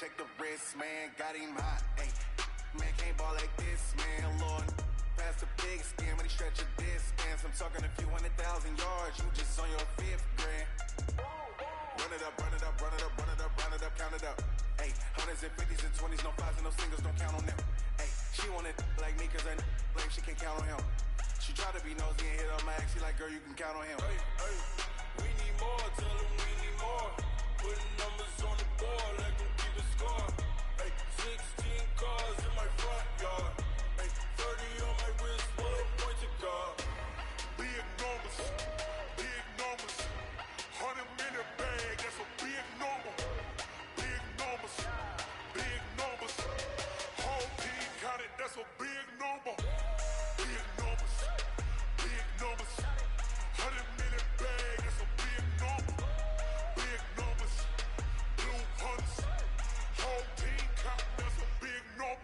check the wrist, man, got him hot. Ay, man, can't ball like this, man, Lord. Pass the big skin when he stretch a distance. I'm talking a few 100,000 yards, you just on your 5th grand. Run it up, run it up, run it up, run it up, run it up, count it up. Ay, hundreds and 50s and 20s, no 5s and no singles, don't count on them. Ay, she want it like me, cause I like she can count on him. She try to be nosy and hit up my ex, she like, girl, you can count on him. Hey, hey, we need more, tell them we need more. Putting numbers on the board, let them keep it score. Hey, 16 cars in my front yard. Hey, 30 on my wrist, one point to guard. Big numbers, 100-minute bag, that's a big number. Big numbers, whole team counted, that's a big number. Big numbers, 100-minute bag, that's a big number. Big numbers, blue hunts, whole team counted, that's a big number.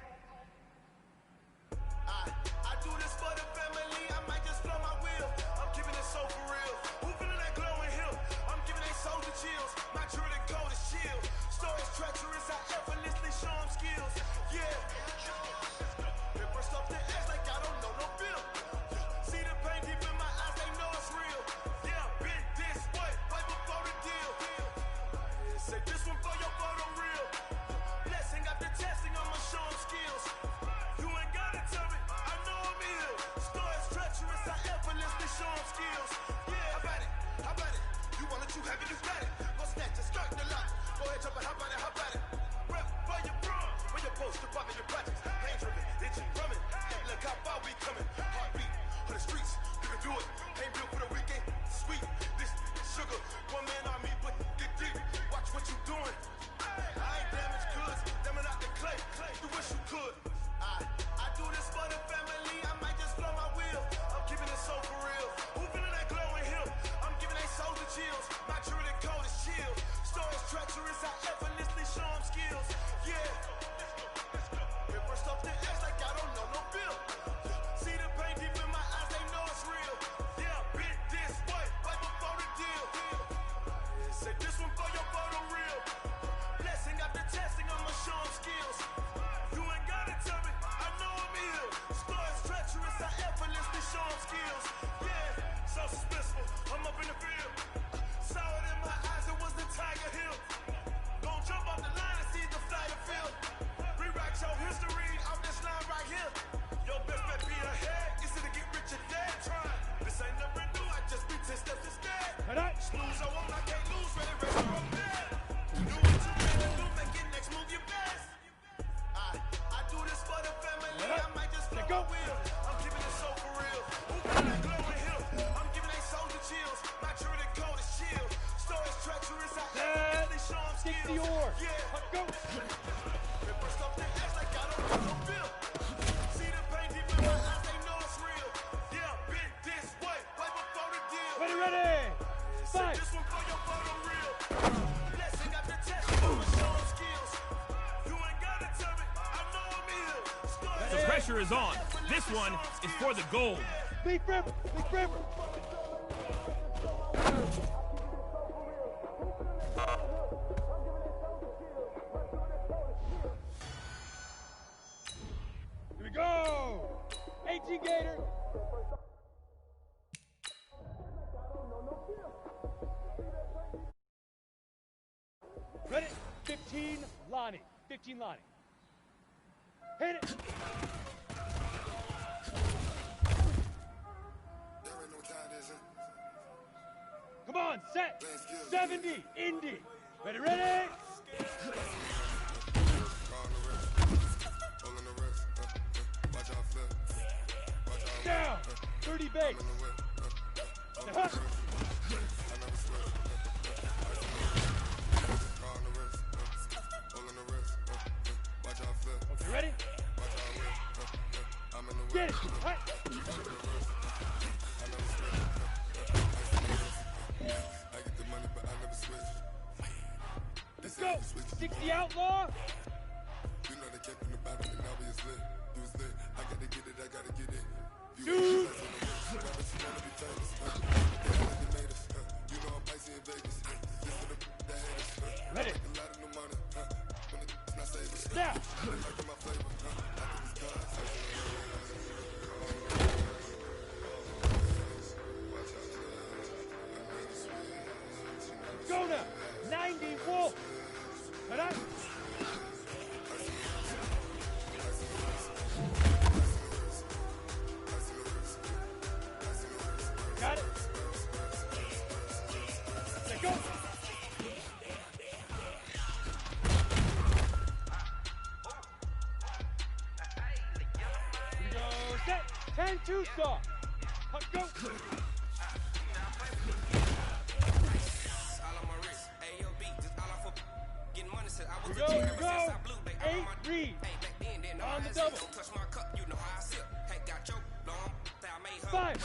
I do this for the family, I might just blow my wheel. I'm keeping it so for real. Who feeling that glowing hill? I'm giving they soldier chills. My jewelry code is chill. Stories treacherous, I effortlessly show them skills. Yeah. They burst off the edge like I don't know no bill. See the pain deep in my eyes, they know it's real. Yeah, been this way, right before the deal. Say this one for your photo real. Blessing after testing, I'ma show them skills. You ain't gotta tell me, I know I'm ill. Stories treacherous, I effortlessly show them skills. Yeah, how about it? You want it, you have it, you got it. Go snatch it, skirt the lot. Go ahead, jump it, how about it? Rep for your bro, when you're supposed to pop in your projects. Hand driven, itchy, drumming. Look how far we coming. Heartbeat for the streets, you can do it. Ain't built for the weekend, sweet. This sugar, one man army, but get deep. Watch what you doing. I ain't damaged goods, damn it out the clay. You wish you could. I do this for the family, I might just blow my wheel. I'm keeping it so for real. Who feeling that glowing hill? I'm giving they soldier chills. My jewelry code is chill. Stories treacherous, I effortlessly show them skills. Yeah. They burst off the edge like I don't know no bill. See the pain deep in my eyes, they know it's real. Yeah, been this way, right before the deal. Say this one for your photo real. Blessing after testing, I'ma show them skills. You ain't gotta tell me, I know I'm ill. Stories treacherous, I effortlessly show them skills. Yeah, so suspenseful, I'm up in the field. Saw it in my eyes, it was the Tiger Hill. Gon' jump off the line and see the fly the field. Rewrite your history off this line right here. Your best bet be ahead, easy to get rich and dead trying. This ain't never new, I just be 10 steps instead. Snooze, I won't, I can't lose, ready, roll dead. Do what you ready do, make it next move your best. I do this for the family, I might just blow my wheel. I'm keeping it so for real. Who got that glowing hill? I'm giving they soldier chills. My jewelry code is chill. Stories treacherous, I effortlessly show them skills. Yeah, go. They burst off the edge like I don't know no bill. See the pain deep in my eyes, they know it's real. Yeah, been this way, right before the deal. Ready. Say this one for your photo real. Blessing after testing, I'ma show them skills. You ain't gotta tell me, I know I'm ill. The pressure is on. This one is for the gold. Big River. Here we go. 18 Gator. Ready? 15 Lonnie. Hit it. Come on, set. 70, Indy. Ready? Down. 30 base. Okay, ready? Get it. Hi. Let's go. 60 outlaw. You know they kept in the battle and now we is lit. You was lit. I gotta get it. Dude. You know I'm icy in Vegas. This for the haters. Ready. A lot of new money. When We're set. 10-2 saw. Go. We go. 8 read. On the double. 5.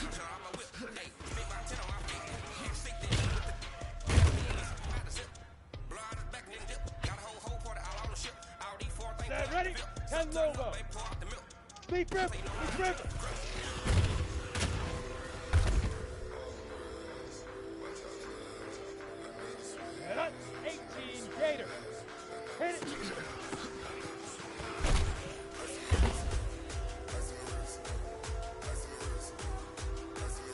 Set ready. 10 low. Leap river. Leap river. And that's 18 Gator. Hit it.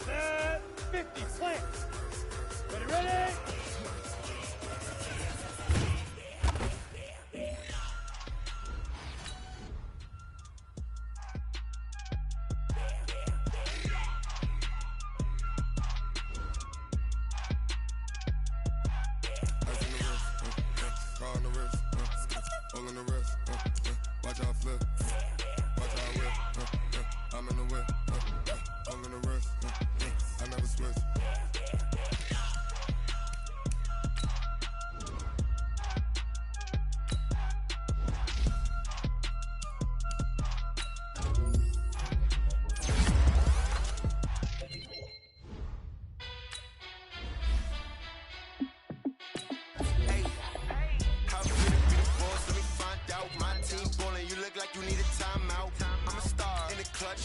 Set 50 plant. Ready. Watch out flip, watch out whip, I'm in the whip, I'm in the wrist, I never switch.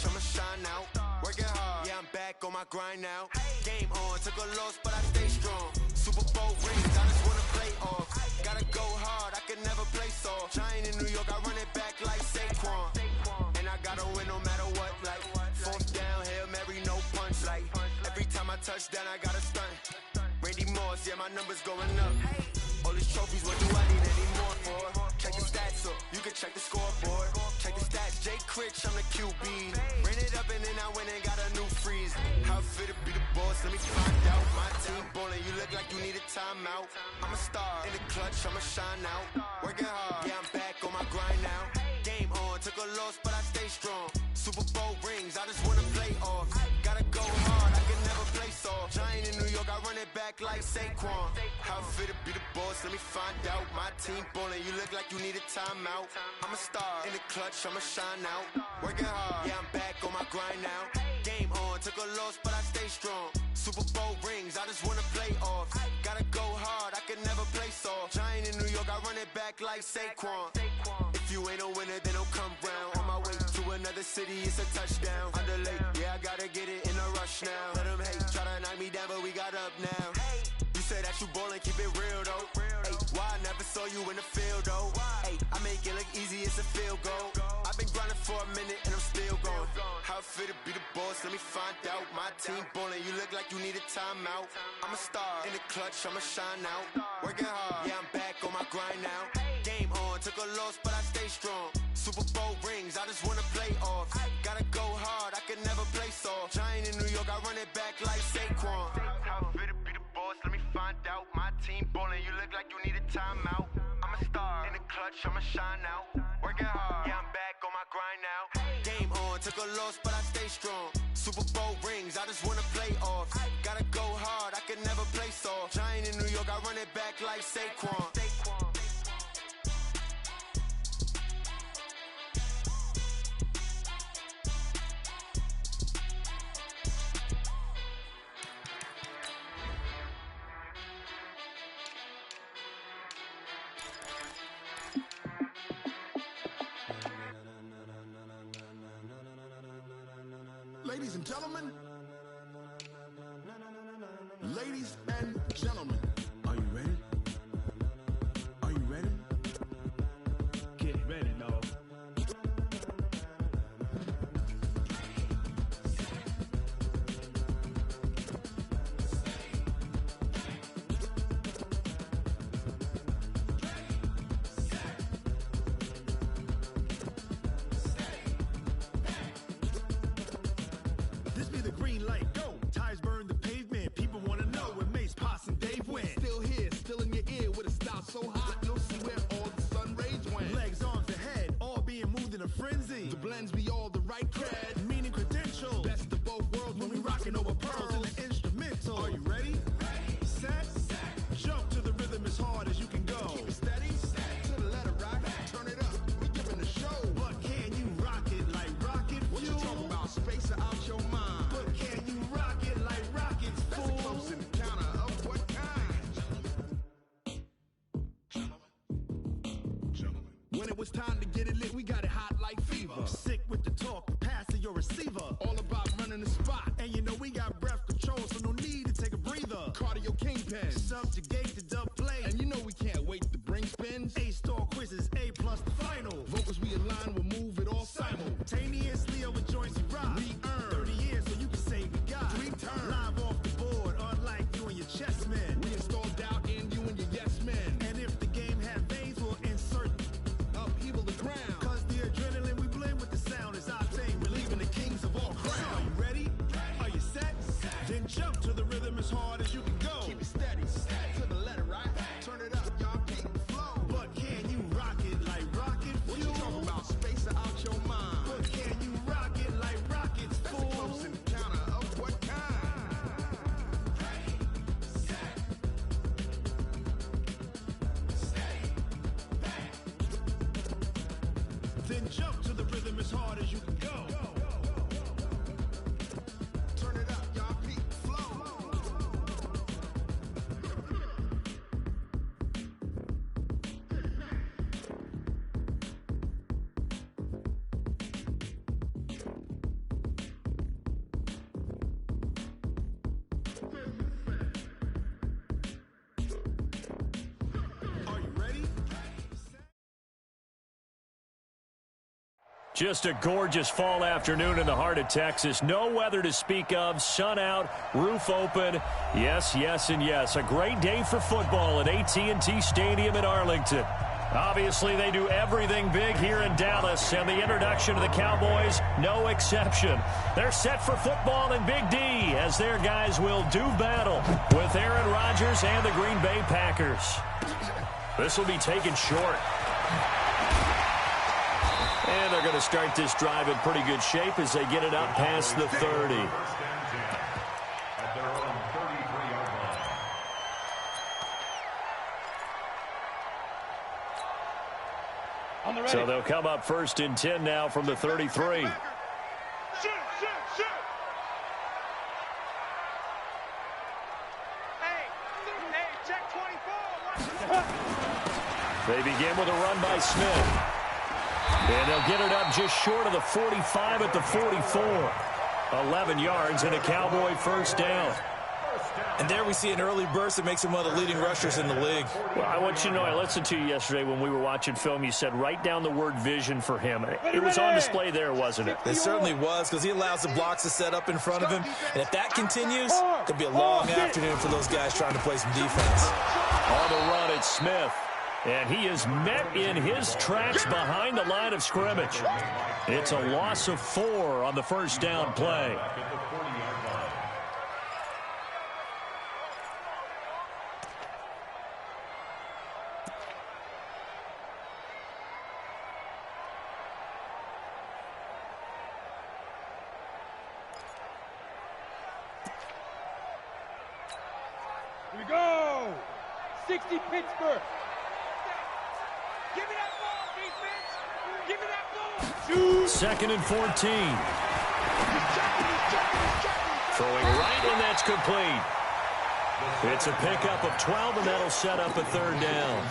I'ma shine out, working hard, yeah I'm back on my grind now. Game on, took a loss but I stay strong. Super Bowl rings, I just wanna play off. Gotta go hard, I can never play soft. Giant in New York, I run it back like Saquon. And I gotta win no matter what, like 4th down, Hail Mary, no punch. Like every time I touch down, I gotta stunt. Randy Moss, yeah my numbers going up. All these trophies, what do I need any more for? Check the stats up, you can check the scoreboard. Check the stats, Jake Critch, I'm the QB. Ran it up and then I went and got a new freeze. How fit to be the boss, let me find out. My team ballin', you look like you need a timeout. I'm a star, in the clutch, I'ma shine out. Working hard, yeah I'm back on my grind now. Game on, took a loss but I stay strong. Super Bowl rings, I just wanna play off. Gotta go hard, I can never play soft. Giant in New York, I run it back like Saquon. How fit to be the boss, let me find out. My team ballin', you look like you need a timeout. I'm a star, in the clutch, I'ma shine out. Working hard, yeah I'm back on my grind now. Game on, took a loss but I stay strong. Super Bowl rings, I just wanna play off. Gotta go hard, I can never play soft. Giant in New York, I run it back like Saquon. If you ain't a winner, then don't come round. On my way to another city, it's a touchdown. Underlay, yeah I gotta get it in a rush now. Let them hate, try to knock me down but we got up now. You say that you ballin', keep it real though. Hey, why I never saw you in the field though? Hey, I make it look easy, it's a field goal. I've been grinding for a minute and I'm still going. How fit to be the boss, let me find out. My team ballin', you look like you need a timeout. I'm a star, in the clutch, I'ma shine out. Working hard, yeah I'm back on my grind now. Game on, took a loss but I stay strong. Super Bowl rings, I just wanna play off. Gotta go hard, I can never play soft. Giant in New York, I run it back like Saquon. How fit to be the boss, let me find out. My team ballin', you look like you need a timeout. I'm a star, in the clutch, I'ma shine out. Working hard, yeah I'm back on my grind now. Game on, took a loss but I stay strong. Super Bowl rings, I just wanna play off. Gotta go hard, I can never play soft. Giant in New York, I run it back like Saquon. Ladies and gentlemen, ladies and gentlemen, are you ready? Are you ready? Get ready, dog. This be the green light, go! Tires burn the pavement, people wanna know where Mace, Poss, and Dave went. Still here, still in your ear, with a style so hot, you'll see where all the sun rays went. Legs, arms, and head, all being moved in a frenzy. The blends be all the right cred, meaning it's time to get it lit, we got it hot like fever. Sick with the talk, the pass to your receiver. All about running the spot. And you know we got breath control, so no need to take a breather. Cardio kingpin, subjugate the dub play. And you know we can't wait to bring spins. A-star quizzes, A+ the final. Vocals we align, we'll move it all simultaneously over joints we rock. We earn 30 years, so you can say we got 3 turns. Live off the board, unlike you and your chess men. We install doubt in you and your yes men. And if the game had veins, we'll insert upheaval the ground. Cause the adrenaline we blend with the sound is our thing. We're leaving the kings of all crowns. Are you ready? Are you set? Then jump to the rhythm as hard as you can go. Keep it steady, to the letter, right? Turn it up, y'all, keep it flow. But can you rock it like rocket fuel? What you talking about? Space out your mind. But can you rock it like rockets, fool? That's a close encounter of what kind? Ready, set, steady, back. Then jump to the rhythm as hard as you can go. Turn it up, y'all, keep it flow. Are you ready? Just a gorgeous fall afternoon in the heart of Texas. No weather to speak of. Sun out, roof open. Yes, yes, and yes. A great day for football at AT&T Stadium in Arlington. Obviously, they do everything big here in Dallas, and the introduction of the Cowboys, no exception. They're set for football in Big D, as their guys will do battle with Aaron Rodgers and the Green Bay Packers. This will be taken short. And they're going to start this drive in pretty good shape as they get it up past the 30. So they'll come up 1st and 10 now from the 33. Shoot, shoot, shoot. Hey, check 24. They begin with a run by Smith. And they'll get it up just short of the 45 at the 44. 11 yards and a Cowboy first down. And there we see an early burst that makes him one of the leading rushers in the league. Well, I want you to know, I listened to you yesterday when we were watching film. You said write down the word vision for him. It was on display there, wasn't it? It certainly was, because he allows the blocks to set up in front of him. And if that continues, it could be a long afternoon for those guys trying to play some defense. On the run, it's Smith. And he is met in his tracks behind the line of scrimmage. It's a loss of 4 on the first down play. Here we go. 60 Pittsburgh. Give me that ball, defense. Give me that ball. Shoot. 2nd and 14. Throwing right, and that's complete. It's a pickup of 12, and that'll set up a 3rd down.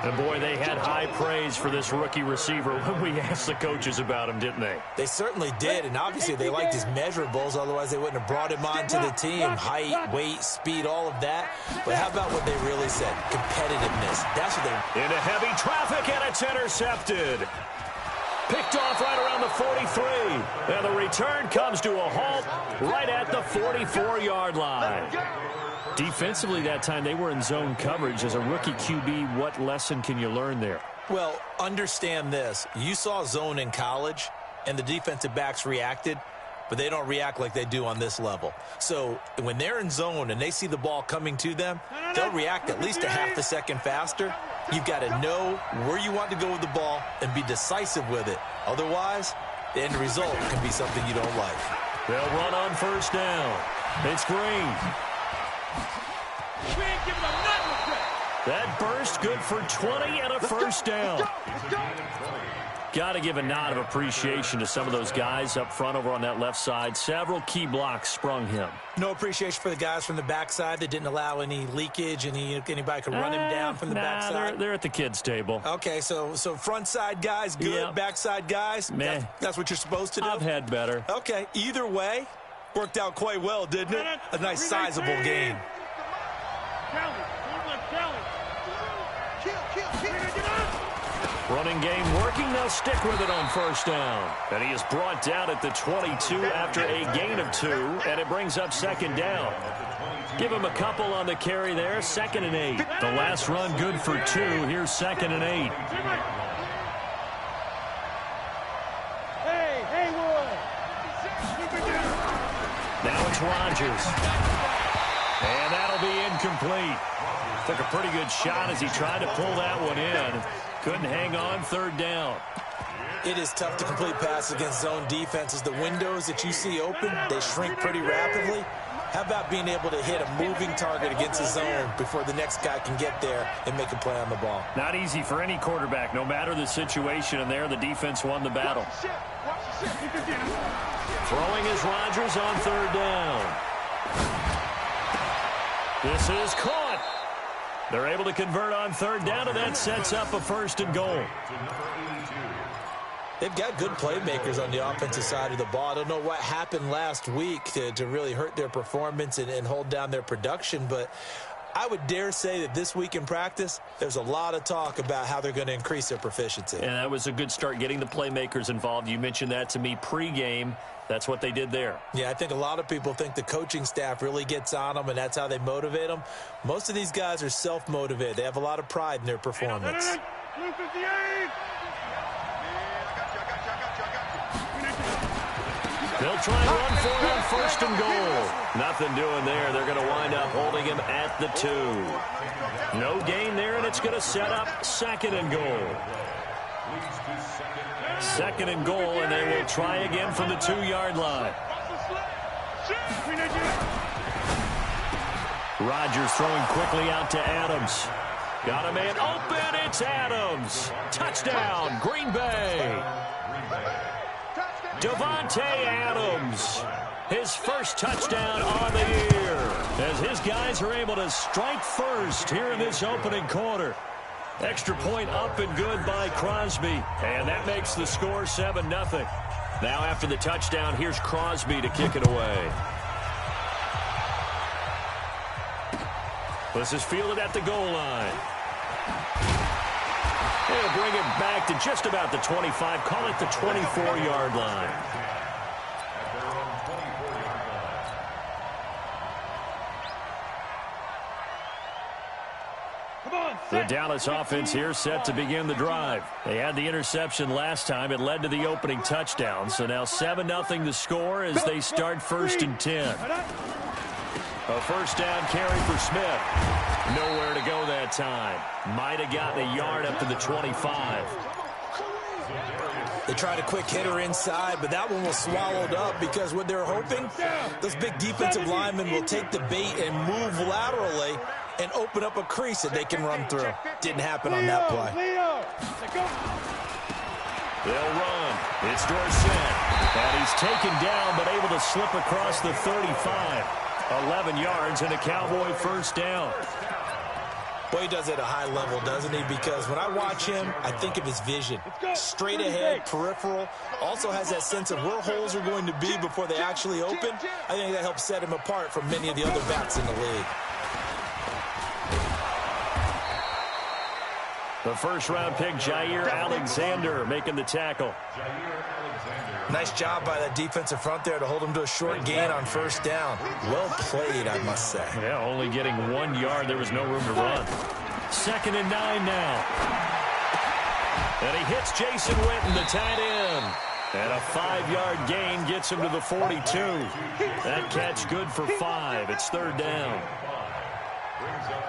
And boy, they had high praise for this rookie receiver when we asked the coaches about him, didn't they? They certainly did, and obviously they liked his measurables, otherwise they wouldn't have brought him on to the team. Height, weight, speed, all of that. But how about what they really said? Competitiveness. That's what they... Into heavy traffic, and it's intercepted. Picked off right around the 43. And the return comes to a halt right at the 44-yard line. Defensively that time, they were in zone coverage. As a rookie QB, what lesson can you learn there? Well, understand this. You saw zone in college, and the defensive backs reacted, but they don't react like they do on this level. So when they're in zone and they see the ball coming to them, they'll react at least a half a second faster. You've got to know where you want to go with the ball and be decisive with it. Otherwise, the end result can be something you don't like. They'll run on first down. It's Green. We ain't giving them nothing. That burst good for 20 and a first down. Got to give a nod of appreciation to some of those guys up front over on that left side. Several key blocks sprung him. No appreciation for the guys from the backside that didn't allow any leakage and anybody could run him down from the backside. They're at the kids' table. Okay, so front side guys good, Yep. Backside guys, that's what you're supposed to do? I've had better. Okay, either way, worked out quite well, didn't it? A nice sizable gain. Running game working. They'll stick with it on first down. And he is brought down at the 22 after a gain of 2, and it brings up second down. Give him a couple on the carry there. 2nd and 8. The last run good for 2. Here's 2nd and 8. Now it's Rodgers. And that'll be incomplete. Took a pretty good shot as he tried to pull that one in. Couldn't hang on. 3rd down. It is tough to complete passes against zone defenses. The windows that you see open, they shrink pretty rapidly. How about being able to hit a moving target against a zone before the next guy can get there and make a play on the ball? Not easy for any quarterback, no matter the situation. And there, the defense won the battle. Throwing is Rodgers on 3rd down. This is caught. They're able to convert on 3rd down, and that sets up a 1st and goal. They've got good playmakers on the offensive side of the ball. I don't know what happened last week to really hurt their performance and hold down their production, but I would dare say that this week in practice, there's a lot of talk about how they're going to increase their proficiency. And that was a good start, getting the playmakers involved. You mentioned that to me pregame. That's what they did there. Yeah, I think a lot of people think the coaching staff really gets on them, and that's how they motivate them. Most of these guys are self-motivated. They have a lot of pride in their performance. They'll try and run for it on 1st and goal. Nothing doing there. They're going to wind up holding him at the 2. No gain there, and it's going to set up 2nd and goal. 2nd and goal, and they will try again from the 2-yard line. Rodgers throwing quickly out to Adams. Got a man open. It's Adams. Touchdown, Green Bay. Devontae Adams, his first touchdown on the year, as his guys are able to strike first here in this opening quarter. Extra point up and good by Crosby, and that makes the score 7-0. Now after the touchdown, here's Crosby to kick it away. This is fielded at the goal line. They'll bring it back to just about the 25, call it the 24-yard line. The Dallas offense here set to begin the drive. They had the interception last time. It led to the opening touchdown. So now 7-0 the score as they start 1st and 10. A 1st down carry for Smith. Nowhere to go that time. Might have gotten a yard up to the 25. They tried a quick hitter inside, but that one was swallowed up because what they're hoping, those big defensive linemen will take the bait and move laterally and open up a crease that they can run through. Didn't happen on that play. They'll run. It's Dorsett. And he's taken down, but able to slip across the 35. 11 yards and a Cowboy 1st down. Boy, he does it at a high level, doesn't he? Because when I watch him, I think of his vision. Straight ahead, peripheral. Also has that sense of where holes are going to be before they actually open. I think that helps set him apart from many of the other backs in the league. The 1st-round pick, Jair Alexander, making the tackle. Nice job by that defensive front there to hold him to a short gain on 1st down. Well played, I must say. Yeah, only getting 1 yard. There was no room to run. 2nd and 9 now. And he hits Jason Witten, the tight end. And a 5-yard gain gets him to the 42. That catch good for 5. It's 3rd down.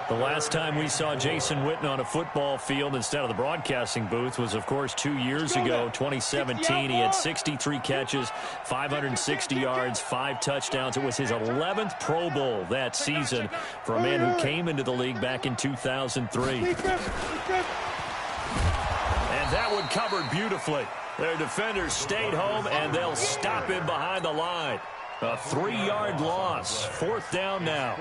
The last time we saw Jason Witten on a football field instead of the broadcasting booth was, of course, 2 years ago, 2017. He had 63 catches, 560 yards, 5 touchdowns. It was his 11th Pro Bowl that season for a man who came into the league back in 2003. And that one covered beautifully. Their defenders stayed home, and they'll stop him behind the line. A 3-yard loss. 4th down now.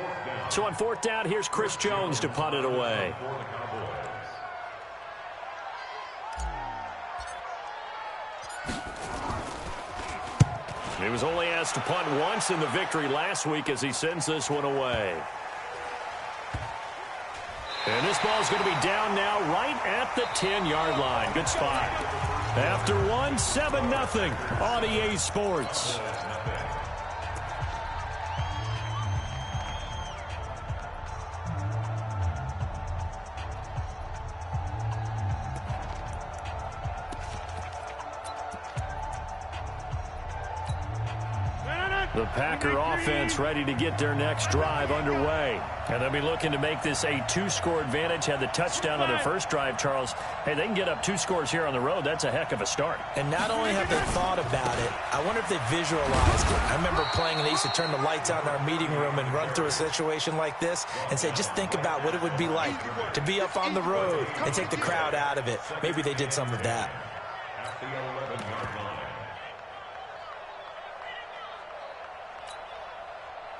So on 4th down, here's Chris Jones to punt it away. He was only asked to punt once in the victory last week as he sends this one away. And this ball's going to be down now right at the 10-yard line. Good spot. After one, 7-0 on EA Sports. The Packer offense ready to get their next drive underway. And they'll be looking to make this a 2-score advantage. Had the touchdown on their first drive, Charles. Hey, they can get up 2 scores here on the road. That's a heck of a start. And not only have they thought about it, I wonder if they visualized it. I remember playing and they used to turn the lights out in our meeting room and run through a situation like this and say, just think about what it would be like to be up on the road and take the crowd out of it. Maybe they did some of that.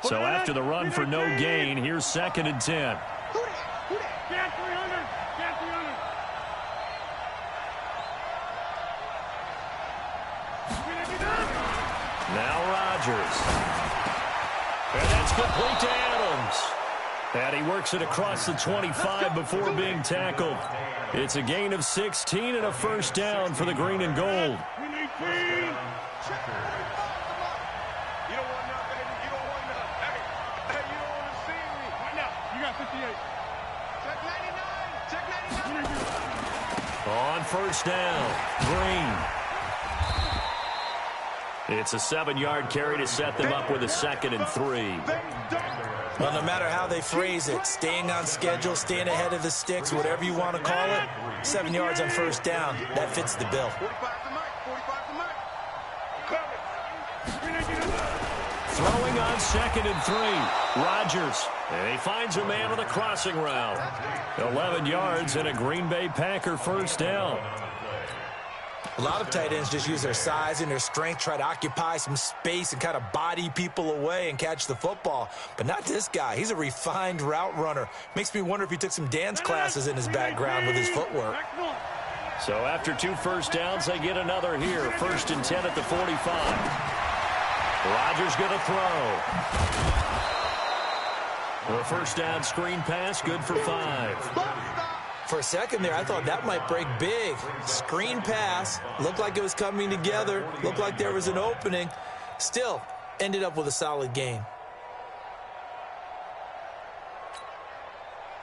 So after the run for no gain, here's 2nd and 10. Now Rodgers. And that's complete to Adams. And he works it across the 25 before being tackled. It's a gain of 16 and a 1st down for the green and gold. On 1st down, Green. It's a 7-yard carry to set them up with a 2nd and 3. Well, no matter how they phrase it, staying on schedule, staying ahead of the sticks, whatever you want to call it, 7 yards on 1st down, that fits the bill. Throwing on 2nd and 3. Rodgers. And he finds a man on the crossing route. 11 yards and a Green Bay Packer 1st down. A lot of tight ends just use their size and their strength, try to occupy some space and kind of body people away and catch the football. But not this guy. He's a refined route runner. Makes me wonder if he took some dance classes in his background with his footwork. So after 2 1st downs, they get another here. 1st and 10 at the 45. Rodgers going to throw. The 1st down screen pass, good for 5. For a second there, I thought that might break big. Screen pass, looked like it was coming together, looked like there was an opening. Still, ended up with a solid gain.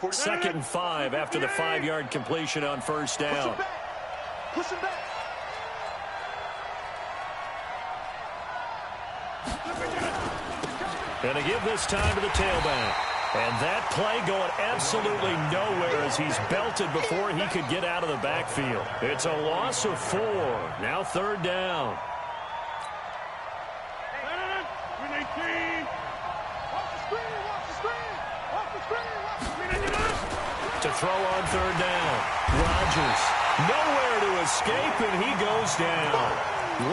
2nd and 5 after the 5-yard completion on 1st down. Push him back. Going to give this time to the tailback. And that play going absolutely nowhere as he's belted before he could get out of the backfield. It's a loss of 4. Now 3rd down. To throw on 3rd down. Rodgers nowhere to escape, and he goes down.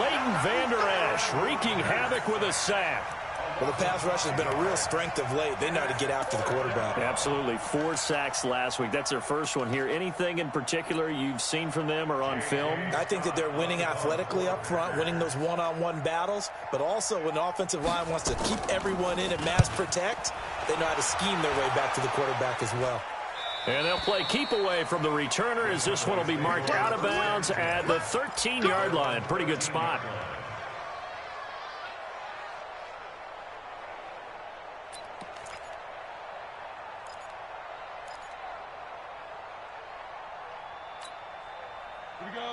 Leighton Vander Esch wreaking havoc with a sack. Well, the pass rush has been a real strength of late. They know how to get after the quarterback. Absolutely. 4 sacks last week. That's their first one here. Anything in particular you've seen from them or on film? I think that they're winning athletically up front, winning those one-on-one battles, but also when the offensive line wants to keep everyone in and mass protect, they know how to scheme their way back to the quarterback as well. And they'll play keep away from the returner as this one will be marked out of bounds at the 13-yard line. Pretty good spot.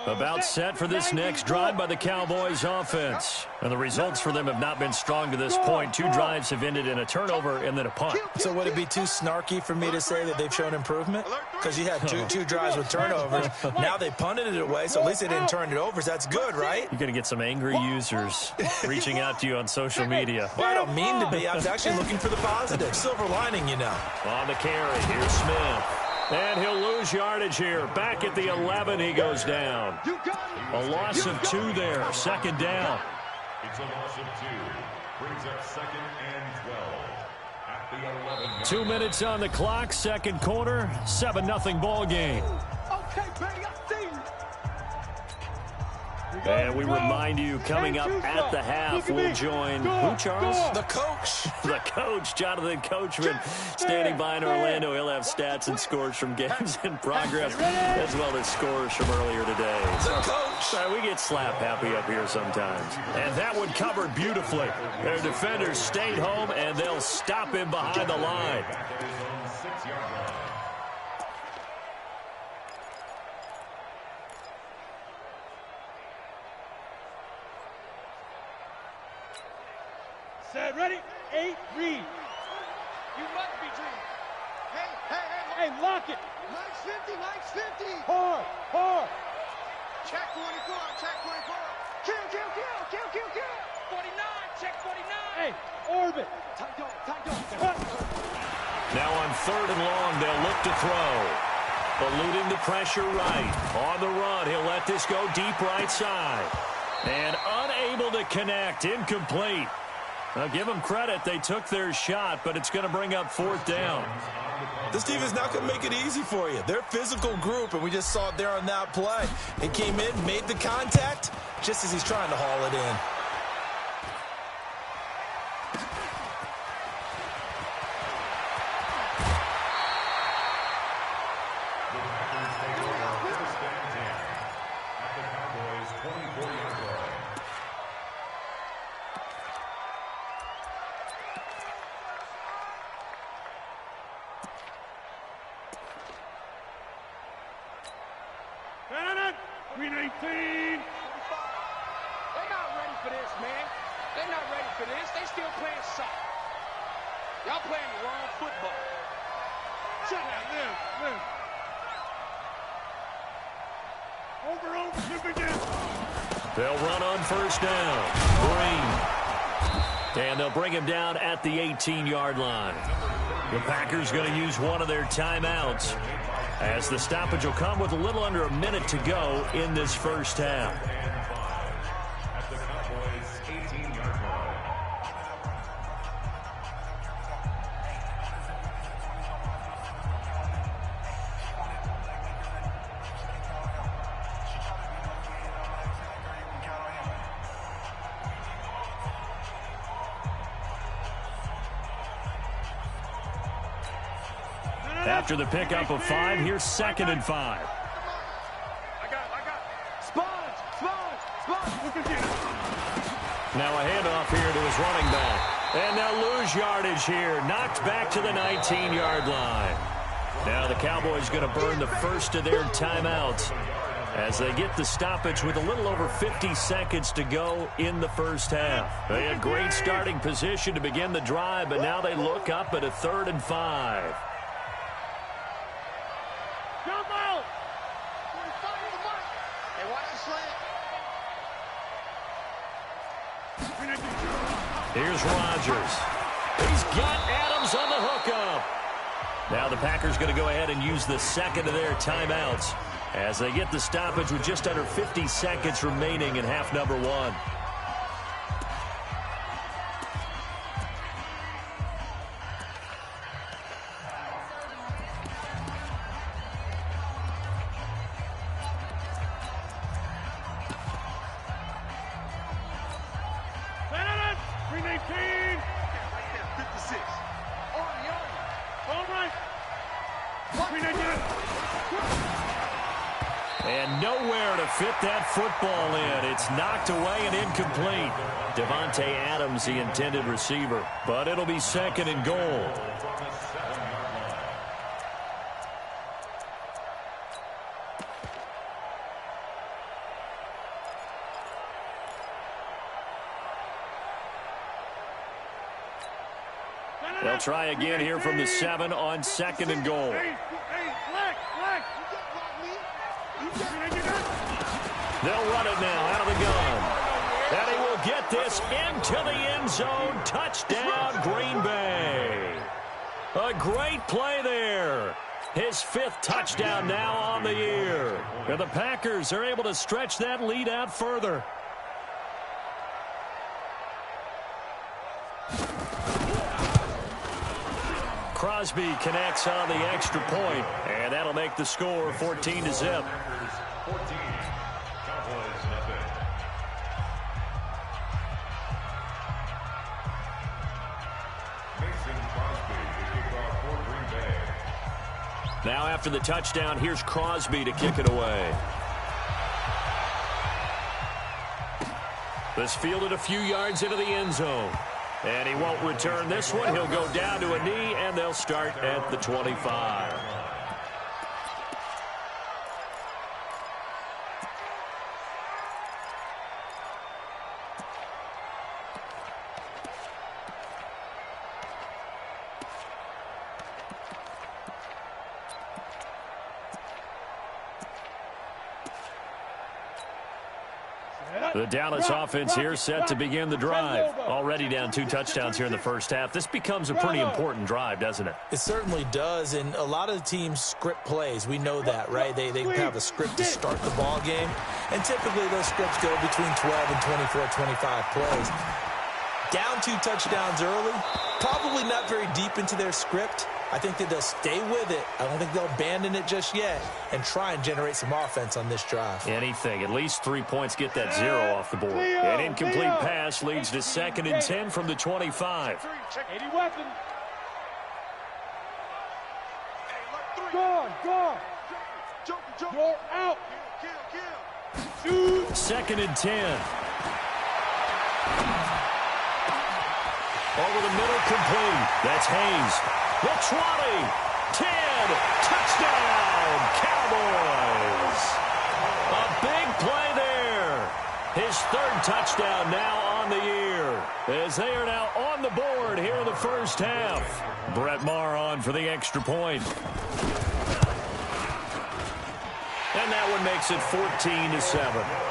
About set for this next drive by the Cowboys offense. And the results for them have not been strong to this point. 2 drives have ended in a turnover and then a punt. So would it be too snarky for me to say that they've shown improvement? Because you had two drives with turnovers. Now they punted it away, so at least they didn't turn it over. So that's good, right? You're going to get some angry users reaching out to you on social media. Well, I don't mean to be. I was actually looking for the positive. Silver lining, you know. On the carry, here's Smith. And he'll lose yardage here. Back at the 11, he goes down. A loss of 2 there. Second down. It's a loss of 2. Brings up second and 12. At the 11. 2 minutes on the clock. Second quarter. 7-0 ball game. Okay, baby, I see you. And we remind you, coming up at the half, we'll join who, Charles? The coach. The coach, Jonathan Coachman, standing by in Orlando. He'll have stats and scores from games in progress, as well as scores from earlier today. The coach. We get slap happy up here sometimes. And that one covered beautifully. Their defenders stayed home, and they'll stop him behind the line. Set, ready, 8, read. You must be dreaming. Hey, lock it. Mike's 50. Hard. Check 24. Kill. 49, check 49. Hey, orbit. Tight dog. Now on 3rd and long, they'll look to throw. Eluding the pressure right. On the run, he'll let this go deep right side. And unable to connect. Incomplete. Now, give them credit. They took their shot, but it's going to bring up 4th down. This defense not going to make it easy for you. They're a physical group, and we just saw it there on that play. He came in, made the contact, just as he's trying to haul it in. They'll run on 1st down. Green. And they'll bring him down at the 18-yard line. The Packers going to use one of their timeouts, as the stoppage will come with a little under a minute to go in this first half. At the Cowboys' 18-yard line. After the pickup of 5, here's 2nd and 5. I got. Sponge. Now a handoff here to his running back. And they'll lose yardage here. Knocked back to the 19-yard line. Now the Cowboys going to burn the first of their timeouts as they get the stoppage with a little over 50 seconds to go in the first half. They had great starting position to begin the drive, but now they look up at a 3rd and 5. Here's Rodgers. He's got Adams on the hookup. Now the Packers going to go ahead and use the second of their timeouts as they get the stoppage with just under 50 seconds remaining in half number 1. And nowhere to fit that football in. It's knocked away and incomplete. Devontae Adams, the intended receiver. But it'll be 2nd and goal. They'll try again here from the 7 on 2nd and goal. They'll run it now out of the gun. And he will get this into the end zone. Touchdown, Green Bay. A great play there. his 5th touchdown now on the year. And the Packers are able to stretch that lead out further. Crosby connects on the extra point, and that'll make the score 14-0. 14. Cowboys nothing. Mason Crosby to kick off for Green Bay. Now after the touchdown, here's Crosby to kick it away. This fielded a few yards into the end zone. And he won't return this one. He'll go down to a knee, and they'll start at the 25. The Dallas offense here set to begin the drive. Already down 2 touchdowns here in the first half. This becomes a pretty important drive, doesn't it? It certainly does, and a lot of the teams script plays. We know that, right? They have a script to start the ball game, and typically those scripts go between 12 and 24, 25 plays. Down 2 touchdowns early, probably not very deep into their script. I think that they'll stay with it. I don't think they'll abandon it just yet and try and generate some offense on this drive. Anything. At least 3 points get that 0 off the board. An incomplete pass leads to 2nd and 10 from the 25. 80 weapons. Go. You're out. 2nd and 10. Over the middle, complete. That's Hayes. The 20, 10, touchdown, Cowboys. A big play there. His 3rd touchdown now on the year, as they are now on the board here in the first half. Brett Maher on for the extra point. And that one makes it 14-7.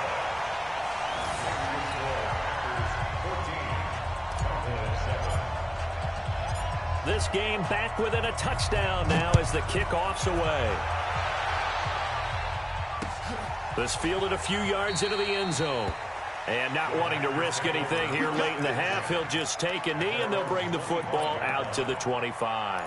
This game back within a touchdown now as the kickoff's away. This fielded a few yards into the end zone. And not wanting to risk anything here late in the half, he'll just take a knee and they'll bring the football out to the 25.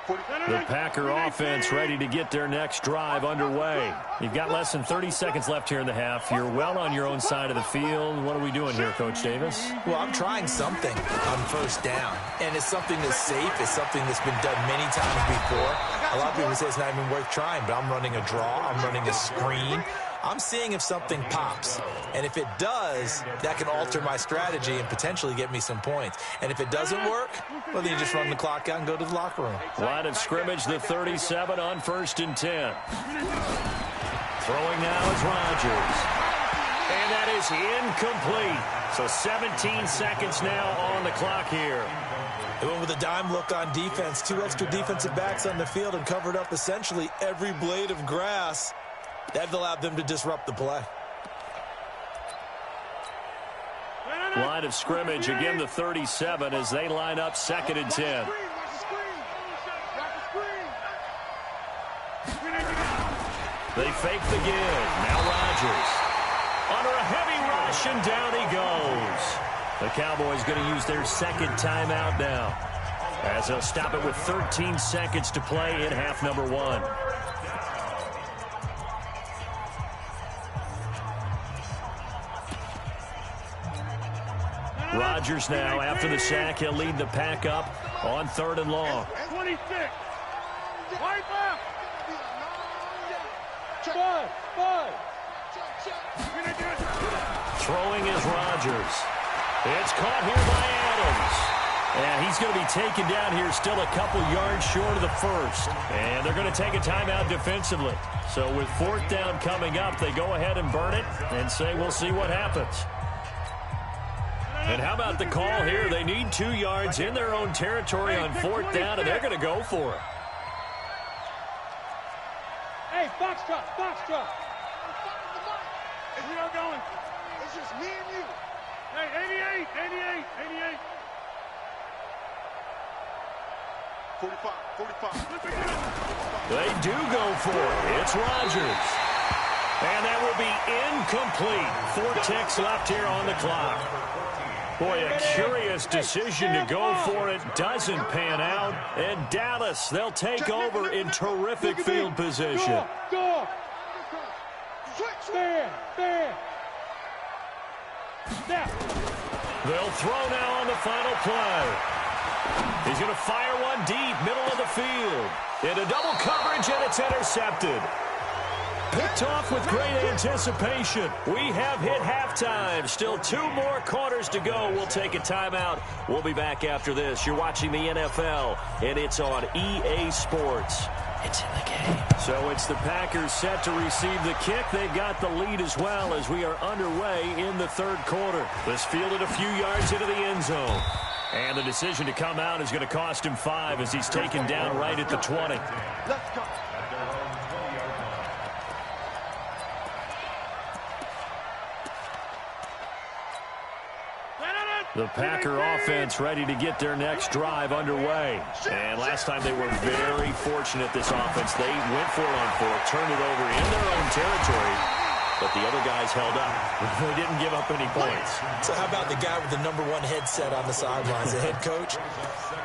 The Packer offense ready to get their next drive underway. You've got less than 30 seconds left here in the half. You're well on your own side of the field. What are we doing here, Coach Davis? Well, I'm trying something on first down, and it's something that's safe. It's something that's been done many times before. A lot of people say it's not even worth trying, but I'm running a draw. I'm running a screen. I'm seeing if something pops, and if it does, that can alter my strategy and potentially get me some points. And if it doesn't work, well, then you just run the clock out and go to the locker room. Line of scrimmage, the 37 on 1st and 10. Throwing now is Rodgers. And that is incomplete. So 17 seconds now on the clock here. They went with a dime look on defense. 2 extra defensive backs on the field and covered up essentially every blade of grass. That allowed them to disrupt the play. Line of scrimmage, again the 37 as they line up 2nd and 10. They fake the give. Now Rodgers. Under a heavy rush, and down he goes. The Cowboys going to use their 2nd timeout now, as they'll stop it with 13 seconds to play in half number 1. Rodgers now, after the sack, he'll lead the pack up on 3rd and long. 26. Right back. 5. Throwing is Rodgers. It's caught here by Adams. And he's going to be taken down here still a couple yards short of the 1st. And they're going to take a timeout defensively. So with 4th down coming up, they go ahead and burn it and say, we'll see what happens. And how about the call here? They need 2 yards in their own territory on 4th down, and they're going to go for it. Hey, box drop. We are going. It's just me and you. Hey, 88. They do go for it. It's Rodgers. And that will be incomplete. 4 ticks left here on the clock. Boy, a curious decision to go for it. Doesn't pan out. And Dallas, they'll take over in terrific field position. Go. Stand. Snap. They'll throw now on the final play. He's going to fire one deep, middle of the field. Into double coverage, and it's intercepted. Picked off with great anticipation. We have hit halftime. Still 2 more quarters to go. We'll take a timeout. We'll be back after this. You're watching the NFL, and it's on EA Sports. It's in the game. So it's the Packers set to receive the kick. They've got the lead as well as we are underway in the third quarter. This fielded a few yards into the end zone. And the decision to come out is going to cost him 5 as he's taken down right at the 20. Let's go. The Packer offense ready to get their next drive underway. And last time they were very fortunate, this offense. They went for it on 4, turned it over in their own territory. But the other guys held up. They didn't give up any points. So how about the guy with the #1 headset on the sidelines, the head coach?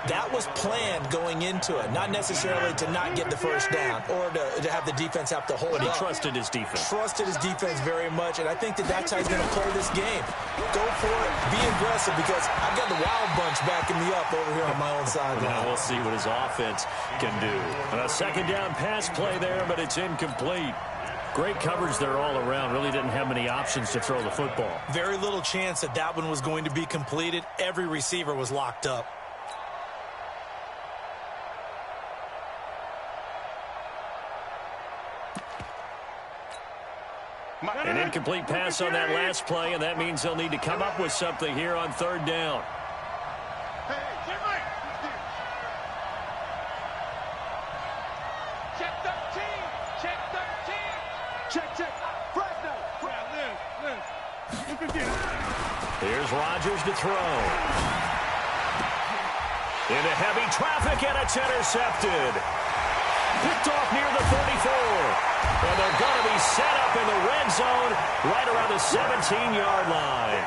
That was planned going into it, not necessarily to not get the first down or to have the defense have to hold But he up. trusted his defense. Trusted his defense very much, and I think that's how he's going to play this game. Go for it, be aggressive, because I've got the wild bunch backing me up over here on my own sideline. Now we'll see what his offense can do. And a second down pass play there, but it's incomplete. Great coverage there all around. Really didn't have many options to throw the football. Very little chance that one was going to be completed. Every receiver was locked up. An incomplete pass on that last play, and that means they'll need to come up with something here on third down. Here's Rodgers to throw. Into heavy traffic, and it's intercepted. Picked off near the 34. And they're going to be set up in the red zone right around the 17-yard line.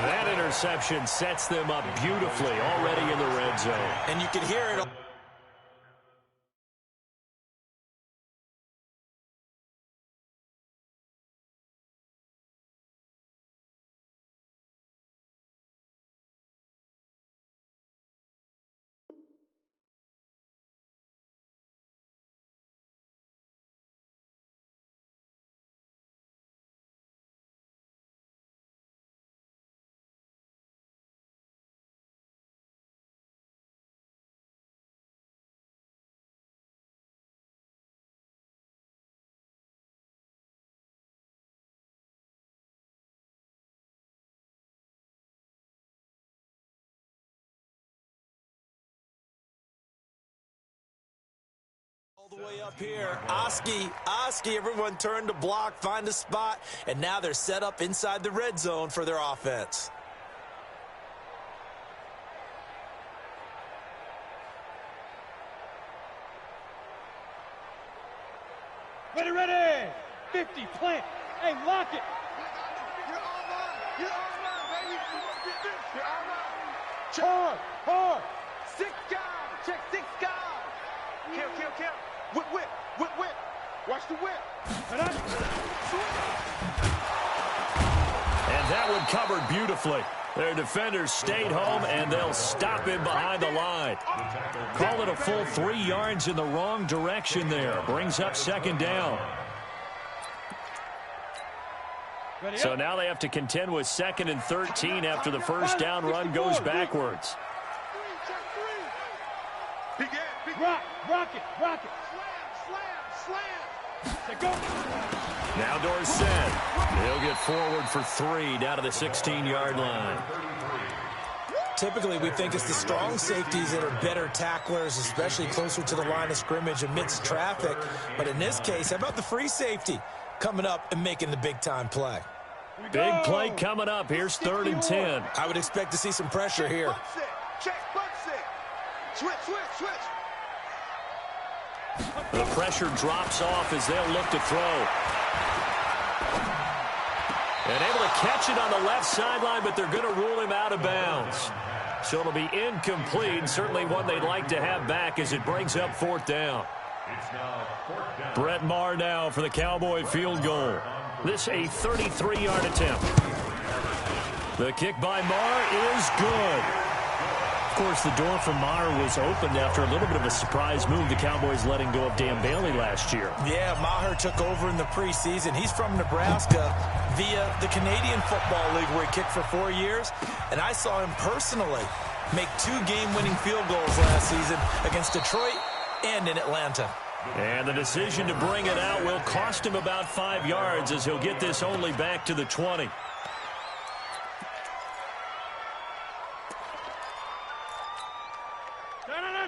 That interception sets them up beautifully already in the red zone. And you can hear it. All the way up here, Oski, everyone turned to block, find a spot, and now they're set up inside the red zone for their offense. Ready. 50, plant. Hey, lock it. You're online, baby. You're online. Hard. 6 guys. Check 6 guys. Kill. Whip. Watch the whip. And that one covered beautifully. Their defenders stayed home, and they'll stop him behind the line. Call it a full 3 yards in the wrong direction there. Brings up second down. So now they have to contend with 2nd and 13 after the first down run goes backwards. Rock it. Slam. Go. Now Dorsett. He'll get forward for 3 down to the 16-yard line. Typically, we think it's the strong safeties that are better tacklers, especially closer to the line of scrimmage amidst traffic. But in this case, how about the free safety coming up and making the big-time play? Big play coming up. Here's 3rd and 10. I would expect to see some pressure here. The pressure drops off as they'll look to throw. And able to catch it on the left sideline, but they're going to rule him out of bounds. So it'll be incomplete, certainly one they'd like to have back as it brings up 4th down. It's now 4th down. Brett Maher now for the Cowboy field goal. This a 33-yard attempt. The kick by Maher is good. Of course, the door for Maher was opened after a little bit of a surprise move. The Cowboys letting go of Dan Bailey last year. Yeah, Maher took over in the preseason. He's from Nebraska via the Canadian Football League where he kicked for 4 years. And I saw him personally make 2 game-winning field goals last season against Detroit and in Atlanta. And the decision to bring it out will cost him about 5 yards as he'll get this only back to the 20.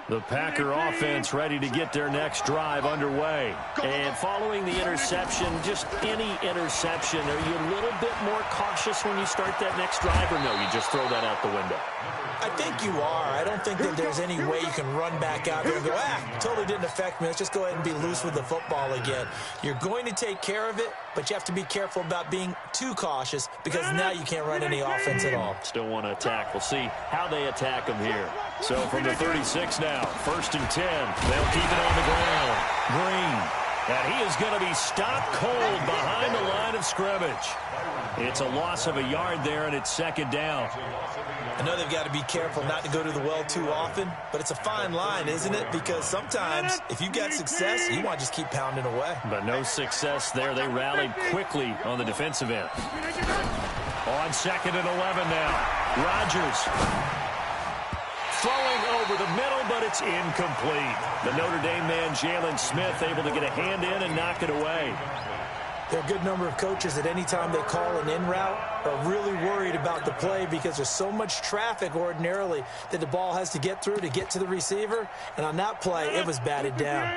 The Packer offense ready to get their next drive underway. And following the interception, just any interception, are you a little bit more cautious when you start that next drive, or no, you just throw that out the window? I think you are. I don't think that there's any way you can run back out there and go, totally didn't affect me. Let's just go ahead and be loose with the football again. You're going to take care of it, but you have to be careful about being too cautious because now you can't run any offense at all. Still want to attack. We'll see how they attack them here. So from the 36 now, 1st and 10. They'll keep it on the ground. Green. And he is going to be stopped cold behind the line of scrimmage. It's a loss of a yard there, and it's 2nd down. I know they've got to be careful not to go to the well too often, but it's a fine line, isn't it? Because sometimes if you've got success, you want to just keep pounding away. But no success there. They rallied quickly on the defensive end. On 2nd and 11 now. Rodgers. Throwing over the middle, but it's incomplete. The Notre Dame man, Jalen Smith, able to get a hand in and knock it away. There are a good number of coaches that any time they call an in route are really worried about the play because there's so much traffic ordinarily that the ball has to get through to get to the receiver. And on that play, it was batted down.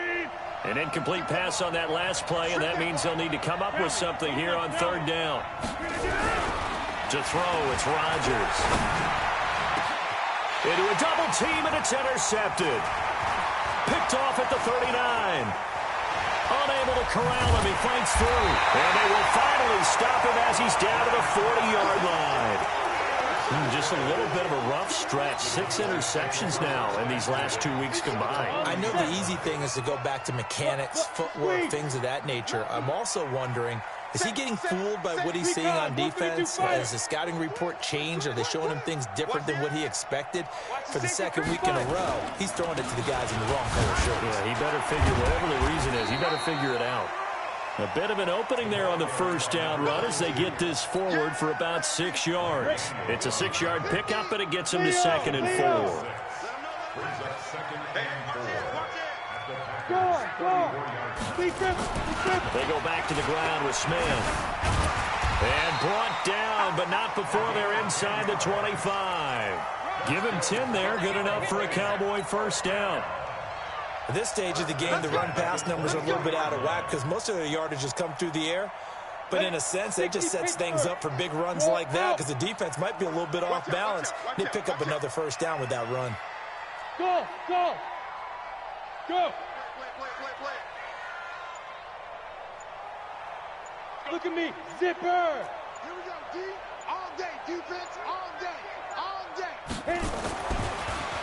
An incomplete pass on that last play, and that means they'll need to come up with something here on 3rd down. To throw, it's Rodgers. Into a double team, and it's intercepted. Picked off at the 39. Unable to corral him, he fights through. And they will finally stop him as he's down to the 40-yard line. Just a little bit of a rough stretch. 6 interceptions now in these last 2 weeks combined. I know the easy thing is to go back to mechanics, footwork, things of that nature. I'm also wondering, is he getting fooled by what he's seeing on defense? Has the scouting report changed? Are they showing him things different than what he expected? For the 2nd week in a row, he's throwing it to the guys in the wrong color shirts. Yeah, he better figure, whatever the reason is, he better figure it out. A bit of an opening there on the 1st down run as they get this forward for about 6 yards. It's a 6-yard pickup, and it gets them to 2nd and 4. They go back to the ground with Smith. And brought down, but not before they're inside the 25. Give him 10 there, good enough for a Cowboy 1st down. At this stage of the game, the run-pass numbers are a little bit out of whack because most of their yardage has come through the air. But in a sense, it just sets things up for big runs like that because the defense might be a little bit off balance. They pick up another 1st down with that run. Go, go, go. Look at me, zipper. Here we go, D. All day, defense, all day, all day.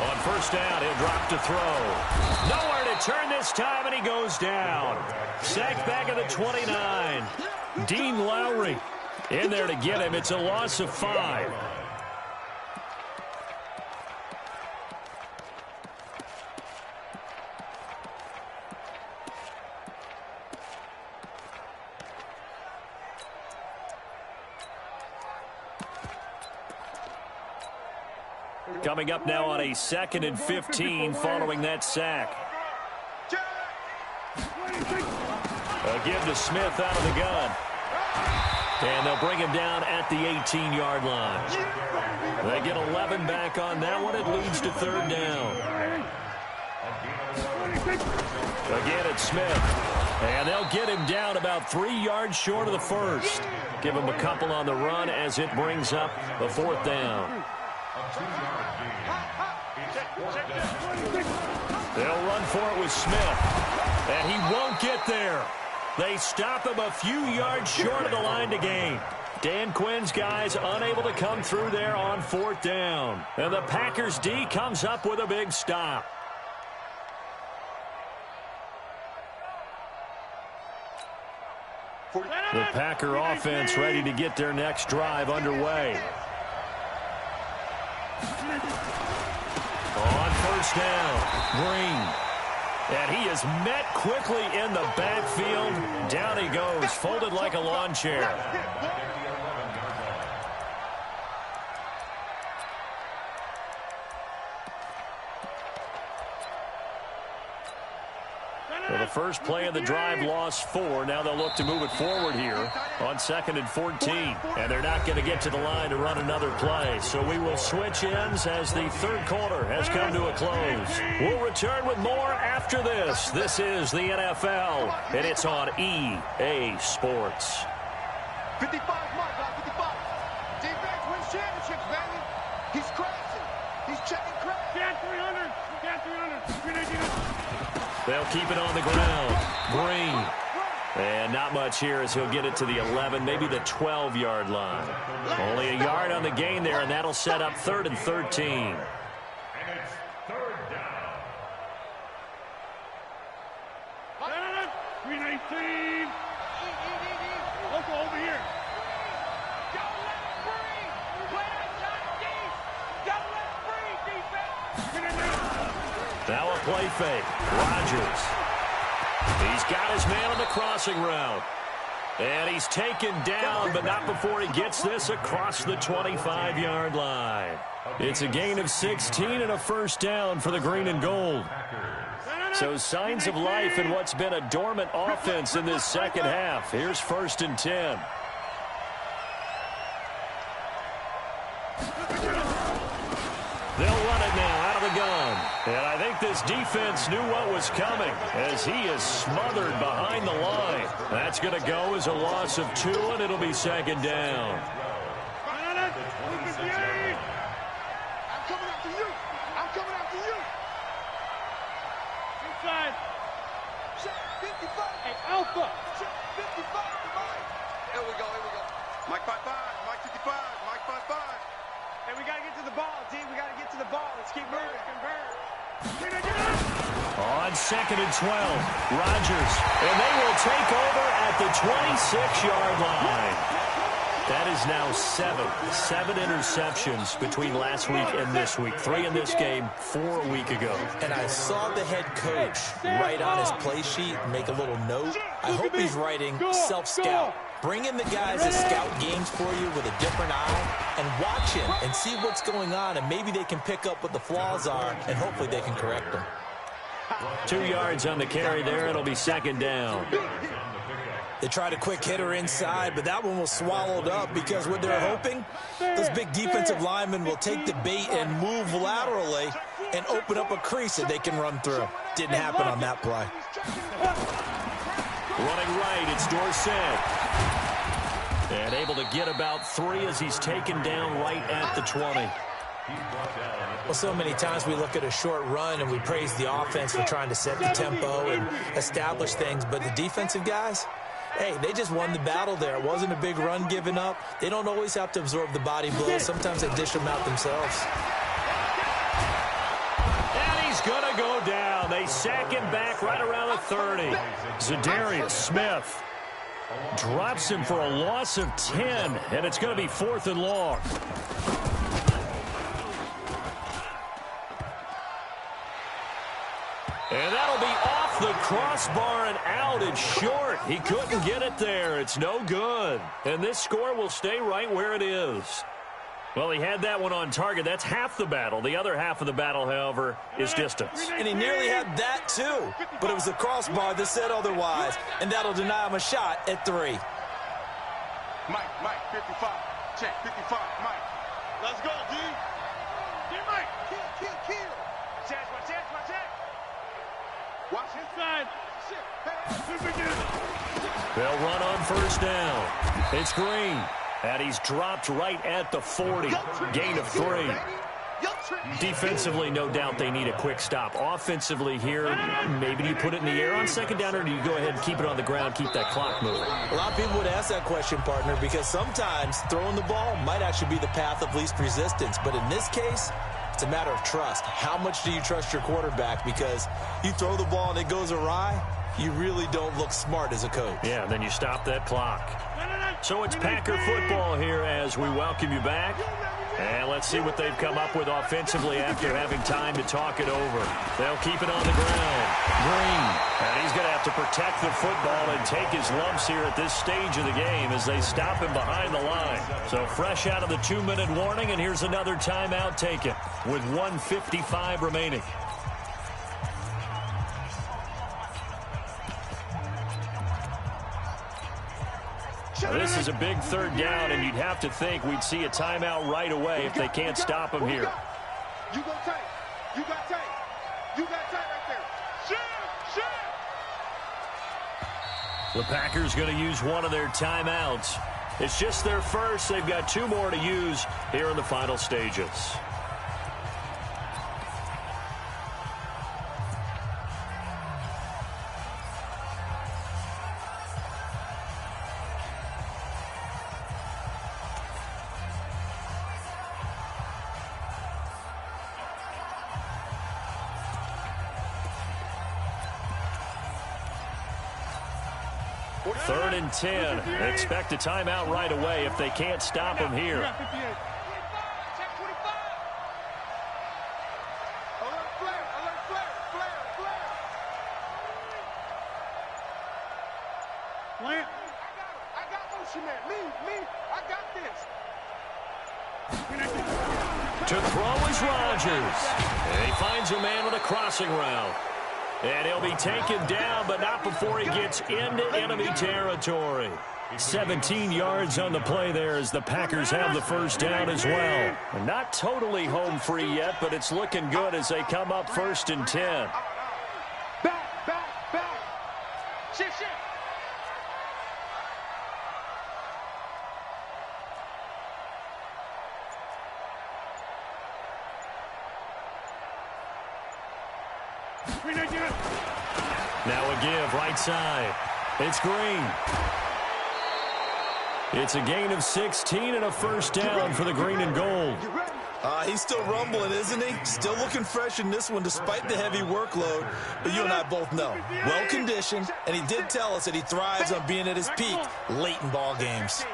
On 1st down, he'll drop to throw. Nowhere to turn this time, and he goes down. Sacked back at the 29. Dean Lowry in there to get him. It's a loss of 5. Coming up now on a 2nd and 15 following that sack. A give to Smith out of the gun. And they'll bring him down at the 18-yard line. They get 11 back on that one. It leads to 3rd down. Again, it's Smith. And they'll get him down about 3 yards short of the 1st. Give him a couple on the run as it brings up the 4th down. They'll run for it with Smith, and he won't get there. They stop him a few yards short of the line to gain. Dan Quinn's guys unable to come through there on 4th down. And the Packers D comes up with a big stop. The Packer offense ready to get their next drive underway. On 1st down, Green. And he is met quickly in the backfield. Down he goes, folded like a lawn chair. Well, the first play of the drive lost 4. Now they'll look to move it forward here on 2nd and 14. And they're not going to get to the line to run another play. So we will switch ends as the 3rd quarter has come to a close. We'll return with more after this. This is the NFL, and it's on EA Sports. 55, Mike, 55. Defense wins championships, baby. He's crashing. He's checking crash. Get 300. Get 300. They'll keep it on the ground. Green. And not much here as he'll get it to the 11, maybe the 12-yard line. Only a yard on the gain there, and that'll set up 3rd and 13. And it's 3rd down. 319. Let's go over here. Don't let him breathe. Play that shot deep. Don't let him breathe, defense. Now a play fake. Rodgers. He's got his man on the crossing route. And he's taken down, but not before he gets this across the 25-yard line. It's a gain of 16 and a 1st down for the green and gold. So signs of life in what's been a dormant offense in this 2nd half. Here's 1st and 10. They'll run it now out of the gun. And I think this defense knew what was coming as he is smothered behind the line. That's going to go as a loss of 2, and it'll be 2nd down. I'm coming after you. I'm coming after you. Inside. Check 55. Hey, Alpha. Check 55 to Mike. Here we go. Mike 55. Mike 55. Mike 55. Hey, we got to get to the ball, D. We got to get to the ball. Let's keep moving. On 2nd and 12, Rodgers. And they will take over at the 26-yard line. That is now 7 interceptions between last week and this week. 3 in this game, 4 a week ago. And I saw the head coach write on his play sheet, make a little note. I hope he's writing self-scout. Bring in the guys that scout games for you with a different eye and watch him and see what's going on, and maybe they can pick up what the flaws are, and hopefully they can correct them. 2 yards on the carry there. It'll be 2nd down. They tried a quick hitter inside, but that one was swallowed up because what they're hoping, those big defensive linemen will take the bait and move laterally and open up a crease that they can run through. Didn't happen on that play. Running right, it's Dorsett. And able to get about 3 as he's taken down right at the 20. Well, so many times we look at a short run and we praise the offense for trying to set the tempo and establish things, but the defensive guys, hey, they just won the battle there. It wasn't a big run given up. They don't always have to absorb the body blows. Sometimes they dish them out themselves. And he's going to go down. They sack him back right around the 30. Zadarius Smith drops him for a loss of 10, and it's going to be 4th and long. And that'll be off the crossbar and out. It's short. He couldn't get it there. It's no good. And this score will stay right where it is. Well, he had that one on target. That's half the battle. The other half of the battle, however, is distance. And he nearly had that, too. But it was the crossbar that said otherwise. And that'll deny him a shot at 3. Mike, 55. Check, 55, Mike. Let's go, D. Get Mike. Kill. Chance, my chance. Watch inside. They'll run on 1st down. It's Green. And he's dropped right at the 40. Gain of 3. Defensively, no doubt they need a quick stop. Offensively here, maybe you put it in the air on second down, or do you go ahead and keep it on the ground, keep that clock moving? A lot of people would ask that question, partner, because sometimes throwing the ball might actually be the path of least resistance. But in this case, it's a matter of trust. How much do you trust your quarterback? Because you throw the ball and it goes awry, you really don't look smart as a coach. Yeah, then you stop that clock. So it's Packer football here as we welcome you back. And let's see what they've come up with offensively after having time to talk it over. They'll keep it on the ground. Green. And he's going to have to protect the football and take his lumps here at this stage of the game as they stop him behind the line. So fresh out of the 2-minute warning, and here's another timeout taken with 1:55 remaining. Now, this is a big third down, and you'd have to think we'd see a timeout right away if they can't stop him here. You go tight. You got tight. You got tight right there. The Packers going to use one of their timeouts. It's just their first. They've got 2 more to use here in the final stages. Third and 10. Expect a timeout right away if they can't stop him here. I got motion, man. Me, I got this. To throw is Rodgers. And he finds a man with a crossing route. And he'll be taken down, but not before he gets into enemy territory. 17 yards on the play there as the Packers have the first down as well. And not totally home free yet, but it's looking good as they come up 1st and 10. Back. Shit. Now a give, right side. It's Green. It's a gain of 16 and a first down for the green and gold. He's still rumbling, isn't he? Still looking fresh in this one despite the heavy workload. But you and I both know, well-conditioned, and he did tell us that he thrives on being at his peak late in ball games.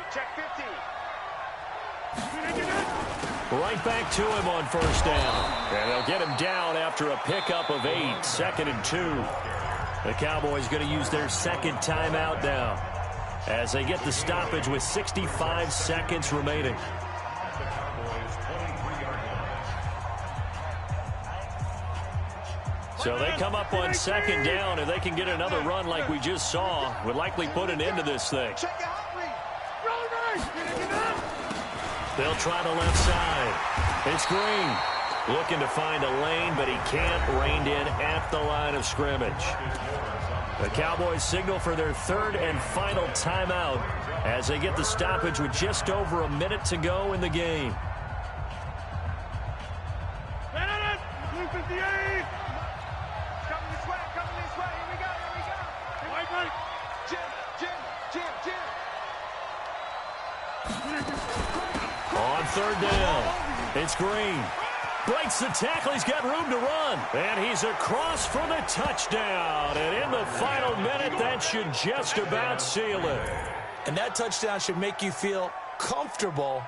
Right back to him on first down. And they'll get him down after a pickup of 8, 2nd and 2. The Cowboys going to use their second timeout now as they get the stoppage with 65 seconds remaining. So they come up on 2nd down, and they can get another run like we just saw. Would likely put an end to this thing. They'll try the left side. It's Green. Looking to find a lane, but he can't. Reined in at the line of scrimmage. The Cowboys signal for their 3rd and final timeout as they get the stoppage with just over a minute to go in the game. Blue 58. Coming this way. Here we go. Right. Jim. On 3rd down, it's Green. Breaks the tackle. He's got room to run. And he's across for the touchdown. And in the final minute, that should just about seal it. And that touchdown should make you feel comfortable.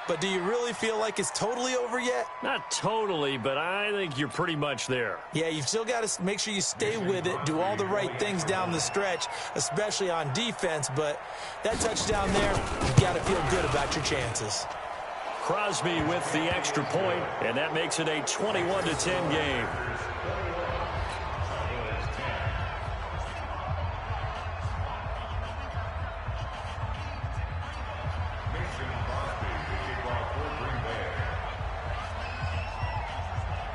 But do you really feel like it's totally over yet? Not totally, but I think you're pretty much there. Yeah, you've still got to make sure you stay with it, do all the right things down the stretch, especially on defense. But that touchdown there, you've got to feel good about your chances. Crosby with the extra point, and that makes it a 21-10 game.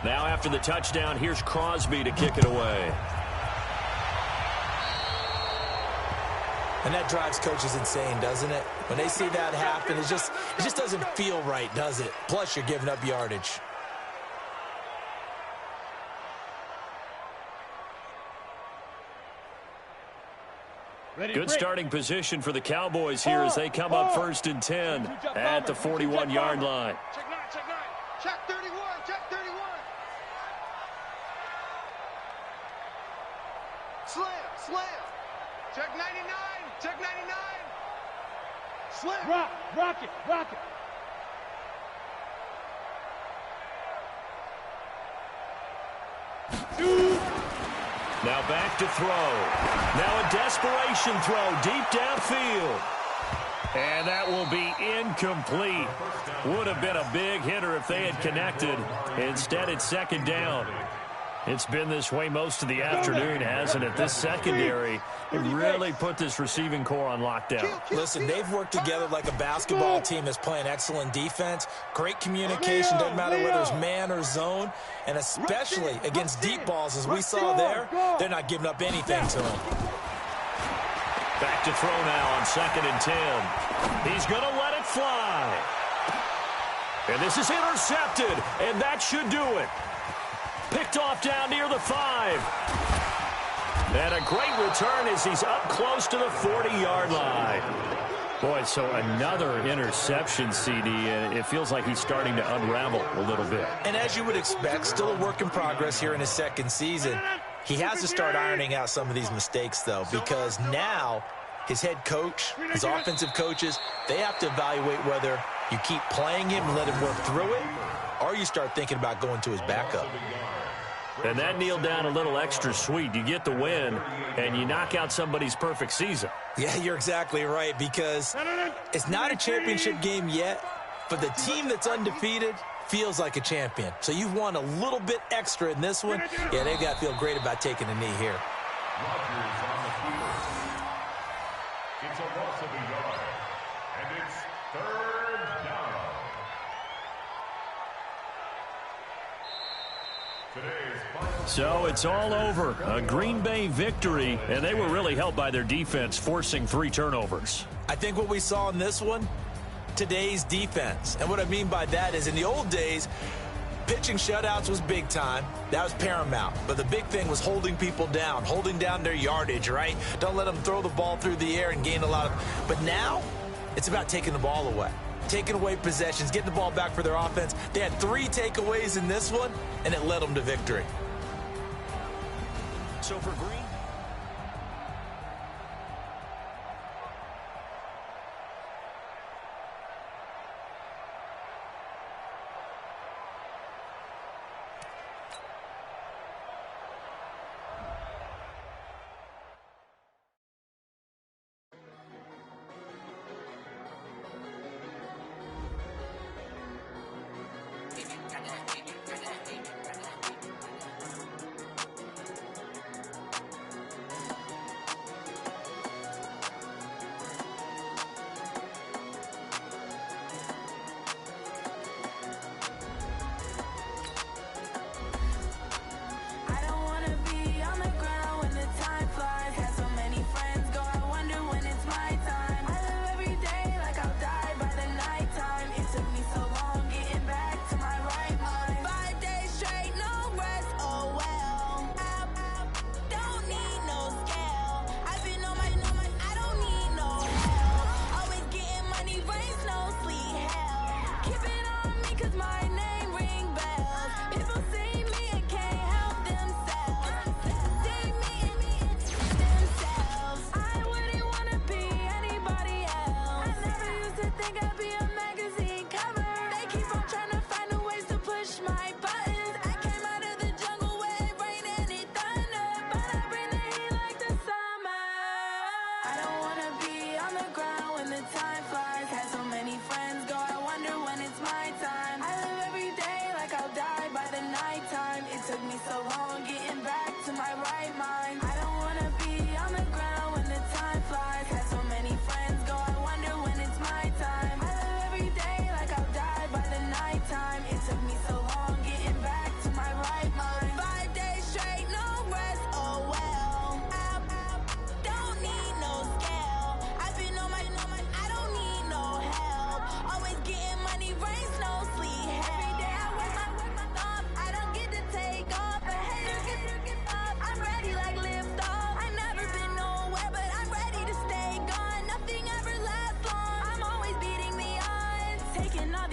Now after the touchdown, here's Crosby to kick it away. And that drives coaches insane, doesn't it? When they see that happen, it just doesn't feel right, does it? Plus, you're giving up yardage. Good starting position for the Cowboys here as they come up 1st and 10 at the 41-yard line. Check 9, check 9. Check 31, check 31. Slam, slam. Check 99, check 99. Slam. Rock it, rock it. Now back to throw. Now a desperation throw deep downfield. And that will be incomplete. Would have been a big hitter if they had connected. Instead, it's 2nd down. It's been this way most of the afternoon, hasn't it? This secondary really put this receiving core on lockdown. Listen, they've worked together like a basketball team that's playing excellent defense. Great communication, doesn't matter whether it's man or zone. And especially against deep balls, as we saw there, they're not giving up anything to him. Back to throw now on 2nd and 10. He's going to let it fly. And this is intercepted, and that should do it. Picked off down near the 5. And a great return as he's up close to the 40-yard line. Boy, so another interception, CD, and it feels like he's starting to unravel a little bit. And as you would expect, still a work in progress here in his 2nd season. He has to start ironing out some of these mistakes, though, because now his head coach, his offensive coaches, they have to evaluate whether you keep playing him and let him work through it, or you start thinking about going to his backup. And that kneeled down a little extra sweet. You get the win, and you knock out somebody's perfect season. Yeah, you're exactly right, because it's not a championship game yet, but the team that's undefeated feels like a champion. So you've won a little bit extra in this one. Yeah, they've got to feel great about taking a knee here. Rodgers on the field. It's a loss of a yard, and it's 3rd down. So it's all over. A Green Bay victory, and they were really helped by their defense, forcing 3 turnovers. I think what we saw in this one, today's defense. And what I mean by that is in the old days, pitching shutouts was big time. That was paramount. But the big thing was holding people down, holding down their yardage, right? Don't let them throw the ball through the air and gain a lot of... But now, it's about taking the ball away. Taking away possessions, getting the ball back for their offense. They had 3 takeaways in this one, and it led them to victory. So for Green...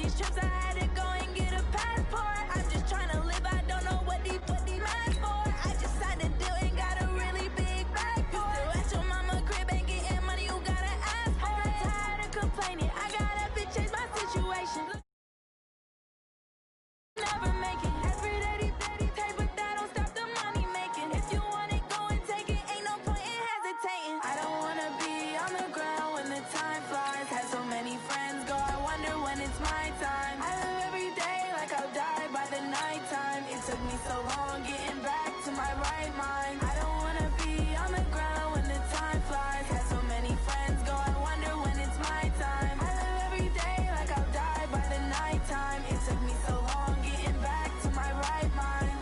these trips, I had to go and get a passport. I'm just trying to live, I don't know what these mad for. I just signed a deal and got a really big bag for it. Still at your mama crib, ain't getting money, you gotta ask for it. I'm tired of complaining, I gotta bitch change my situation. Never make it. Every day these take, but that don't stop the money making. If you want it, go and take it, ain't no point in hesitating. I don't wanna be on the ground when the time flies. Had so many friends go, I wonder when it's my time. I live every day like I'll die by the nighttime. It took me so long getting back to my right mind. I don't wanna be on the ground when the time flies. Had so many friends go, I wonder when it's my time. I live every day like I'll die by the nighttime. It took me so long getting back to my right mind.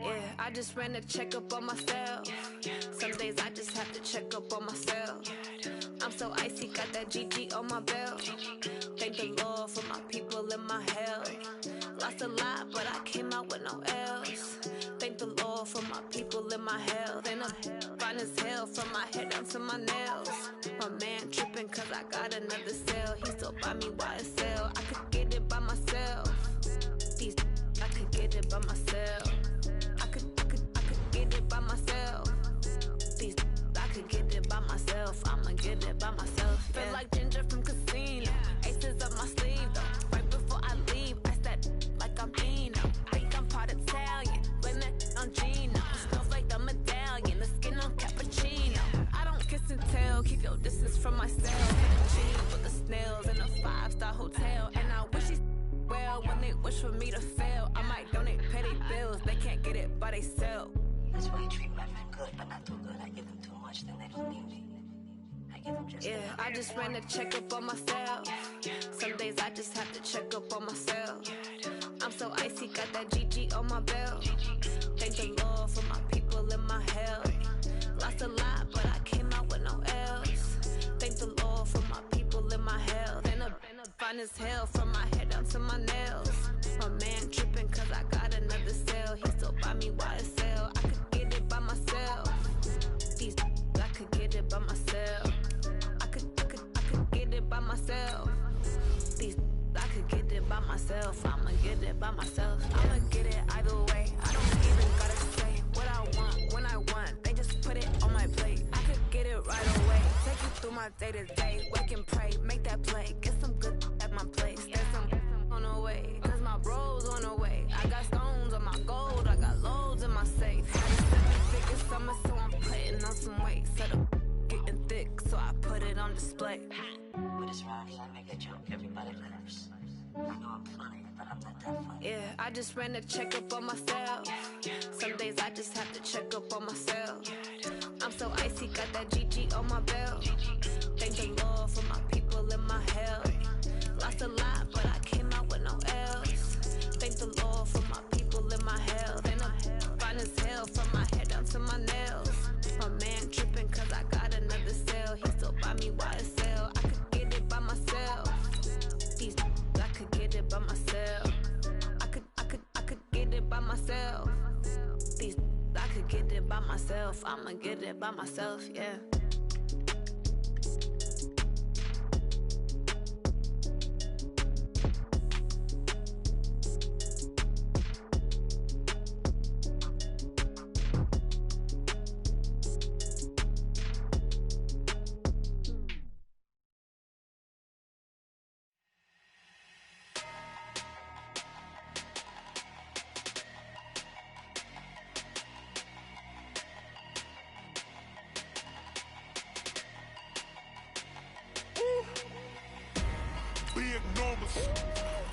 Yeah, I just ran a checkup on myself. Some days I just have to check up on myself. I'm so icy, got that GG on my belt. Thank the Lord for my people in my health. Lost a lot, but I came out with no else. Thank the Lord for my people in my health. And I'm fine as hell from my head down to my nails. My man tripping cause I got another cell. He still buy me YSL. I could get it by myself. These I could get it by myself. I could get it by myself. These I could get it by myself. I'ma get it by myself. Yeah. Feel like Ginger from Casino. Aces up my sleeve though. Right before I leave, I said like I'm Dino. Think I'm part Italian. Blame that on Gino. Smells like the medallion. The skin on cappuccino. I don't kiss and tell. Keep your distance from myself. Hit a G with the snails in a 5-star hotel. And I wish he's well when they wish for me to fail. I might donate petty bills. They can't get it by themselves. That's why you treat my friend good, but not too good. I give them too much, then they don't need me. I give them just yeah, I just ran a checkup on myself. Some days I just have to check up on myself. I'm so icy, got that GG on my belt. Thank the Lord for my people in my health. Lost a lot, but I came out with no else. Thank the Lord for my people in my health. And I'm fine as hell from my head down to my nails. My man tripping cause I got another cell. He still buy me YSL. I could get it by myself. These I could get it by myself. I could get it by myself. These I could get it by myself. I'ma get it by myself. I'ma get it either way. I don't even gotta say what I want when I want. They just put it on my plate. I could get it right away. Take you through my day to day. Wake and pray, make that play. Get some good at my place. There's some on the way, cause my bro's on the way. I got stones on my gold. I got loads in my safe. Had a 7-figure summer, so I'm putting on some weight. Set up getting thick, so I put it on display. With this rhymes, I make a joke, everybody laughs. I know I'm funny, but I'm not that funny. Yeah, I just ran a checkup on myself. Some days I just have to check up on myself. I'm so icy, got that GG on my belt. Thank the Lord for my people in my health. Lost a lot, but I came out with no else. Thank the Lord for my people in my health. And I'm fine as hell from my head down to my nails. My man tripping cause I got another cell. He still buy me YSL. I could get it by myself. These I could get it by myself. I could get it by myself. These I could get it by myself. I'ma get it by myself, yeah.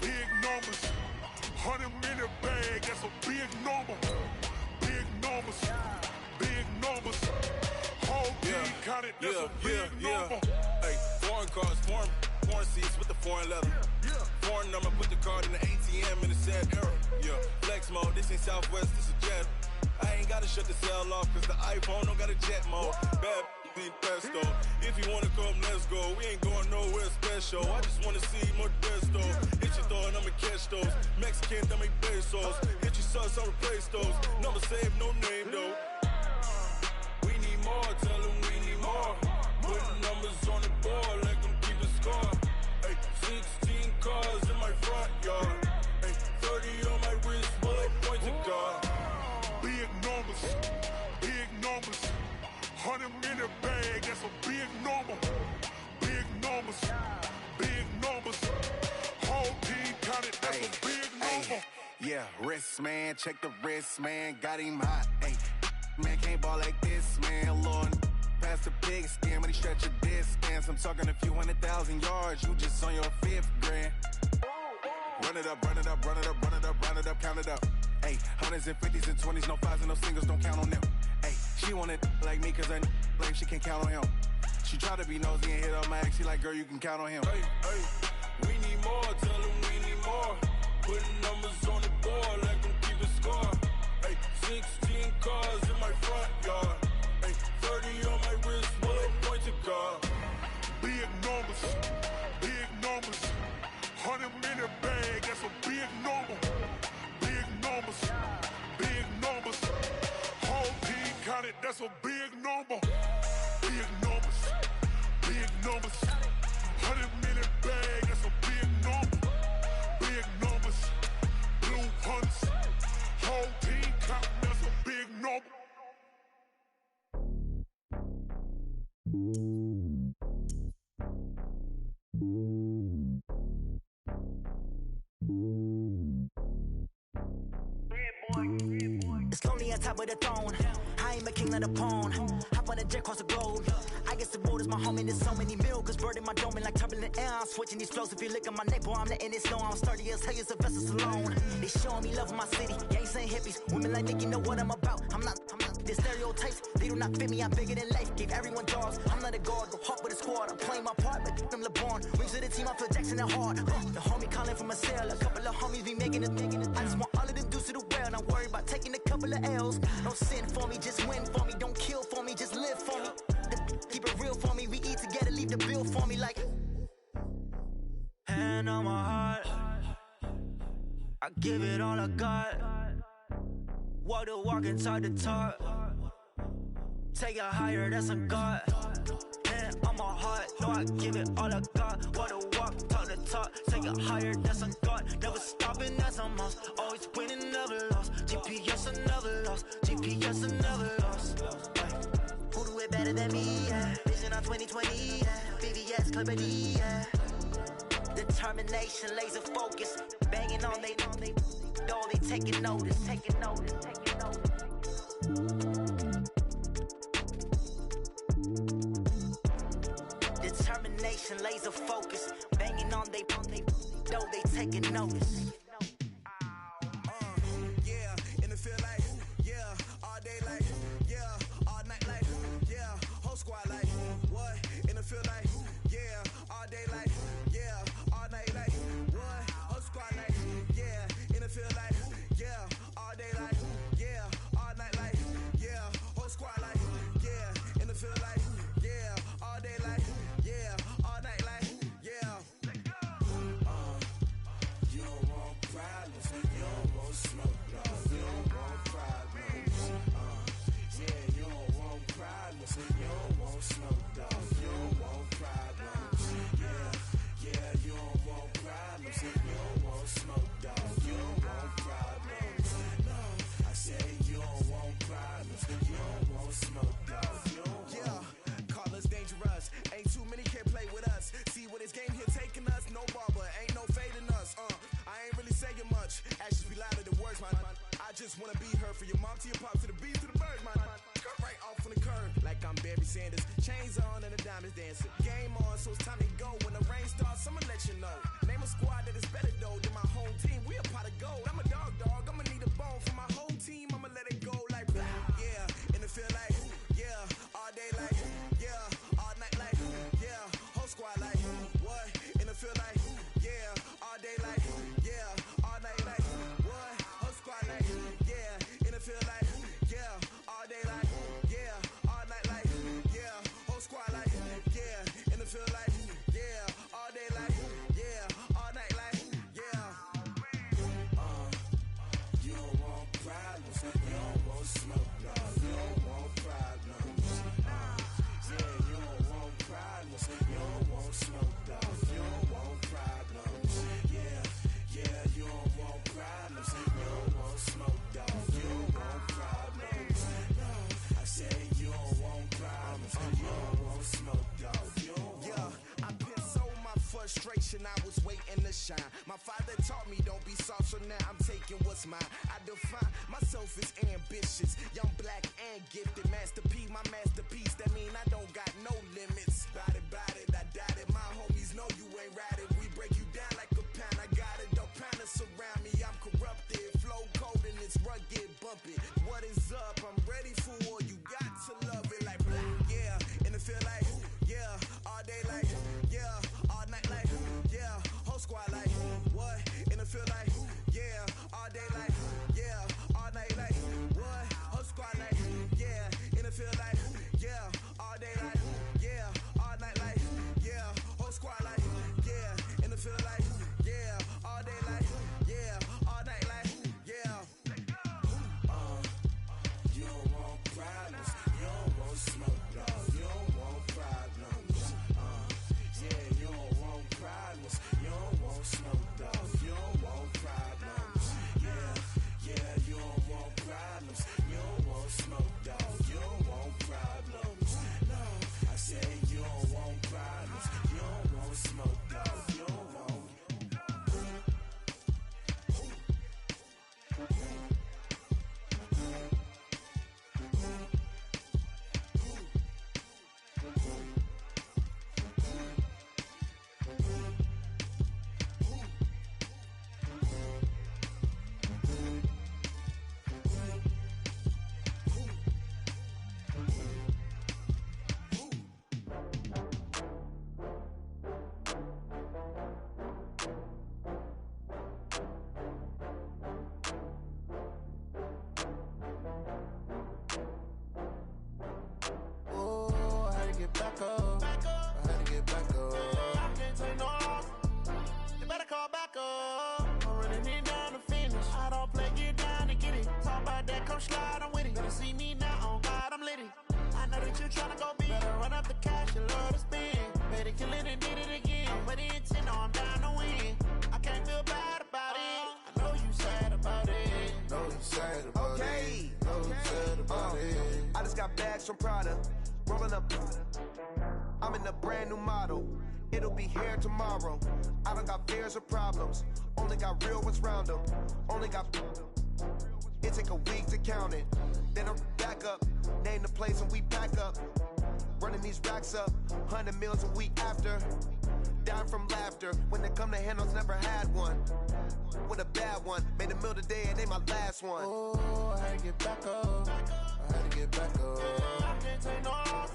Big numbers, 100-minute bag, that's a big number. Big numbers, whole team counted, that's a big number. Hey, foreign cars, foreign seats with the foreign leather. Foreign number, put the card in the ATM in the sad era. Yeah, flex mode, this ain't Southwest, this is Jet. I ain't gotta shut the cell off, cause the iPhone don't got a jet mode. Bad Pesto. If you wanna come, let's go. We ain't going nowhere special. I just wanna see Modesto. Hit your thought, I'ma catch those. Mexican, that make pesos. Hit your sus, I'll replace those. Number save, no name though. We need more, tell them we need more. Putting numbers on the board, let them keep the score. Ay, 16 cars in my front yard. Ay, 30 on my wrist, bullet point to God. Big numbers, big numbers. 100 in the bag, that's a big number. Big numbers, big numbers. Whole team counted, that's a big number. Yeah, wrist man, check the wrist man, got him hot. Ay, man can't ball like this, man. Lord, past the big skin, when he stretch a distance. I'm talking a few 100,000 yards, you just on your 5th grand. Run it up, run it up, run it up, run it up, run it up, count it up. Ay, 100s and 50s and 20s, no 5s and no singles, don't count on them. Ay, she want it like me, cause I like she can't count on him. She try to be nosy and hit up my ex, she like, girl, you can count on him. Hey, hey, we need more, tell them we need more. Putting numbers on the board, let them keep the score. Hey, 16 cars in my front yard. Hey, 30 on my wrist, bullet point to God. Big numbers, big numbers. 100 in the bag, that's a big number. Big numbers, big numbers. Whole team counted, that's a big number. Big numbers, big numbers. 100 in the bag, that's a big number. Big numbers, blue hunts. Whole team counting, that's a big number. It's lonely on top of the throne. I ain't a king of the pawn. Hop on a jet across the globe. I guess the road is my home and there's so many milk. Cause bird in my dome and like turbulent air. I'm switching these flows. If you look at my neck, boy, I'm letting it slow. I'm sturdy as hell as a vessel alone. They showing me love in my city. Gangs and hippies. Women like Nick, you know what I'm about. I'm not the stereotypes. They do not fit me. I'm bigger than life. Gave everyone jobs. I'm not a guard. Go hard with a squad. I'm playing my part, but I'm LeBron. Wings of the team, I feel Jackson and hard. The homie calling from a cell. A couple of homies be making it. I just want all of them dudes to do well. Not worry about taking a couple of L's. Don't sin for me, just win for me. Don't kill for me, just live for me. Keep it real for me. We eat together, leave the bill for me like. Hand on my heart, I give it all I got. Walk the walk and talk the talk. Take it higher, that's a God. Hand on my heart, no, I give it all I got. Walk the walk, talk the talk. Take it higher, that's a God. Never stopping, that's a must. Always winning, never lost. GPS, I never lost. GPS, I never lost. Who do it better than me? Yeah. Vision on 2020. Yeah. VVS, Clarity. Yeah. Determination, laser focus. Banging on they door, they taking notice. Taking notice. Taking notice. Determination, laser focus. Banging on they door, they taking notice. Yeah, in the field like, yeah, all day like, yeah, all night like, yeah, whole squad like, what? In the field like, yeah, all day like, yeah, all night like, what? Whole squad like, yeah, in the field like, yeah, all day like, yeah, all night like, yeah, whole squad like, yeah, in the field like, yeah, all day like, yeah, all night like, yeah. You don't want problems, you don't want smoke, no, you don't want problems. Yeah, you don't want problems, you don't want smoke, dog, you don't want problems. Yeah, you don't want problems, you don't want smoke, dog, you don't want problems. No, I said you don't want problems, you don't want smoke, dog, you don't want. Yeah, call us dangerous, ain't too many can play with us. See what this game here taking us, no barber, ain't no fading us. I ain't really saying much, actions be louder than words, man. I just wanna be heard, for your mom to your pop, to the beat, to the birds, man. Cut right off on the curb, like I'm Barry Sanders. Chains on and the diamonds dancing. Game on, so it's time to go. When the rain starts, I'ma let you know. Name a squad that is better though than my home team. We a pot of gold. I'm a dog, I'ma need a bone for my whole team. I'ma let it go like, yeah, in the field like, yeah, all day like, yeah, all night like, yeah, whole squad like, what? In the field like, yeah, all day like, yeah, all night like, what? Whole squad like, yeah, in the field like, yeah, all day like, yeah, all night like, yeah, whole generation, I was waiting to shine. My father taught me don't be soft, so now I'm taking what's mine. I define myself as ambitious, young, black, and gifted. Master P, my masterpiece, that mean I don't got no limits. Bout it, I doubt it. My homies know you ain't ride it. We break you down like a pound. I got it, don't pound us around me. I'm corrupted, flow cold and it's rugged, bumpy. What is up? I'm ready for war. You got to love it like yeah, and it feel like yeah, all day like yeah, all night like yeah, whole squad like what? And it feel like yeah, all day like yeah, all night like what? Whole squad like yeah, and it feel like yeah, all day like yeah, all night like yeah, whole squad like yeah, and it feel like yeah, all day like yeah, all night like yeah. You don't want problems, you don't want smoke, dog. You don't want problems. Yeah, you don't want problems, you don't want smoke, dog. You don't want problems. Yeah, you don't want problems, you don't want smoke, dog. You don't want problems. No, I say you don't want problems, you don't want smoke, dog. You don't want. Back up. I had to get back up. I can't take no loss. You better call back up. I'm running it down to finish. I don't play, get down to get it. Talk about that, come slide, I'm with it. Better see me now, on God, I'm litty. I know that you tryna go big. Better run up the cash, you love to spend. Better kill it and did it again. But the intent, no, I'm down to win. I can't feel bad about it. I know you sad about it. Know you sad about it. Know you sad about it. I just got bags from Prada. Rolling up, I'm in a brand new model. It'll be here tomorrow. I don't got fears or problems. Only got real ones round them. Only got. It take a week to count it. Then I'm back up. Name the place and we pack up. Running these racks up. 100 meals a week after. Down from laughter. When they come to handles, never had one. With a bad one. Made a meal today and they my last one. Oh, I had to get back up. I had to get back up. I can't take no loss.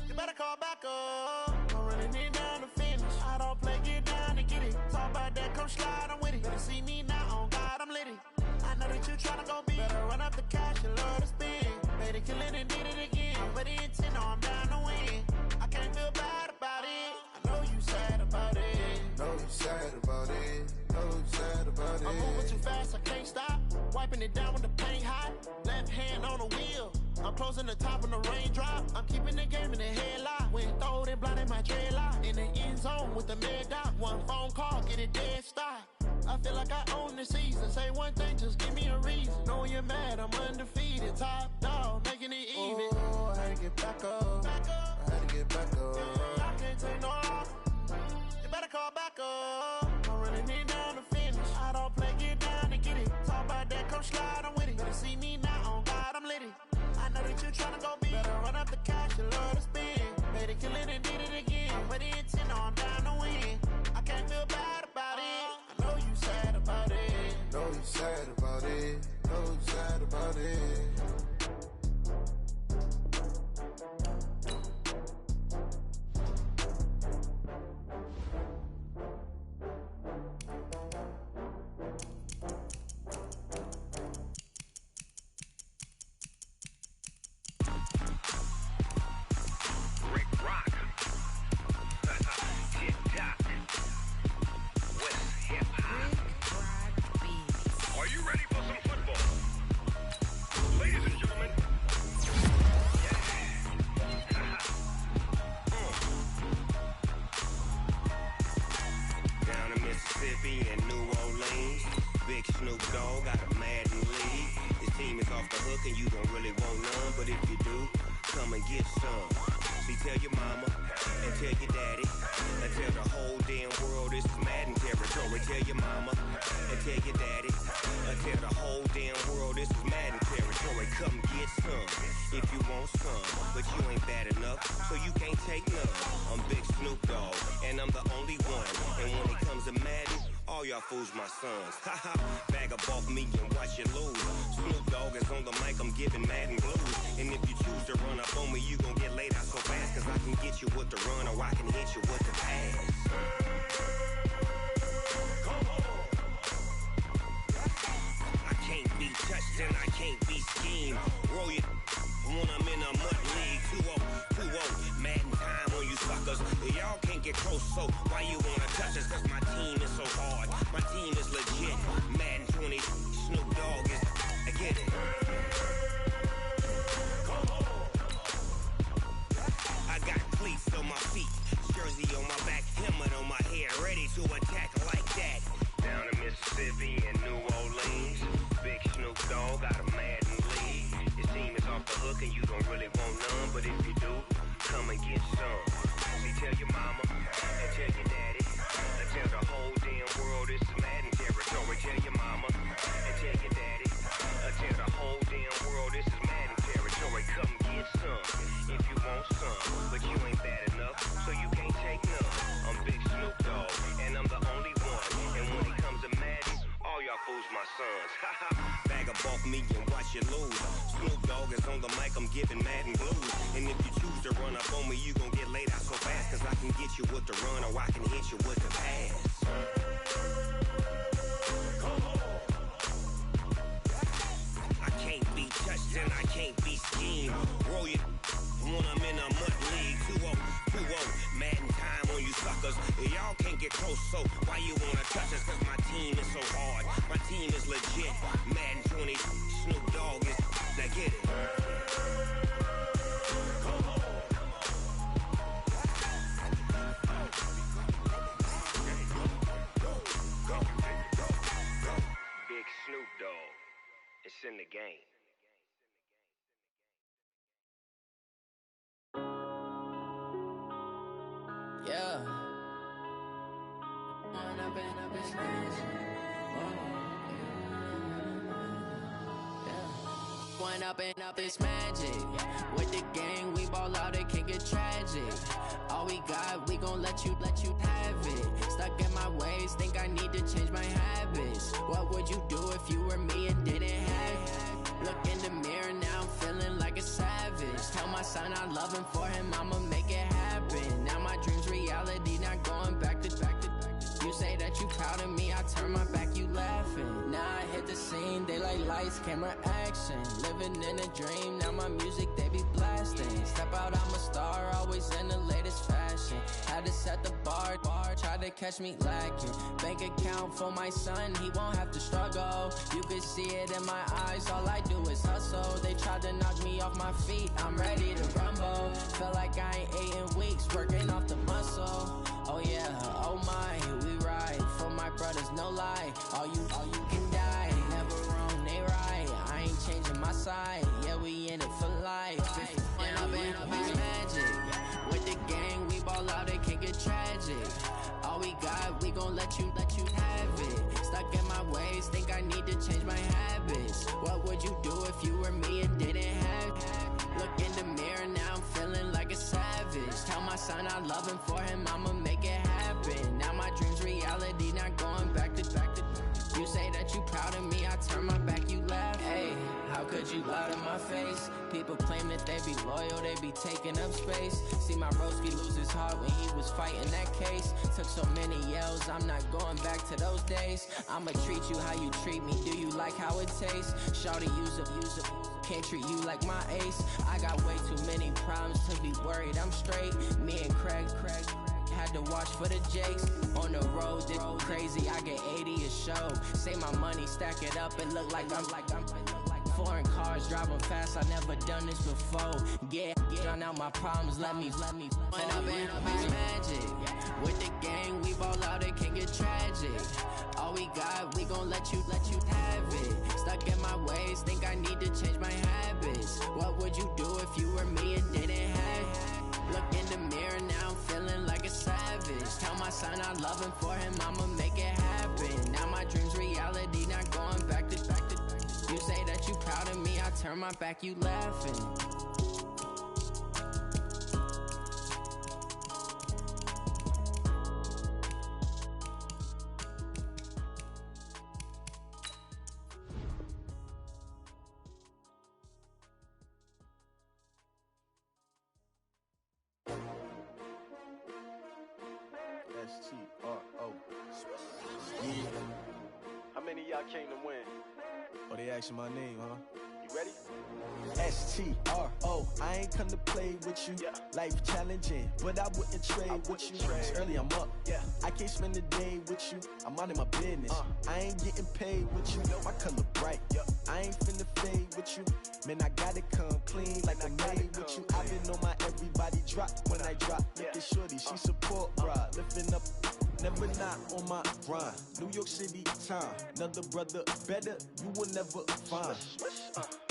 You better call back up. I'm running it down to finish. I don't play, get down to get it. Talk about that, come slide, I'm with it. Better see me now, on God, I'm litty. I know that you tryna go big. Better run up the cash, you love to spend. Better kill it and did it again. But the intent, no, I'm down to win. I can't feel bad about it. I know you sad about it. Know you sad about it. Know you sad about it. I'm moving too fast, I can't stop. Wiping it down with the paint hot. Left hand on the wheel. I'm closing the top when the raindrop. I'm keeping the game in the headlock. When throwed and blinded my dreadlock. In the end zone with the mad dot. One phone call, get it dead stop. I feel like I own the season. Say one thing, just give me a reason. Knowing you're mad, I'm undefeated. Top dog, making it even. Oh, I had to get back up. I had to get back up. I can't take no loss. You better call back up. I'm running it down to finish. I don't play, get down to get it. Talk about that, come slide, I'm with it. Better see me now, on God, I'm litty. I know that you tryna go big. Better run up the cash, you love to spend. Better kill it and did it again. But the intent, no, I'm down to win. I can't feel bad about it. I know you sad about it. Know you sad about it. Know you sad about it. And you don't really want none, but if you do, come and get some. See, tell your mama and tell your daddy and tell the whole damn world this is Madden territory. Tell your mama and tell your daddy and tell the whole damn world this is Madden territory. Come get some if you want some, but you ain't bad enough, so you can't take none. I'm Big Snoop Dogg, and I'm the only one. And when it comes to Madden, all y'all fools my sons. Haha, bag up off me and watch you lose. Snoop Dogg is on the mic, I'm giving Madden blues. And if you choose to run up on me, you gon' get laid out so fast, cause I can get you with the run or I can hit you with the pass. I can't be touched and I can't be schemed. Roll you when I'm in a mud league. 2-0, Madden time on you suckers. Y'all can't get close, so why you wanna touch us? Cause my team is so hard, my team is legit. Madden 20, Snoop Dogg is, I get it. I got cleats on my feet, jersey on my back, helmet on my head, ready to attack like that. Down in Mississippi and New Orleans, Big Snoop Dogg got a Madden league. Your team is off the hook and you don't really want none, but if you do, come and get some. See, tell your mama and tell your daddy and tell the whole damn world this is Madden territory. Tell your mama and tell your daddy and tell the whole damn world this is Madden territory. Come get some if you want some, but you ain't bad enough, so you can't take none. I'm Big Snoop Dogg, and I'm the only one. And when it comes to Madden, all y'all fools my sons. Haha, bag up off me and watch you lose. Snoop Dogg is on the mic, I'm giving Madden blues. And if you choose to run up on me, you gon' get laid out so fast, cause I can get you with the run or I can hit you with the pass. I can't be touched and I can't be schemed. Roll you when I'm in a mud league. 2-0, Madden time on you suckers. Y'all can't get close, so why you wanna touch us? Cause my team is so hard, my team is legit. Madden 20, Snoop Dogg is, now get it. Big Snoop Dogg, it's in the game. Yeah. One up and up is magic. With the gang, we ball out, it can get tragic. All we got, we gon' let you have it. Stuck in my ways, think I need to change my habits. What would you do if you were me and didn't have it? Look in the mirror, now I'm feeling like a savage. Tell my son I love him, for him I'ma make it happen. Now my dream's reality, not going back to. You say that you proud of me, I turn my back, you laughing. Now I hit the scene, they like lights, camera, action. Living in a dream, now my music, they be blasting. Step out, I'm a star, always in the latest fashion. Had to set the bar, try to catch me lacking. Bank account for my son, he won't have to struggle. You can see it in my eyes, all I do is hustle. They tried to knock me off my feet, I'm ready to rumble. Feel like I ain't ate in weeks, working off the muscle. Oh yeah, oh my, we ride for my brothers, no lie. All you can die, never wrong, they right. I ain't changing my side, yeah, we in it for life. And I've been magic. With the gang, we ball out, it can get tragic. All we got, we gon' let you have it. Stuck in my ways, think I need to change my habits. What would you do if you were me and didn't have it? Look in the mirror, now I'm feeling like a savage. Tell my son I love him, for him I'ma make it happen. Now my dream's reality, not going back to. You say that you proud of me, I turn my back, you laugh. Hey, how could you lie to my face? People claim that they be loyal, they be taking up space. See my broski lose his heart when he was fighting that case. Took so many yells, I'm not going back to those days. I'ma treat you how you treat me, do you like how it tastes? Shawty, use up, can't treat you like my ace. I got way too many problems to be worried, I'm straight. Me and Craig had to watch for the Jakes. On the road, this crazy, I get 80 a show. Say my money, stack it up, and look like I'm foreign cars, driving fast, I never done this before. Yeah, drown out my problems, let me When I've been magic. With the gang, we ball out, it can get tragic. All we got, we gon' let you have it. Stuck in my ways, think I need to change my habits. What would you do if you were me and didn't have it? Look in the mirror, now I'm feeling like a savage. Tell my son I love him, for him I'ma make it happen. Now my dream's reality, not going back to. You say that you proud of me, I turn my back, you laughing. S-T-R-O. Yeah. How many of y'all came to win? Oh, they asking my name, huh? You ready? S-T-R-O. I ain't come to play with you. Yeah. Life challenging, but I wouldn't trade with you. It's early, I'm up. Yeah. I can't spend the day with you. I'm out of my business. I ain't getting paid with you. My color bright. I ain't finna fade with you. Man, I gotta come clean like I'm made with you. I've been on my everybody drop when I drop. Look at shorty, she support ride. Lifting up, never not on my grind. New York City time. Another brother better, you will never find.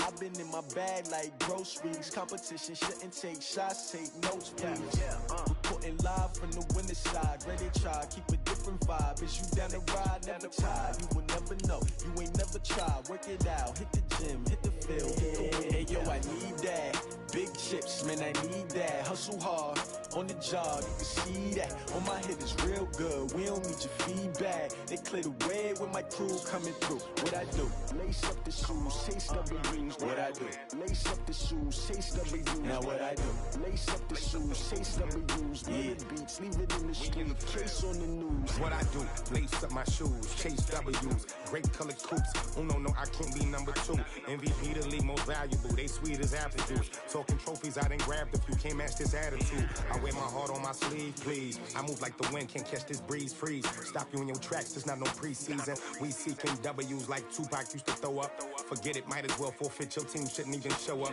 I've been in my bag like groceries. Competition shouldn't take shots, take notes, please. Reporting live from the winter side. Ready to try, keep a different vibe. Is you down the ride, never tired. You will never know, you ain't never tried. Work it out, hit the gym, hit the field, hit the wind. Hey yo, I need that. Big chips, man, I need that. Hustle hard, on the job, you can see that. On my head is real good, we don't need your feedback. They clear the way with my crew coming through. What I do? Lace up the shoes, chase W's. What I do? Lace up the shoes, chase W's. Now what I do? Lace up the shoes, chase W's. Yeah. Beats, leave it in the street, case on the news. What I do? Lace up my shoes, chase W's. Great colored coops. Oh no, I can't be number 2. MVP the league most valuable. They sweet as apple juice. Talking trophies, I done grabbed a few. Can't match this attitude. I wear my heart on my sleeve, please. I move like the wind, can't catch this breeze, freeze. Stop you in your tracks, there's not no preseason. We seeking W's like Tupac used to throw up. Forget it, might as well forfeit. Your team shouldn't even show up.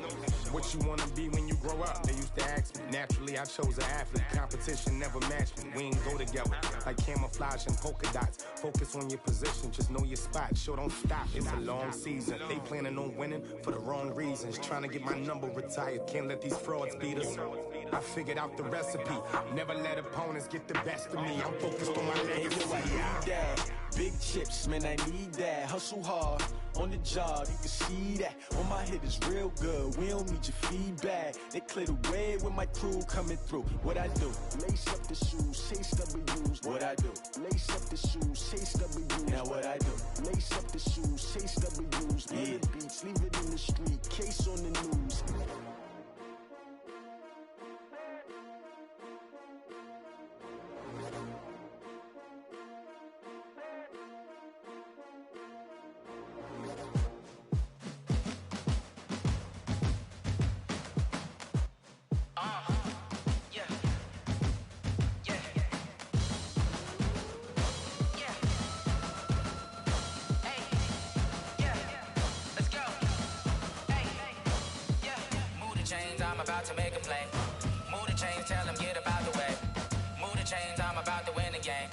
What you wanna be when you grow up? They used to ask me. Naturally, I chose an athlete. Competition never matched me. We ain't go together like camouflage and polka dots. Focus on your position, just know your spot. Sure, don't stop. It's a long season. They planning on winning for the wrong reasons. Trying to get my number retired. Can't let these frauds beat us. I figured out the recipe. Never let opponents get the best of me. I'm focused on my legacy. I need that. Big chips, man, I need that. Hustle hard, on the job, you can see that. On my head is real good, we don't need your feedback. They clear the way with my crew coming through. What I do? Lace up the shoes, chase W's. What I do? Lace up the shoes, chase W's. Now what I do? Lace up the shoes, chase W's. Yeah. Beats, leave it in the street, case on the news. To make a play. Move the chains, tell them get about the way. Move the chains, I'm about to win the game.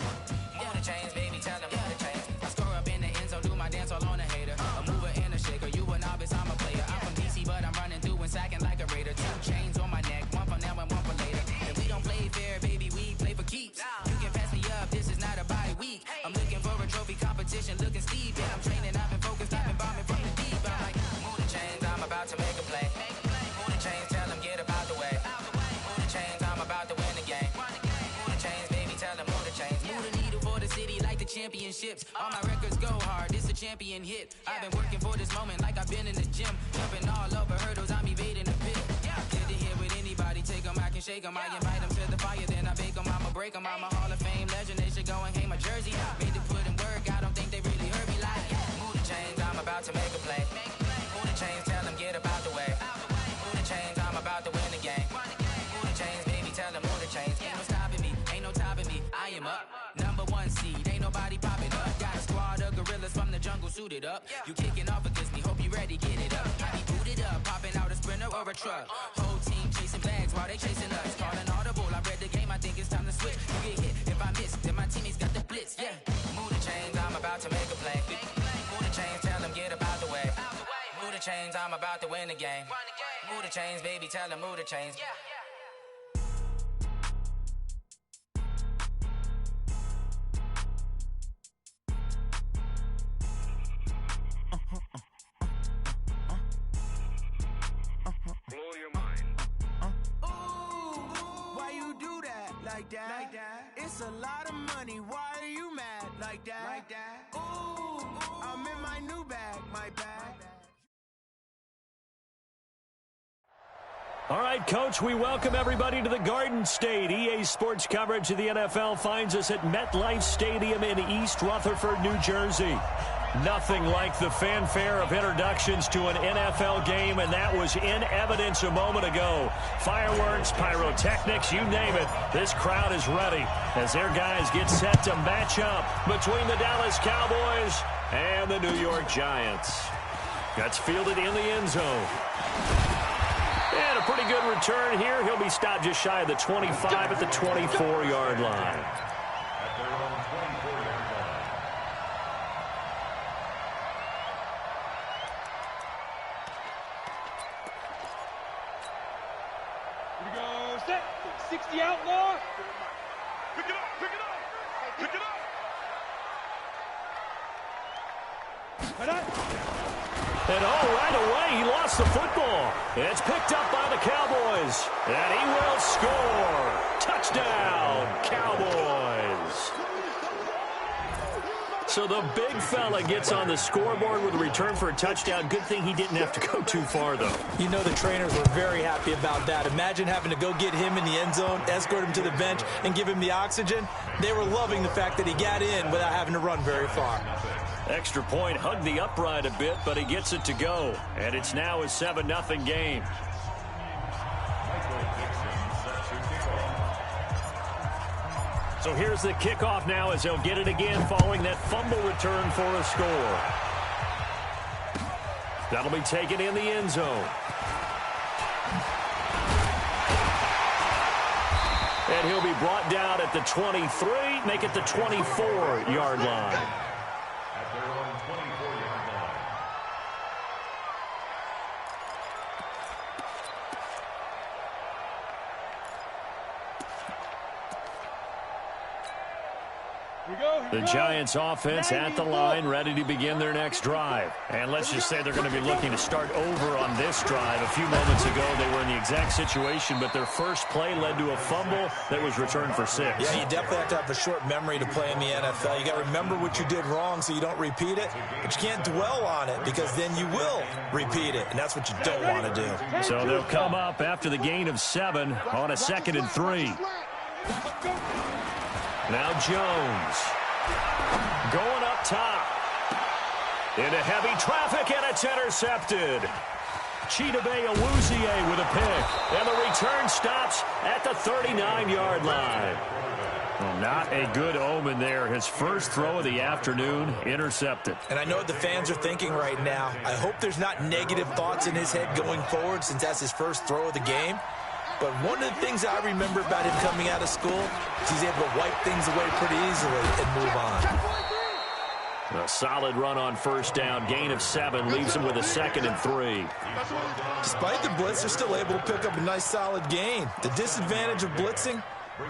Move the chains, baby, tell them move the chains. I score up in the end zone, do my dance all on a hater. A mover and a shaker, you a novice, I'm a player. I'm from DC, but I'm running through and sacking like a raider. 2 chains on my neck, one for now and one for later. And we don't play fair, baby, we play for keeps. You can pass me up, this is not a bye week. I'm looking for a trophy competition, looking steep. Yeah, I'm training, I've been focused, I've been bombing from the deep. I'm like, move the chains, I'm about to make a play. Move the chains, tell them get about the way. Move the chains, I'm about to win the game. Move the chains, baby, tell them move the chains. Move the needle for the city like the championships. All my records go hard, this a champion hit. I've been working for this moment like I've been in the gym. Jumping all over hurdles, I'm evading the pit. Get to here with anybody, take them, I can shake them. I invite them to the fire, then I bake them, I'ma break them. I'm a Hall of Fame legend, they should go and hang my jersey. Made to put in work, I don't think they really heard me like. Move the chains, I'm about to make a play. Move the chains, tell them get about the way. Move the chains, I'm about to win the game. Move the chains, baby, tell them move the chains. Ain't no stopping me, ain't no topping me. I am up, number 1 seed, ain't nobody popping up. Got a squad of gorillas from the jungle suited up. You kicking off against me, hope you ready, get it up. I be booted up, popping out a sprinter or a truck. Whole team chasing bags while they chasing us. Calling audible, I read the game, I think it's time to switch. You get hit, if I miss, then my teammates got the blitz, yeah. Move the chains, I'm about to make a play. Move the chains, tell them get about the way. Move the chains, I'm about to win the game. Move the chains, baby, tell them move the chains. like that. It's a lot of money, why are you mad like that? Ooh, I'm in my new bag, my bag. All right, Coach, we welcome everybody to the Garden State. EA Sports coverage of the NFL finds us at MetLife Stadium in East Rutherford, New Jersey. Nothing like the fanfare of introductions to an NFL game, and that was in evidence a moment ago. Fireworks, pyrotechnics, you name it. This crowd is ready as their guys get set to match up between the Dallas Cowboys and the New York Giants. That's fielded in the end zone. And a pretty good return here. He'll be stopped just shy of the 25 at the 24-yard line. At their own 24-yard line. Here we go, set. 60 outlaw. Pick it up, pick it up, pick it up. Head up. And right away, he lost the football. It's picked up by the Cowboys. And he will score. Touchdown, Cowboys. So the big fella gets on the scoreboard with a return for a touchdown. Good thing he didn't have to go too far, though. You know the trainers were very happy about that. Imagine having to go get him in the end zone, escort him to the bench, and give him the oxygen. They were loving the fact that he got in without having to run very far. Extra point, hugged the upright a bit, but he gets it to go. And it's now a 7-0 game. So here's the kickoff now as they'll get it again following that fumble return for a score. That'll be taken in the end zone. And he'll be brought down at the 23, make it the 24-yard line. At their own 24-yard line. The Giants offense at the line, ready to begin their next drive. And let's just say they're going to be looking to start over on this drive. A few moments ago, they were in the exact situation, but their first play led to a fumble that was returned for 6. Yeah, you definitely have to have a short memory to play in the NFL. You got to remember what you did wrong so you don't repeat it, but you can't dwell on it because then you will repeat it, and that's what you don't want to do. So they'll come up after the gain of 7 on a 2nd and 3. Now Jones going up top into heavy traffic, and it's intercepted. Chidobe Awuzie with a pick, and the return stops at the 39-yard line. Well, not a good omen there. His first throw of the afternoon intercepted. And I know what the fans are thinking right now. I hope there's not negative thoughts in his head going forward since that's his first throw of the game. But one of the things I remember about him coming out of school is he's able to wipe things away pretty easily and move on. A solid run on first down. Gain of 7 leaves him with a 2nd and 3. Despite the blitz, they're still able to pick up a nice solid gain. The disadvantage of blitzing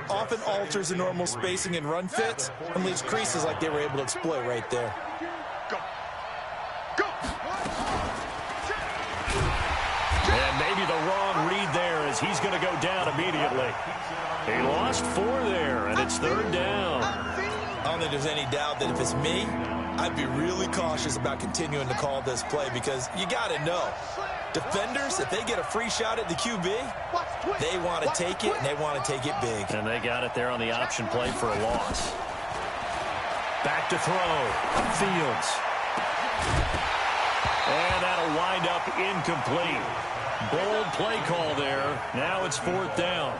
often alters the normal spacing and run fits and leaves creases like they were able to exploit right there. And maybe the wrong read there as he's going to go down immediately. He lost 4 there, and it's 3rd down. I don't think there's any doubt that if it's me, I'd be really cautious about continuing to call this play because you got to know, defenders, if they get a free shot at the QB, they want to take it, and they want to take it big. And they got it there on the option play for a loss. Back to throw. Fields. And that'll wind up incomplete. Bold play call there. Now it's 4th down.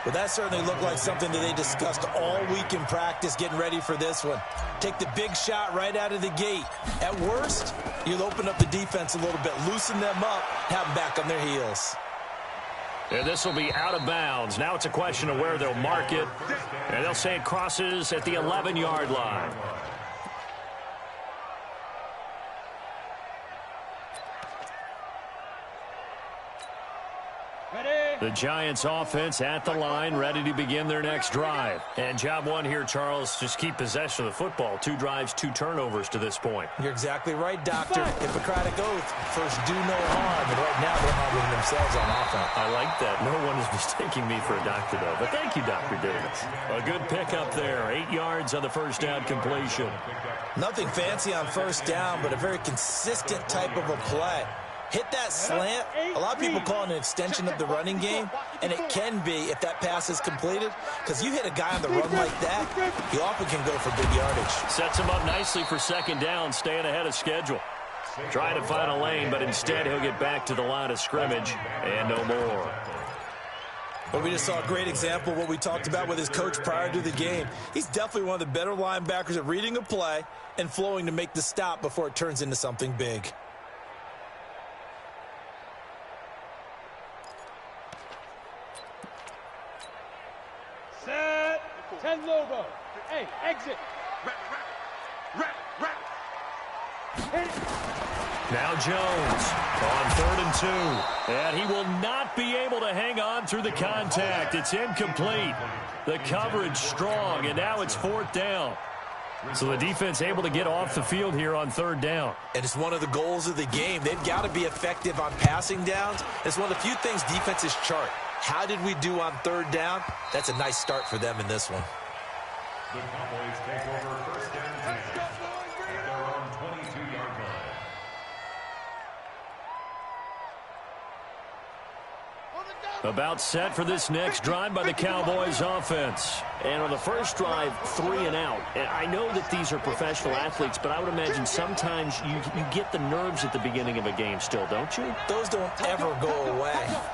Well, that certainly looked like something that they discussed all week in practice getting ready for this one. Take the big shot right out of the gate. At worst, you'll open up the defense a little bit, loosen them up, have them back on their heels. And this will be out of bounds. Now it's a question of where they'll mark it. And they'll say it crosses at the 11-yard line. Ready. The Giants offense at the line, ready to begin their next drive. And job one here, Charles, just keep possession of the football. 2 drives, 2 turnovers to this point. You're exactly right, Doctor. Hippocratic oath. First, do no harm. And right now, they're harming themselves on offense. I like that. No one is mistaking me for a doctor, though. But thank you, Dr. Davis. A good pickup there. 8 yards on the first down completion. Nothing fancy on first down, but a very consistent type of a play. Hit that slant. A lot of people call it an extension of the running game, and it can be if that pass is completed, because you hit a guy on the run like that, he often can go for big yardage. Sets him up nicely for second down, staying ahead of schedule. Trying to find a lane, but instead he'll get back to the line of scrimmage and no more. Well, we just saw a great example of what we talked about with his coach prior to the game. He's definitely one of the better linebackers at reading a play and flowing to make the stop before it turns into something big. Set. 10 logo. Hey, exit. Hit it. Now Jones on 3rd and 2. And he will not be able to hang on through the contact. It's incomplete. The coverage strong, and now it's 4th down. So the defense able to get off the field here on 3rd down. And it's one of the goals of the game. They've got to be effective on passing downs. It's one of the few things defenses chart. How did we do on 3rd down? That's a nice start for them in this one. The Cowboys take over first down 10 at their own 22-yard line. About set for this next drive by the Cowboys offense. And on the first drive, 3 and out. And I know that these are professional athletes, but I would imagine sometimes you get the nerves at the beginning of a game still, don't you? Those don't ever go away.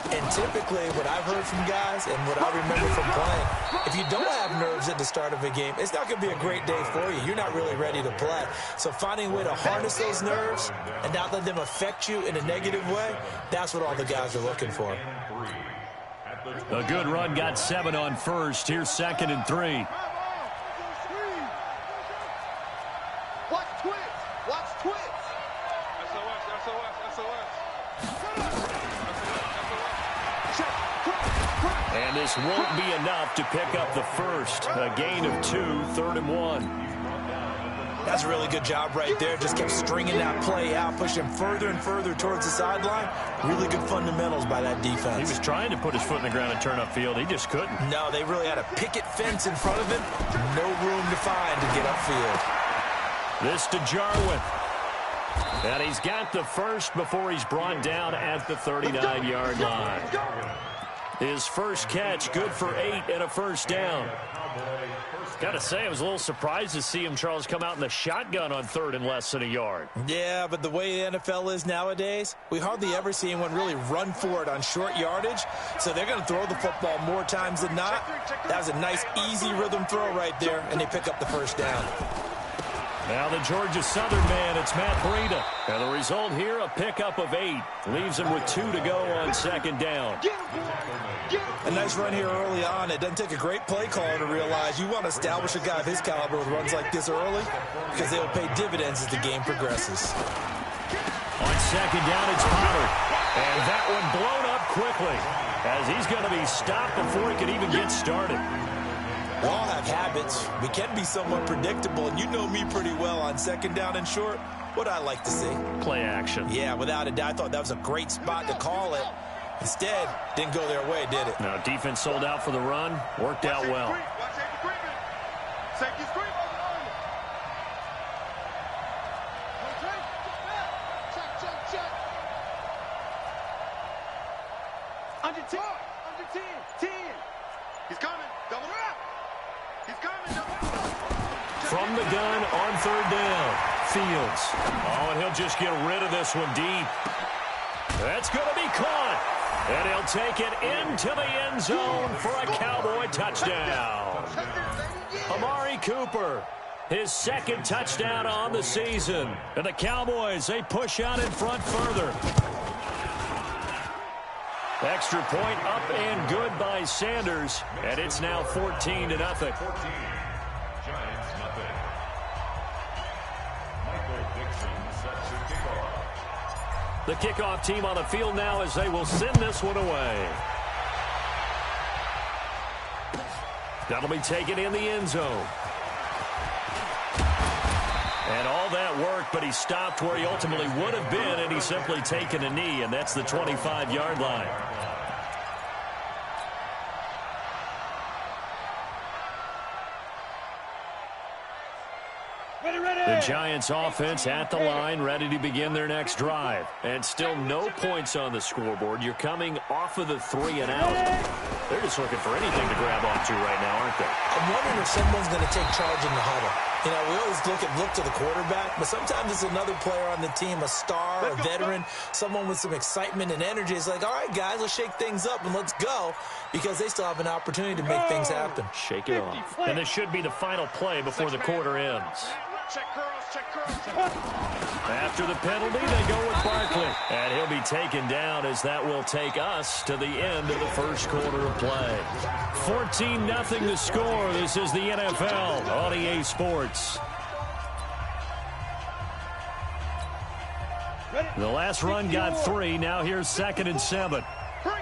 And typically what I've heard from guys and what I remember from playing, if you don't have nerves at the start of a game, it's not going to be a great day for you. You're not really ready to play. So finding a way to harness those nerves and not let them affect you in a negative way, that's what all the guys are looking for. A good run, got 7 on first. Here's 2nd and 3. Watch twitch. Watch twitch. And this won't be enough to pick up the first. A gain of 2, 3rd and 1. That's a really good job right there. Just kept stringing that play out, pushing further and further towards the sideline. Really good fundamentals by that defense. He was trying to put his foot in the ground and turn upfield. He just couldn't. No, they really had a picket fence in front of him. No room to find to get upfield. This to Jarwin. And he's got the first before he's brought down at the 39-yard line. His first catch, good for 8 and a first down. Got to say, I was a little surprised to see him, Charles, come out in the shotgun on 3rd and less than a yard. Yeah, but the way the NFL is nowadays, we hardly ever see anyone really run for it on short yardage. So they're going to throw the football more times than not. That was a nice, easy rhythm throw right there, and they pick up the first down. Now the Georgia Southern man, it's Matt Breida. And the result here, a pickup of 8. Leaves him with 2 to go on 2nd down. A nice run here early on. It doesn't take a great play caller to realize you want to establish a guy of his caliber with runs like this early because they'll pay dividends as the game progresses. On 2nd down, it's Pollard. And that one blown up quickly as he's going to be stopped before he can even get started. We all have habits. We can be somewhat predictable, and you know me pretty well on 2nd down and short. What I like to see. Play action. Yeah, without a doubt. I thought that was a great spot to call it. Instead, didn't go their way, did it? Now, defense sold out for the run. Worked out well. Under 10. Under 10. 10. He's coming. Double up. He's coming. Double up. From the gun on 3rd down. Fields. Oh, and he'll just get rid of this one deep. That's going to be caught. And he'll take it into the end zone for a Cowboy touchdown. Amari Cooper, his 2nd touchdown on the season. And the Cowboys, they push out in front further. Extra point up and good by Sanders. And it's now 14-0. 14. Giants nothing. Michael Dixon sets the kickoff. The kickoff team on the field now as they will send this one away. That'll be taken in the end zone. And all that work, but he stopped where he ultimately would have been, and he's simply taken a knee, and that's the 25-yard line. The Giants offense at the line, ready to begin their next drive. And still no points on the scoreboard. You're coming off of the 3 and out. They're just looking for anything to grab onto right now, aren't they? I'm wondering if someone's going to take charge in the huddle. You know, we always look to the quarterback, but sometimes it's another player on the team, a star, a veteran, someone with some excitement and energy. It's like, all right, guys, let's shake things up and let's go, because they still have an opportunity to make things happen. Shake it off. And this should be the final play before the quarter ends. After the penalty, they go with Barkley. And he'll be taken down, as that will take us to the end of the first quarter of play. 14-0 the score. This is the NFL on EA Sports. The last run got 3. Now here's 2nd and 7. Bring it.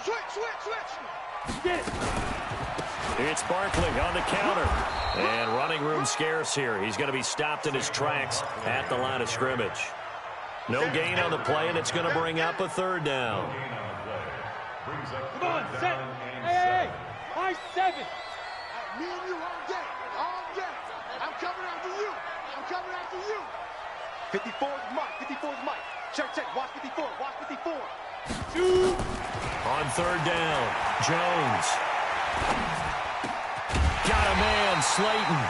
Switch. Get it. It's Barkley on the counter. And running room scarce here. He's going to be stopped in his tracks at the line of scrimmage. No gain on the play, and it's going to bring up a 3rd down. Come on, set. Hey, high 7. Me and you all day. I'm coming after you. 54 is Mike. Check. Watch 54. Shoot. On 3rd down, Jones. Got a man, Slayton.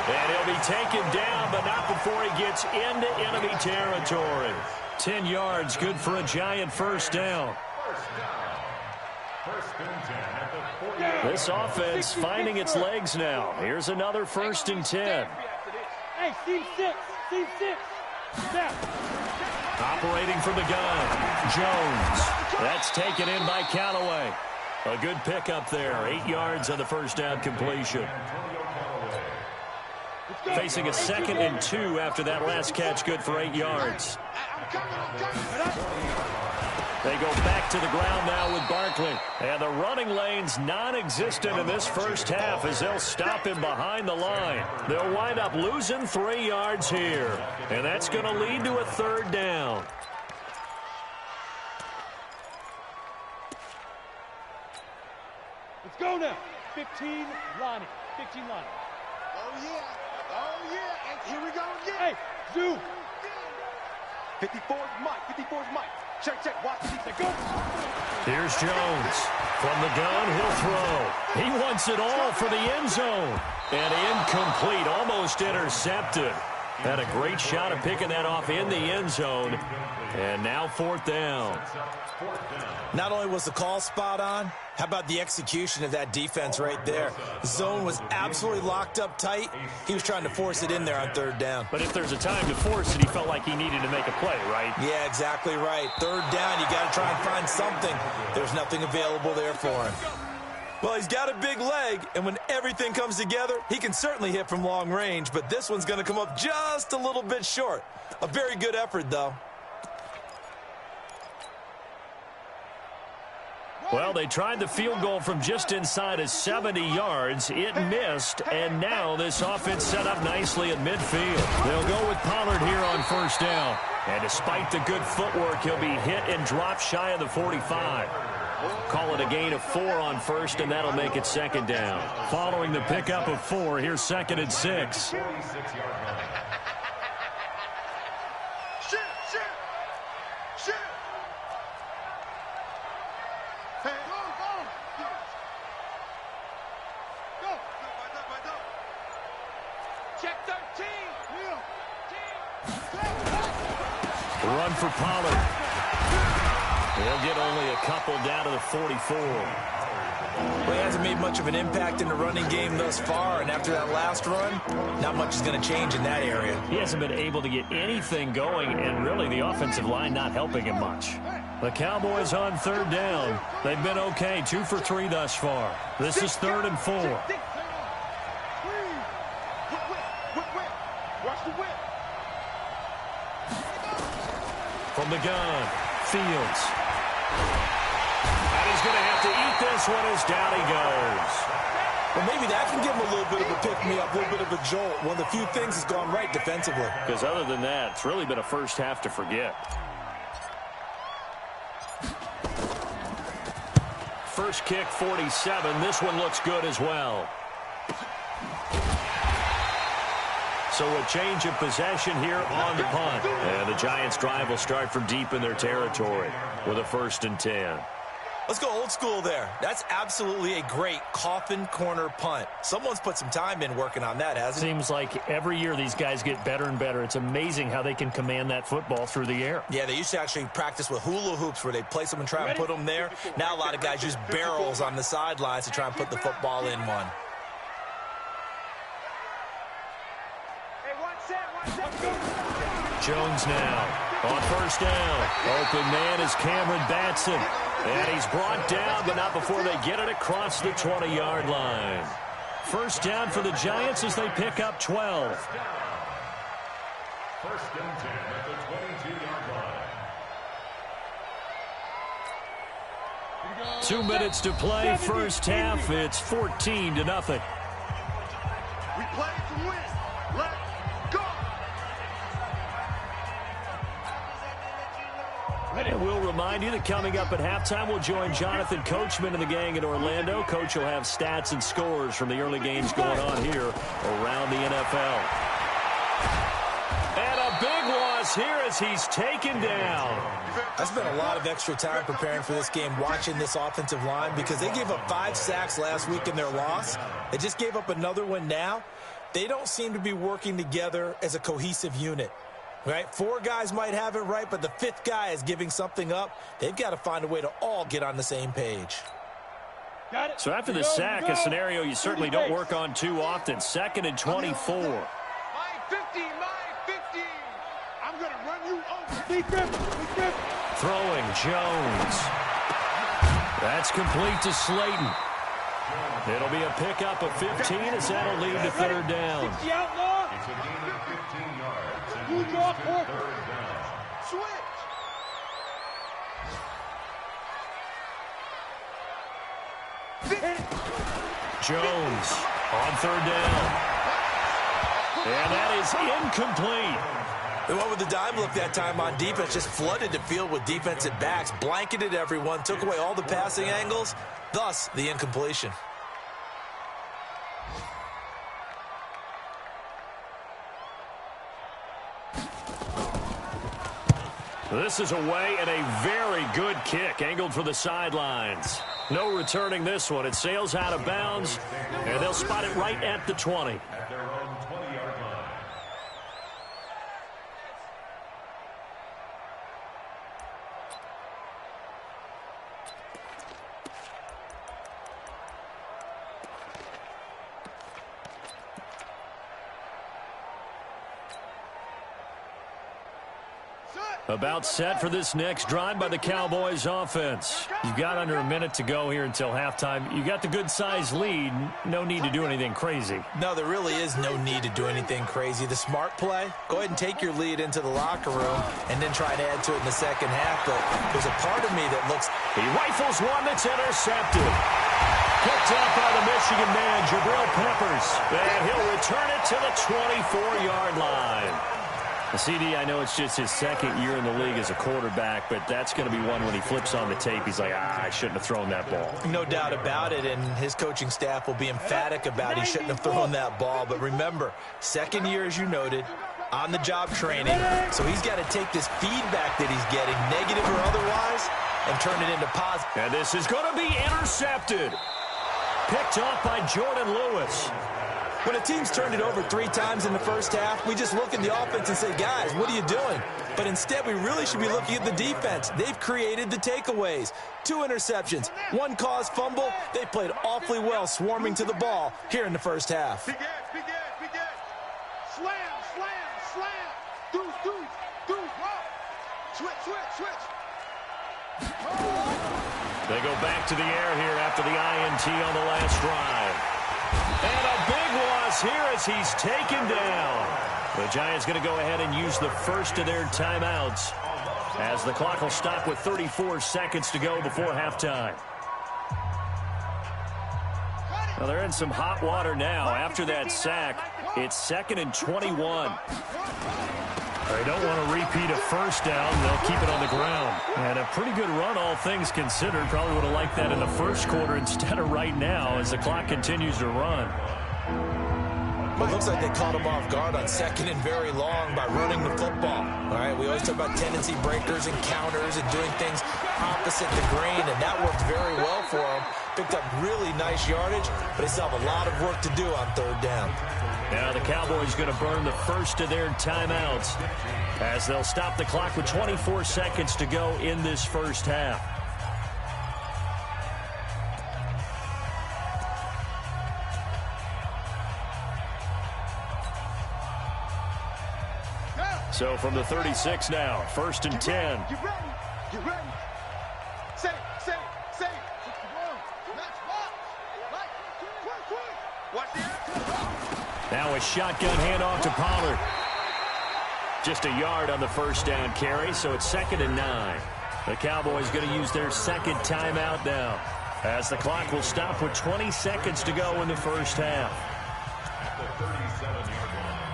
And he'll be taken down, but not before he gets into enemy territory. 10 yards, good for a Giant 1st down. This offense finding its legs now. Here's another 1st and 10. Hey, Team 6. Now. Operating from the gun, Jones. That's taken in by Callaway. A good pickup there. 8 yards on the 1st down completion. Facing a 2nd and 2 after that last catch, good for 8 yards. They go back to the ground now with Barkley. And the running lane's non-existent in this first half, as they'll stop him behind the line. They'll wind up losing 3 yards here. And that's going to lead to a 3rd down. Let's go now. 15, Lonnie. Oh, yeah. And here we go again. Hey, Zoo. 54 is Mike. Check. Watch 54. Go. Here's Jones. From the gun, he'll throw. He wants it all for the end zone. And incomplete, almost intercepted. Had a great shot at picking that off in the end zone. And now 4th down. Not only was the call spot on, how about the execution of that defense right there? The zone was absolutely locked up tight. He was trying to force it in there on 3rd down. But if there's a time to force it, he felt like he needed to make a play, right? Yeah, exactly right. 3rd down, you got to try and find something. There's nothing available there for him. Well, he's got a big leg, and when everything comes together, he can certainly hit from long range, but this one's going to come up just a little bit short. A very good effort, though. Well, they tried the field goal from just inside of 70 yards. It missed, and now this offense set up nicely at midfield. They'll go with Pollard here on 1st down. And despite the good footwork, he'll be hit and dropped shy of the 45. Call it a gain of 4 on 1st, and that'll make it 2nd down. Following the pickup of 4, here's 2nd and 6. Run for Pollard. He'll get only a couple down to the 44. Well, he hasn't made much of an impact in the running game thus far, and after that last run, not much is going to change in that area. He hasn't been able to get anything going, and really the offensive line not helping him much. The Cowboys on 3rd down. They've been okay, 2 for 3 thus far. This is 3rd and 4. From the gun, Fields. That is going to have to eat this one as down he goes. Well, maybe that can give him a little bit of a pick-me-up, a little bit of a jolt. One of the few things that's gone right defensively. Because other than that, it's really been a first half to forget. First kick, 47. This one looks good as well. So a change of possession here on the punt. And the Giants' drive will start from deep in their territory with a 1st and 10. Let's go old school there. That's absolutely a great coffin corner punt. Someone's put some time in working on that, hasn't it? Seems like every year these guys get better and better. It's amazing how they can command that football through the air. Yeah, they used to actually practice with hula hoops where they'd place them and try and put them there. Now a lot of guys use barrels on the sidelines to try and put the football in one. Jones now on 1st down. Open man is Cameron Batson. And he's brought down, but not before they get it across the 20-yard line. 1st down for the Giants as they pick up 12. 1st and 10 at the 22-yard line. 2 minutes to play, first half. It's 14-0. We play to win. Let's go. And we'll remind you that coming up at halftime, we'll join Jonathan Coachman and the gang in Orlando. Coach will have stats and scores from the early games going on here around the NFL. And a big loss here as he's taken down. I spent a lot of extra time preparing for this game, watching this offensive line, because they gave up 5 sacks last week in their loss. They just gave up another one now. They don't seem to be working together as a cohesive unit. Right? 4 guys might have it right, but the 5th guy is giving something up. They've got to find a way to all get on the same page. So after the sack, a scenario you certainly don't work on too often. 2nd and 24. My 50, my 50. I'm going to run you over. Throwing Jones. That's complete to Slayton. It'll be a pickup of 15 as that'll lead to 3rd down. It's a gain of 15 yards. And leads to 3rd down. Switch. Jones on 3rd down. And that is incomplete. They went with the dime look that time on defense, just flooded the field with defensive backs, blanketed everyone, took away all the passing angles, thus the incompletion. This is away and a very good kick, angled for the sidelines. No returning this one. It sails out of bounds, and they'll spot it right at the 20. At their own 20-yard line. About set for this next drive by the Cowboys offense. You've got under a minute to go here until halftime. You got the good-sized lead. No need to do anything crazy. No, there really is no need to do anything crazy. The smart play, go ahead and take your lead into the locker room and then try to add to it in the second half. But there's a part of me that looks... He rifles one that's intercepted. Picked up by the Michigan man, Jabril Peppers. And he'll return it to the 24-yard line. CD, I know it's just his 2nd year in the league as a quarterback, but that's going to be one when he flips on the tape. He's like, I shouldn't have thrown that ball. No doubt about it, and his coaching staff will be emphatic about he shouldn't have thrown that ball. But remember, 2nd year, as you noted, on-the-job training. So he's got to take this feedback that he's getting, negative or otherwise, and turn it into positive. And this is going to be intercepted. Picked off by Jordan Lewis. When a team's turned it over 3 times in the first half, we just look at the offense and say, guys, what are you doing? But instead, we really should be looking at the defense. They've created the takeaways. 2 interceptions, 1 caused fumble. They played awfully well swarming to the ball here in the first half. Big ass, big ass, big ass. Slam, slam, slam. Deuce, roll. Switch. They go back to the air here after the INT on the last drive. And a big loss here as he's taken down. The Giants going to go ahead and use the first of their timeouts as the clock will stop with 34 seconds to go before halftime. Well, they're in some hot water now. After that sack, it's 2nd and 21. They don't want to repeat a first down. They'll keep it on the ground. And a pretty good run, all things considered. Probably would have liked that in the first quarter instead of right now as the clock continues to run. Well, it looks like they caught him off guard on 2nd and very long by running the football. All right, we always talk about tendency breakers and counters and doing things opposite the grain, and that worked very well for him. Picked up really nice yardage, but they still have a lot of work to do on 3rd down. Now the Cowboys going to burn the first of their timeouts as they'll stop the clock with 24 seconds to go in this first half. So from the 36 now, 1st and 10. You ready? You ready? Say. Watch the action. Now a shotgun handoff to Pollard. Just a yard on the first down carry, so it's 2nd and 9. The Cowboys going to use their 2nd timeout now as the clock will stop with 20 seconds to go in the first half. At the 37-yard line.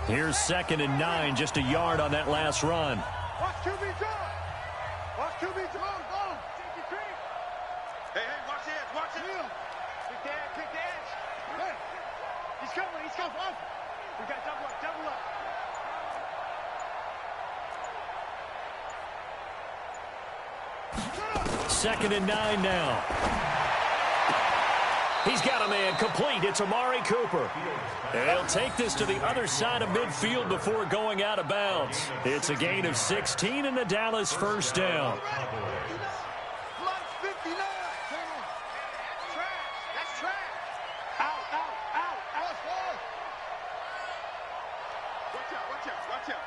Here's 2nd and 9, just a yard on that last run. Watch QB draw. Watch QB draw. Go. Take your cream. Hey, watch the edge. Watch it. Kick the edge. Hey. He's coming. Up. We got double up. 2nd and 9 now. He's got a man complete. It's Amari Cooper. And he'll take this to the other side of midfield before going out of bounds. It's a gain of 16 and the Dallas first down. That's trash. Out.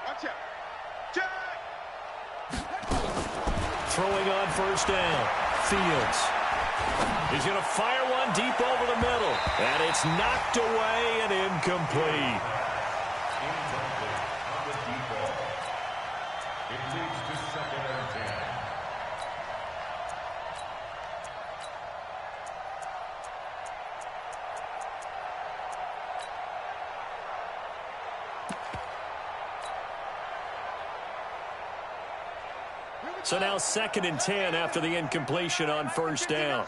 Watch out. Jack. Throwing on first down. Fields. He's going to fire one deep over the middle. And it's knocked away and incomplete. Incomplete on the deep ball. It leads to 2nd and 10. So now 2nd and 10 after the incompletion on first down.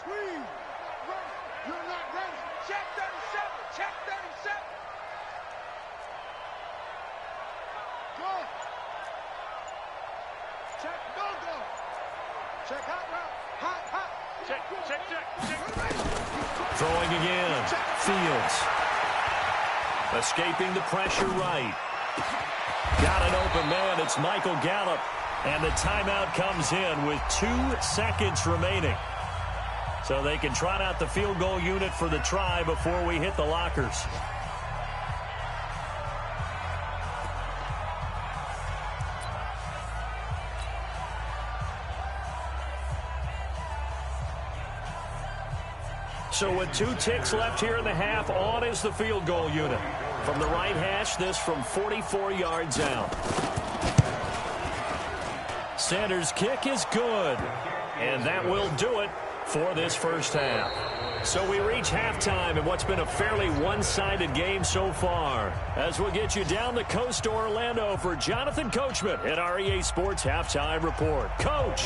You're not ready. Check 37. Go. Check. Go. Check hot route. Hot. Check. Throwing again. Fields. Escaping the pressure right. Got an open man. It's Michael Gallup. And the timeout comes in with 2 seconds remaining. So they can trot out the field goal unit for the try before we hit the lockers. So with 2 ticks left here in the half, on is the field goal unit. From the right hash, this from 44 yards out. Sanders' kick is good. And that will do it for this first half. So we reach halftime in what's been a fairly one-sided game so far. As we'll get you down the coast to Orlando for Jonathan Coachman at our EA Sports Halftime Report. Coach.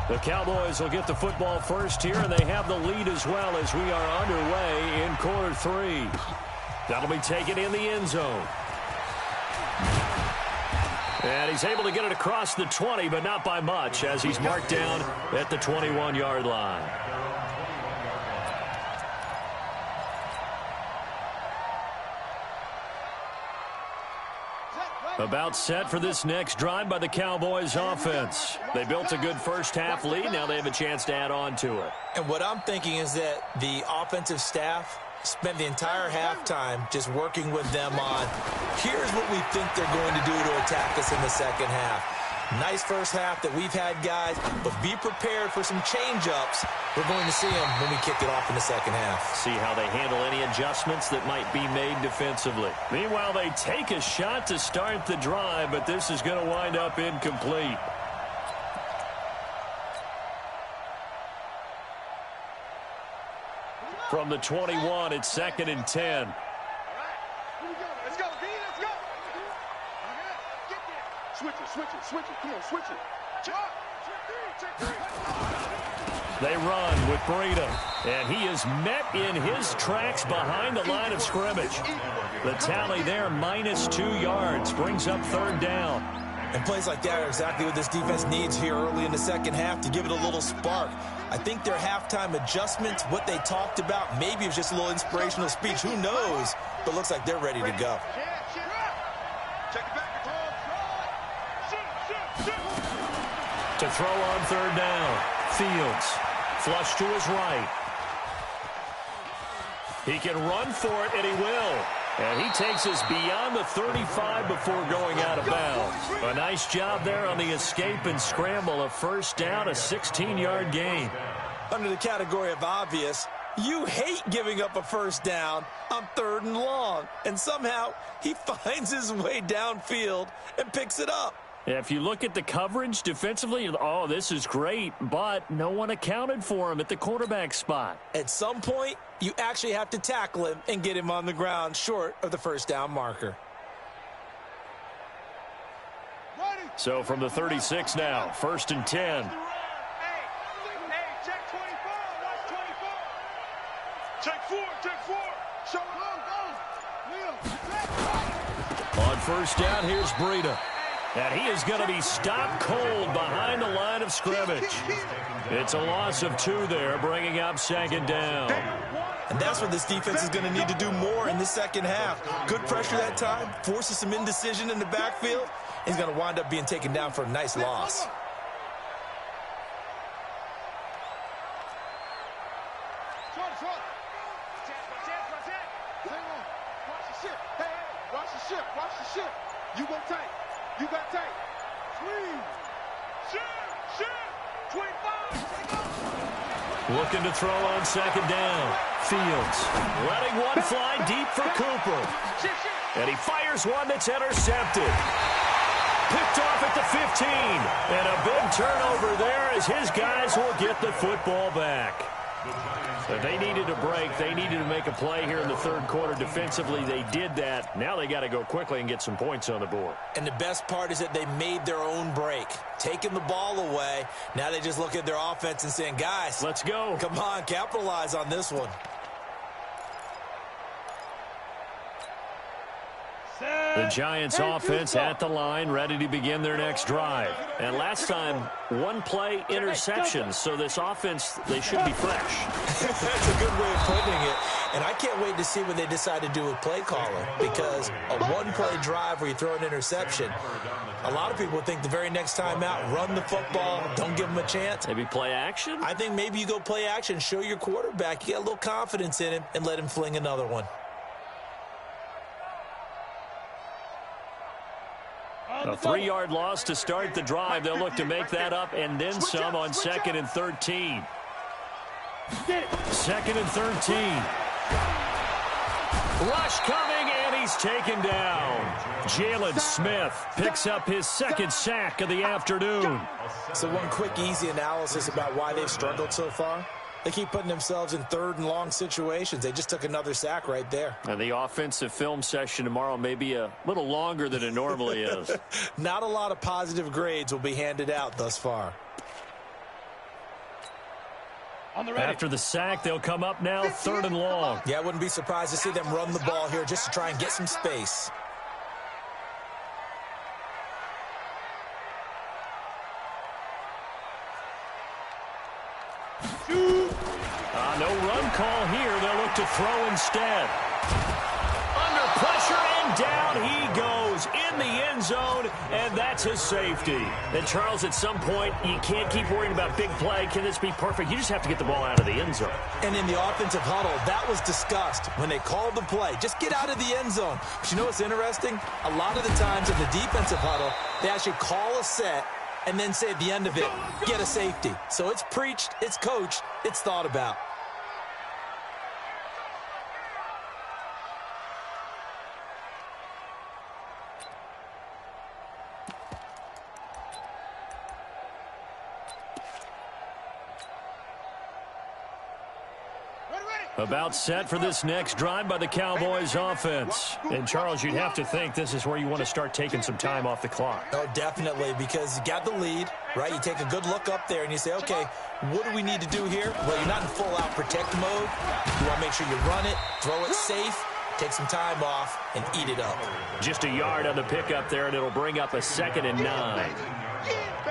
The Cowboys will get the football first here, and they have the lead as well as we are underway in quarter 3. That'll be taken in the end zone. And he's able to get it across the 20, but not by much, as he's marked down at the 21-yard line. About set for this next drive by the Cowboys offense. They built a good first half lead. Now they have a chance to add on to it. And what I'm thinking is that the offensive staff spent the entire halftime just working with them on, here's what we think they're going to do to attack us in the second half. Nice first half that we've had, guys, but be prepared for some change-ups. We're going to see them when we kick it off in the second half. See how they handle any adjustments that might be made defensively. Meanwhile, they take a shot to start the drive, but this is going to wind up incomplete. From the 21, it's 2nd and 10. Let's go, D, let's go. Switch it. Come on, switch it. Check 3. They run with Breida, and he is met in his tracks behind the line of scrimmage. The tally there, -2 yards, brings up 3rd down. And plays like that are exactly what this defense needs here early in the second half to give it a little spark. I think their halftime adjustments, what they talked about, maybe it was just a little inspirational speech. Who knows? But looks like they're ready to go. To throw on 3rd down. Fields. Flush to his right. He can run for it, and he will. And he takes us beyond the 35 before going out of bounds. A nice job there on the escape and scramble. A 1st down, a 16-yard gain. Under the category of obvious, you hate giving up a 1st down on 3rd and long. And somehow he finds his way downfield and picks it up. If you look at the coverage defensively, oh, this is great, but no one accounted for him at the quarterback spot. At some point, you actually have to tackle him and get him on the ground short of the 1st down marker. So from the 36 now, 1st and 10. Hey, check 24. Watch 24. Check 4. Show it on. On 1st down, here's Breida. And he is going to be stopped cold behind the line of scrimmage. It's a loss of 2 there, bringing up 2nd down. And that's what this defense is going to need to do more in the second half. Good pressure that time, forces some indecision in the backfield. He's going to wind up being taken down for a nice loss. Watch the ship. You go tight. You got tight. Squeeze. Ship. 25. Looking to throw on 2nd down. Fields letting one fly deep for Cooper. And he fires one that's intercepted. Picked off at the 15. And a big turnover there as his guys will get the football back. But they needed a break. They needed to make a play here in the 3rd quarter defensively. They did that. Now they got to go quickly and get some points on the board. And the best part is that they made their own break, taking the ball away. Now they just look at their offense and saying, guys, let's go. Come on, capitalize on this one. The Giants offense at the line, ready to begin their next drive. And last time, 1 play interception. So this offense, they should be fresh. That's a good way of putting it. And I can't wait to see what they decide to do with play calling, because a 1-play drive where you throw an interception, a lot of people think the very next time out, run the football, don't give them a chance. Maybe play action? I think maybe you go play action, show your quarterback, you get a little confidence in him, and let him fling another one. A 3-yard loss to start the drive. They'll look to make that up and then some on 2nd and 13. 2nd and 13. Rush coming, and he's taken down. Jalen Smith picks up his 2nd sack of the afternoon. So one quick, easy analysis about why they've struggled so far. They keep putting themselves in 3rd and long situations. They just took another sack right there. And the offensive film session tomorrow may be a little longer than it normally is. Not a lot of positive grades will be handed out thus far. After the sack, they'll come up now 3rd and long. Yeah, I wouldn't be surprised to see them run the ball here just to try and get some space. No run call here. They'll look to throw instead. Under pressure, and down he goes in the end zone, and that's his safety. And, Charles, at some point, you can't keep worrying about big play. Can this be perfect? You just have to get the ball out of the end zone. And in the offensive huddle, that was discussed when they called the play. Just get out of the end zone. But you know what's interesting? A lot of the times in the defensive huddle, they actually call a set and then say at the end of it, get a safety. So it's preached, it's coached, it's thought about. About set for this next drive by the Cowboys offense. And, Charles, you'd have to think this is where you want to start taking some time off the clock. Oh, definitely, because you got the lead, right? You take a good look up there and you say, okay, what do we need to do here? Well, you're not in full-out protect mode. You want to make sure you run it, throw it safe, take some time off, and eat it up. Just a yard on the pickup there, and it'll bring up a 2nd and 9.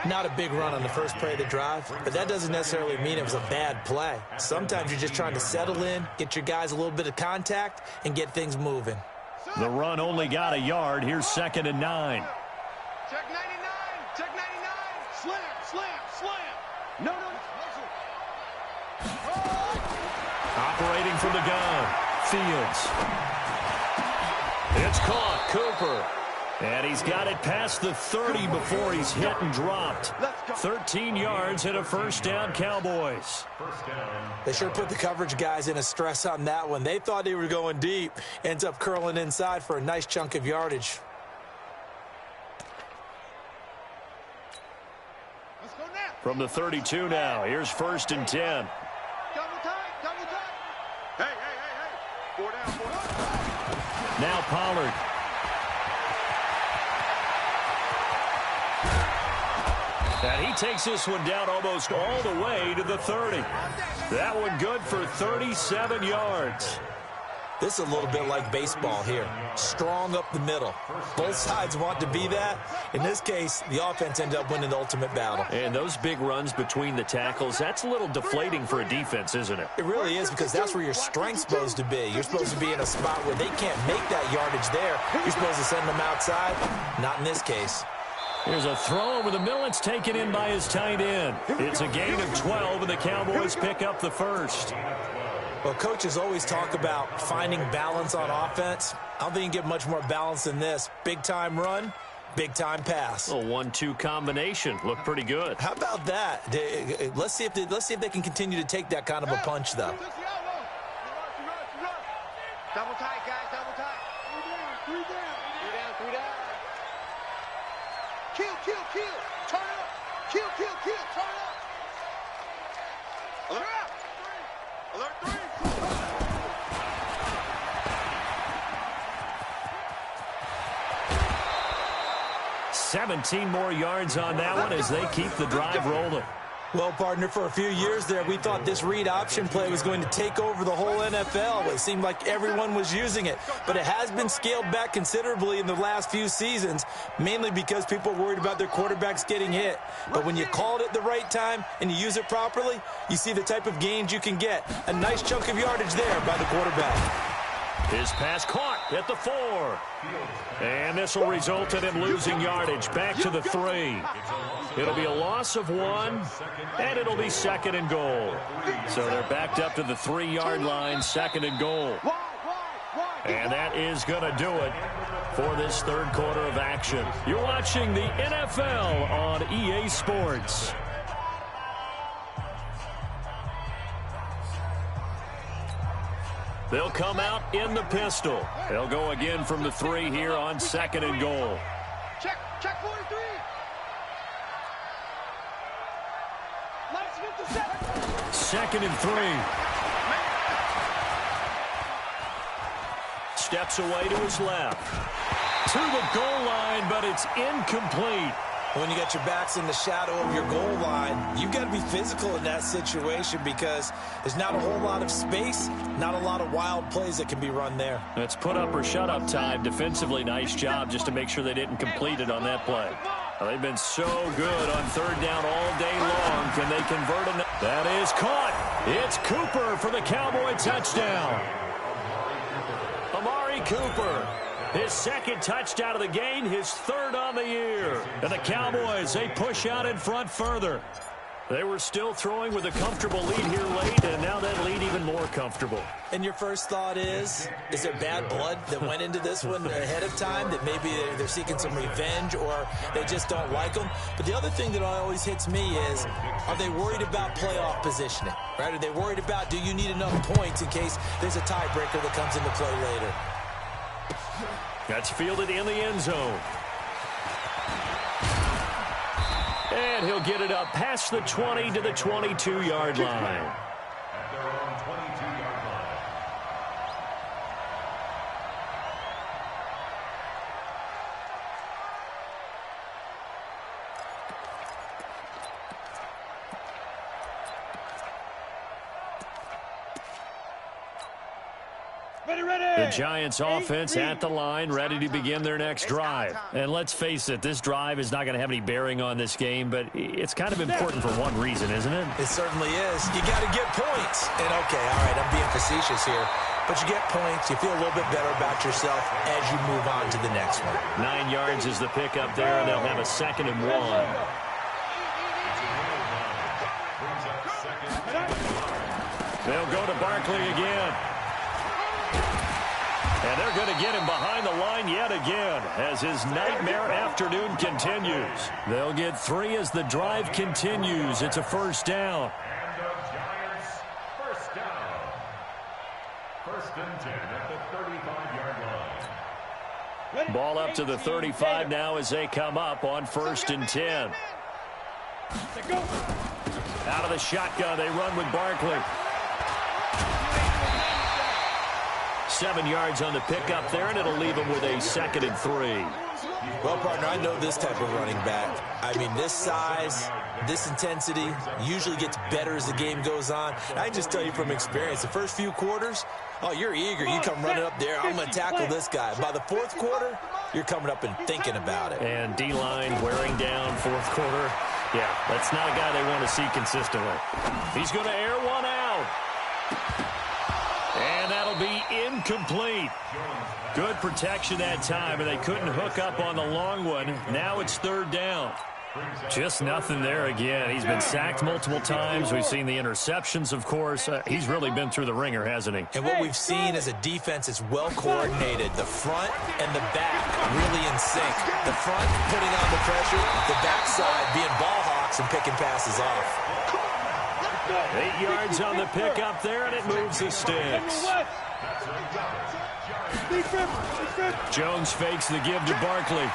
Not a big run on the first play of the drive, but that doesn't necessarily mean it was a bad play. Sometimes you're just trying to settle in, get your guys a little bit of contact, and get things moving. The run only got a yard. Here's 2nd and 9. Check 99. Check 99. Slam, slam, slam. No. Operating from the gun. Fields. It's caught. Cooper. And he's got it past the 30 before he's hit and dropped. 13 yards and a first down, Cowboys. They sure put the coverage guys in a stress on that one. They thought they were going deep. Ends up curling inside for a nice chunk of yardage. From the 32 now, here's 1st and 10. Double tight. Hey. 4 down. Now Pollard. And he takes this one down almost all the way to the 30. That one good for 37 yards. This is a little bit like baseball here. Strong up the middle. Both sides want to be that. In this case, the offense ended up winning the ultimate battle. And those big runs between the tackles, that's a little deflating for a defense, isn't it? It really is, because that's where your strength's supposed to be. You're supposed to be in a spot where they can't make that yardage there. You're supposed to send them outside. Not in this case. Here's a throw over the middle. It's taken in by his tight end. It's a gain of 12, and the Cowboys pick up the first. Well, coaches always talk about finding balance on offense. I don't think you can get much more balance than this. Big-time run, big-time pass. A 1-2 combination. Looked pretty good. How about that? Let's see if they can continue to take that kind of a punch, though. Double tight, guys. Double tight. 3 down. 3 down. 3 down. Kill. Turn it up. Kill. Turn it up. Alert up. Alert 3. 17 more yards on that one as they keep the drive rolling. Well, partner, for a few years there, we thought this read option play was going to take over the whole NFL. It seemed like everyone was using it, but it has been scaled back considerably in the last few seasons, mainly because people are worried about their quarterbacks getting hit. But when you call it at the right time and you use it properly, you see the type of gains you can get. A nice chunk of yardage there by the quarterback. His pass caught at the 4. And this will result in him losing yardage back to the 3. It'll be a loss of 1, and it'll be 2nd and goal. So they're backed up to the 3-yard line, 2nd and goal. And that is going to do it for this third quarter of action. You're watching the NFL on EA Sports. They'll come out in the pistol. They'll go again from the 3 here on 2nd and goal. Check 43. Let's get the 2nd and 3. Steps away to his left. To the goal line, but it's incomplete. When you got your backs in the shadow of your goal line, you've got to be physical in that situation because there's not a whole lot of space, not a lot of wild plays that can be run there. It's put up or shut up time. Defensively, nice job just to make sure they didn't complete it on that play. Well, they've been so good on 3rd down all day long. Can they convert it? That is caught. It's Cooper for the Cowboy touchdown. Amari Cooper. His 2nd touchdown of the game, his 3rd on the year. And the Cowboys, they push out in front further. They were still throwing with a comfortable lead here late, and now that lead even more comfortable. And your first thought is there bad blood that went into this one ahead of time, that maybe they're seeking some revenge or they just don't like them? But the other thing that always hits me is, are they worried about playoff positioning? Right? Are they worried about, do you need enough points in case there's a tiebreaker that comes into play later? That's fielded in the end zone. And he'll get it up past the 20 to the 22-yard line. At their own 22-yard line. The Giants offense at the line, ready to begin their next drive. And let's face it, this drive is not going to have any bearing on this game, but it's kind of important for one reason, isn't it? It certainly is. You got to get points. And okay, all right, I'm being facetious here. But you get points, you feel a little bit better about yourself as you move on to the next one. 9 yards is the pickup there, and they'll have a 2nd and 1. They'll go to Barkley again. And they're going to get him behind the line yet again as his nightmare afternoon continues. They'll get 3 as the drive continues. It's a first down. And the Giants first down. 1st and 10 at the 35-yard line. Ball up to the 35 now as they come up on 1st and 10. Out of the shotgun, they run with Barkley. 7 yards on the pickup there, and it'll leave them with a 2nd and 3. Well, partner, I know this type of running back. I mean, this size, this intensity usually gets better as the game goes on. I can just tell you from experience, the first few quarters, oh, you're eager. You come running up there, I'm going to tackle this guy. By the 4th quarter, you're coming up and thinking about it. And D-line wearing down 4th quarter. Yeah, that's not a guy they want to see consistently. He's going to air one out. And that'll be incomplete. Good protection that time, and they couldn't hook up on the long one. Now it's 3rd down. Just nothing there again. He's been sacked multiple times. We've seen the interceptions, of course. He's really been through the ringer, hasn't he? And what we've seen is a defense that's well coordinated. The front and the back really in sync. The front putting on the pressure, the backside being ball hawks and picking passes off. 8 yards on the pickup there, and it moves the sticks. Jones fakes the give to Barkley.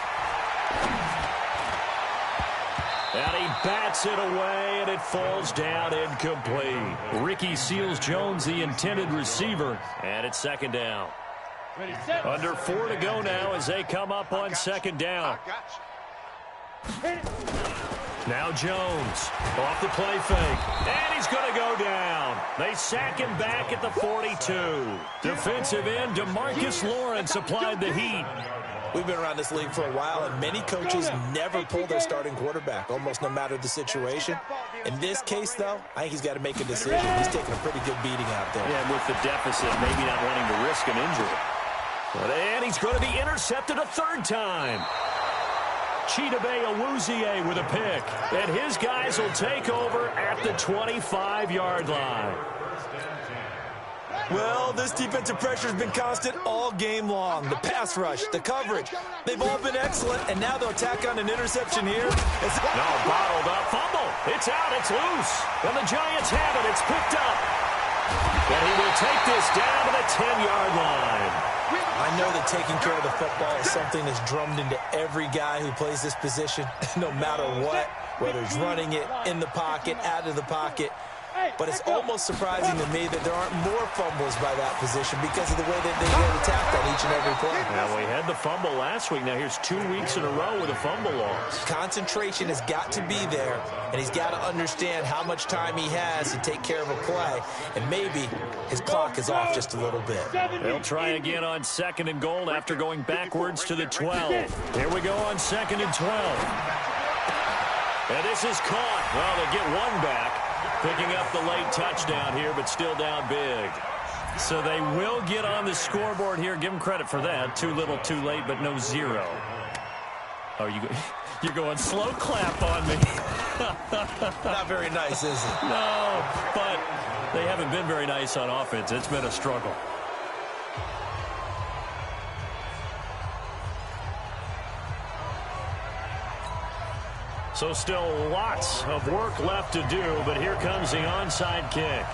And he bats it away, and it falls down incomplete. Ricky Seals-Jones, the intended receiver, and it's 2nd down. Under 4 to go now as they come up on 2nd down. Now Jones off the play fake, and he's going to go down. They sack him back at the 42. Defensive end DeMarcus Lawrence applied the heat. We've been around this league for a while, and many coaches never pull their starting quarterback, almost no matter the situation. In this case, though, I think he's got to make a decision. He's taking a pretty good beating out there. Yeah, with the deficit, maybe not wanting to risk an injury. And he's going to be intercepted a 3rd time. Chidobe Awuzie with a pick. And his guys will take over at the 25-yard line. Well, this defensive pressure has been constant all game long. The pass rush, the coverage, they've all been excellent, and now they'll tack on an interception here. No, bottled up. Fumble. It's out. It's loose. And the Giants have it. It's picked up. And he will take this down to the 10-yard line. I know that taking care of the football is something that's drummed into every guy who plays this position, no matter what, whether he's running it in the pocket, out of the pocket. But it's almost surprising to me that there aren't more fumbles by that position because of the way that they get attacked on each and every play. Now, we had the fumble last week. Now, here's 2 weeks in a row with a fumble loss. Concentration has got to be there, and he's got to understand how much time he has to take care of a play, and maybe his clock is off just a little bit. They'll try again on 2nd and goal after going backwards to the 12. Here we go on 2nd and 12. And this is caught. Well, they get one back. Picking up the late touchdown here, but still down big. So they will get on the scoreboard here. Give them credit for that. Too little, too late, but no 0. Oh, you're going slow clap on me. Not very nice, is it? No, but they haven't been very nice on offense. It's been a struggle. So still lots of work left to do, but here comes the onside kick.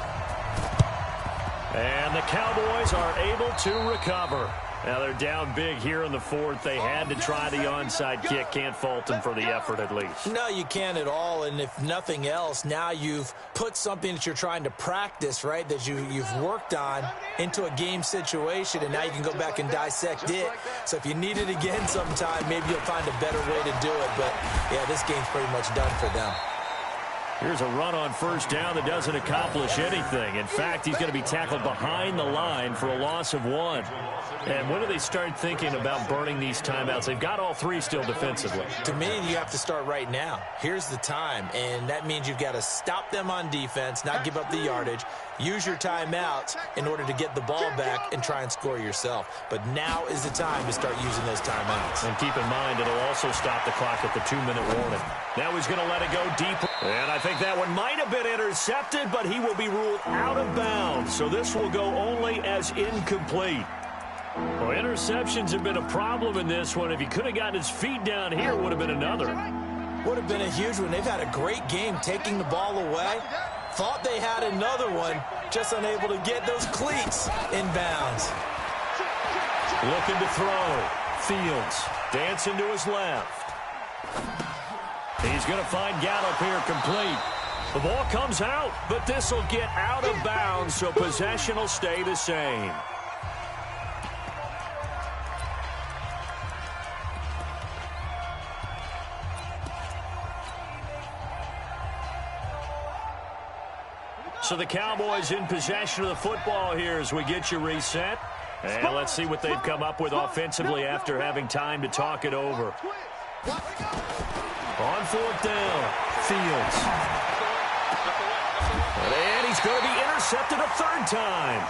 And the Cowboys are able to recover. Now they're down big here in the fourth. They had to try the onside kick. Can't fault them for the effort at least. No, you can't at all. And if nothing else, now you've put something that you're trying to practice, right, that you've worked on into a game situation, and now you can go back and dissect it. So if you need it again sometime, maybe you'll find a better way to do it. But, yeah, this game's pretty much done for them. Here's a run on first down that doesn't accomplish anything. In fact, he's going to be tackled behind the line for a loss of 1. And when do they start thinking about burning these timeouts? They've got all 3 still defensively. To me, you have to start right now. Here's the time, and that means you've got to stop them on defense, not give up the yardage, use your timeouts in order to get the ball back and try and score yourself. But now is the time to start using those timeouts. And keep in mind, it'll also stop the clock at the 2-minute warning. Now he's going to let it go deeper. And I think that one might have been intercepted, but he will be ruled out of bounds. So this will go only as incomplete. Well, interceptions have been a problem in this one. If he could have gotten his feet down here, it would have been another. Would have been a huge one. They've had a great game taking the ball away. Thought they had another one, just unable to get those cleats in bounds. Looking to throw. Fields dancing to his left. He's going to find Gallup here complete. The ball comes out, but this will get out of bounds, so possession will stay the same. So the Cowboys in possession of the football here as we get you reset. And let's see what they've come up with offensively after having time to talk it over. On fourth down, Fields. And he's going to be intercepted a third time.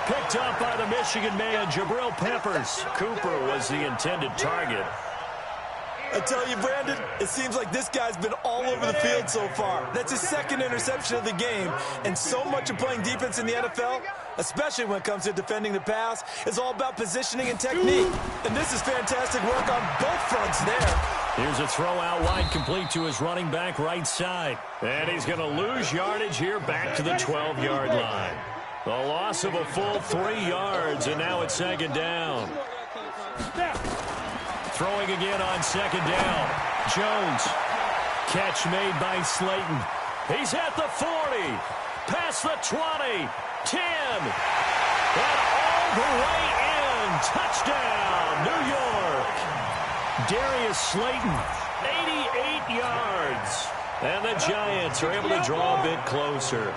Picked up by the Michigan man, Jabril Peppers. Cooper was the intended target. I tell you, Brandon, it seems like this guy's been all over the field so far. That's his second interception of the game. And so much of playing defense in the NFL, especially when it comes to defending the pass, is all about positioning and technique. And this is fantastic work on both fronts there. Here's a throw out wide, complete to his running back right side. And he's going to lose yardage here back to the 12-yard line. The loss of a full 3 yards, and now it's second down. Throwing again on second down. Jones. Catch made by Slayton. He's at the 40. Past the 20. 10. And all the way in. Touchdown, New York. Darius Slayton, 88 yards. And the Giants are able to draw a bit closer.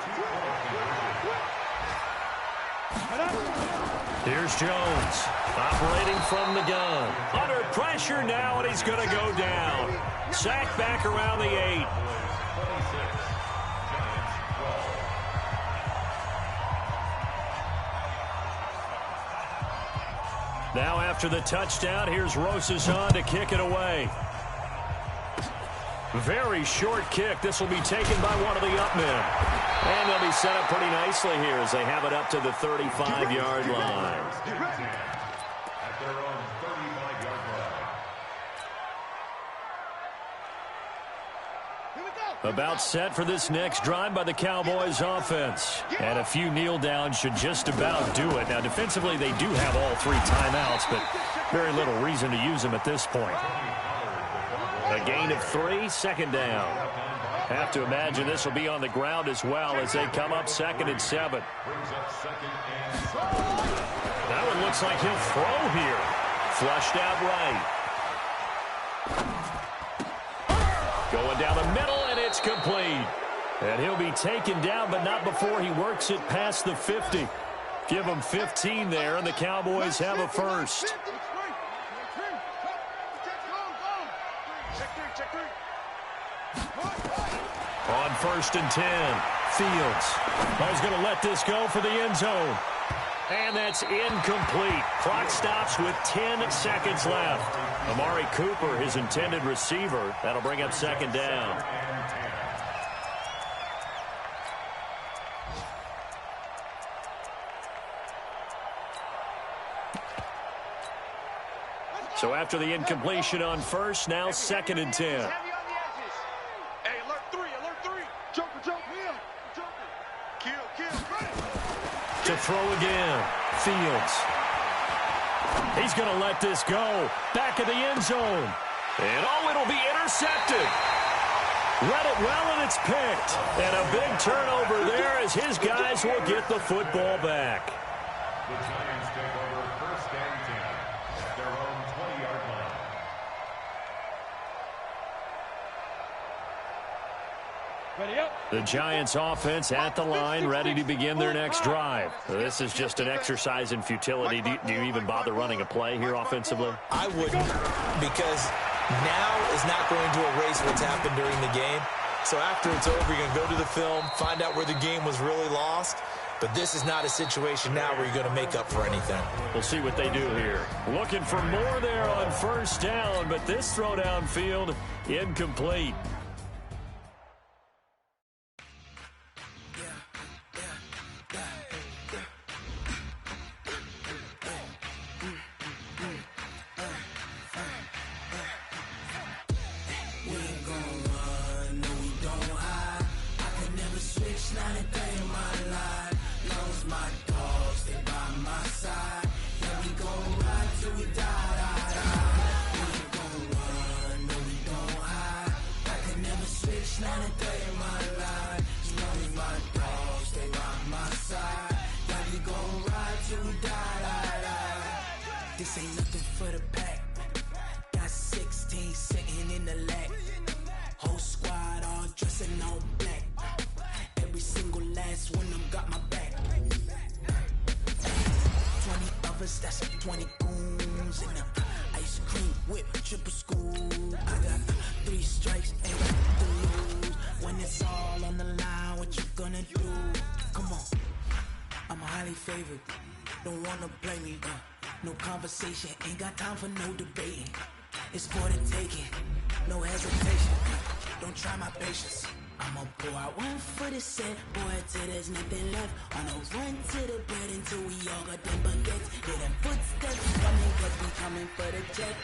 Here's Jones, operating from the gun. Under pressure now, and he's going to go down. Sacked back around the 8. Now after the touchdown, here's Rosas on to kick it away. Very short kick. This will be taken by one of the up men. And they'll be set up pretty nicely here as they have it up to the 35-yard line. At their own 35-yard line. About set for this next drive by the Cowboys offense. And a few kneel downs should just about do it. Now, defensively, they do have all 3 timeouts, but very little reason to use them at this point. A gain of 3, second down. Have to imagine this will be on the ground as well as they come up 2nd and 7. That one looks like he'll throw here. Flushed out right. Going down the middle, and it's complete. And he'll be taken down, but not before he works it past the 50. Give him 15 there, and the Cowboys have a first. On 1st and 10, Fields. He's going to let this go for the end zone. And that's incomplete. Clock stops with 10 seconds left. Amari Cooper, his intended receiver. That'll bring up second down. So after the incompletion on first, now second and 10. Hey, alert three. Joker, kill. To throw again, Fields. He's going to let this go. Back of the end zone. And it'll be intercepted. Read it well, and it's picked. And a big turnover there as his guys will get the football back. The Giants take over first and 10 at their own 20-yard line. Ready up. The Giants offense at the line, ready to begin their next drive. This is just an exercise in futility. Do you even bother running a play here offensively? I wouldn't, because now is not going to erase what's happened during the game. So after it's over, you're going to go to the film, find out where the game was really lost. But this is not a situation now where you're going to make up for anything. We'll see what they do here. Looking for more there on first down, but this throw downfield, incomplete. This ain't nothing for the pack. Got 16 sitting in the lap. Whole squad all dressing all black. Every single last one of them got my back. 20 of us, that's 20 goons in the ice cream whip, triple school. I got 3 strikes, ain't got to lose. When it's all on the line, what you gonna do? Come on, I'm highly favored. Don't wanna blame me, no conversation, ain't got time for no debating. It's for the taking, no hesitation. Don't try my patience. I'ma pour out one for the set, boy, till there's nothing left. On a run to the bed until we all got them baguettes. Hear them footsteps coming, cause we coming for the jet.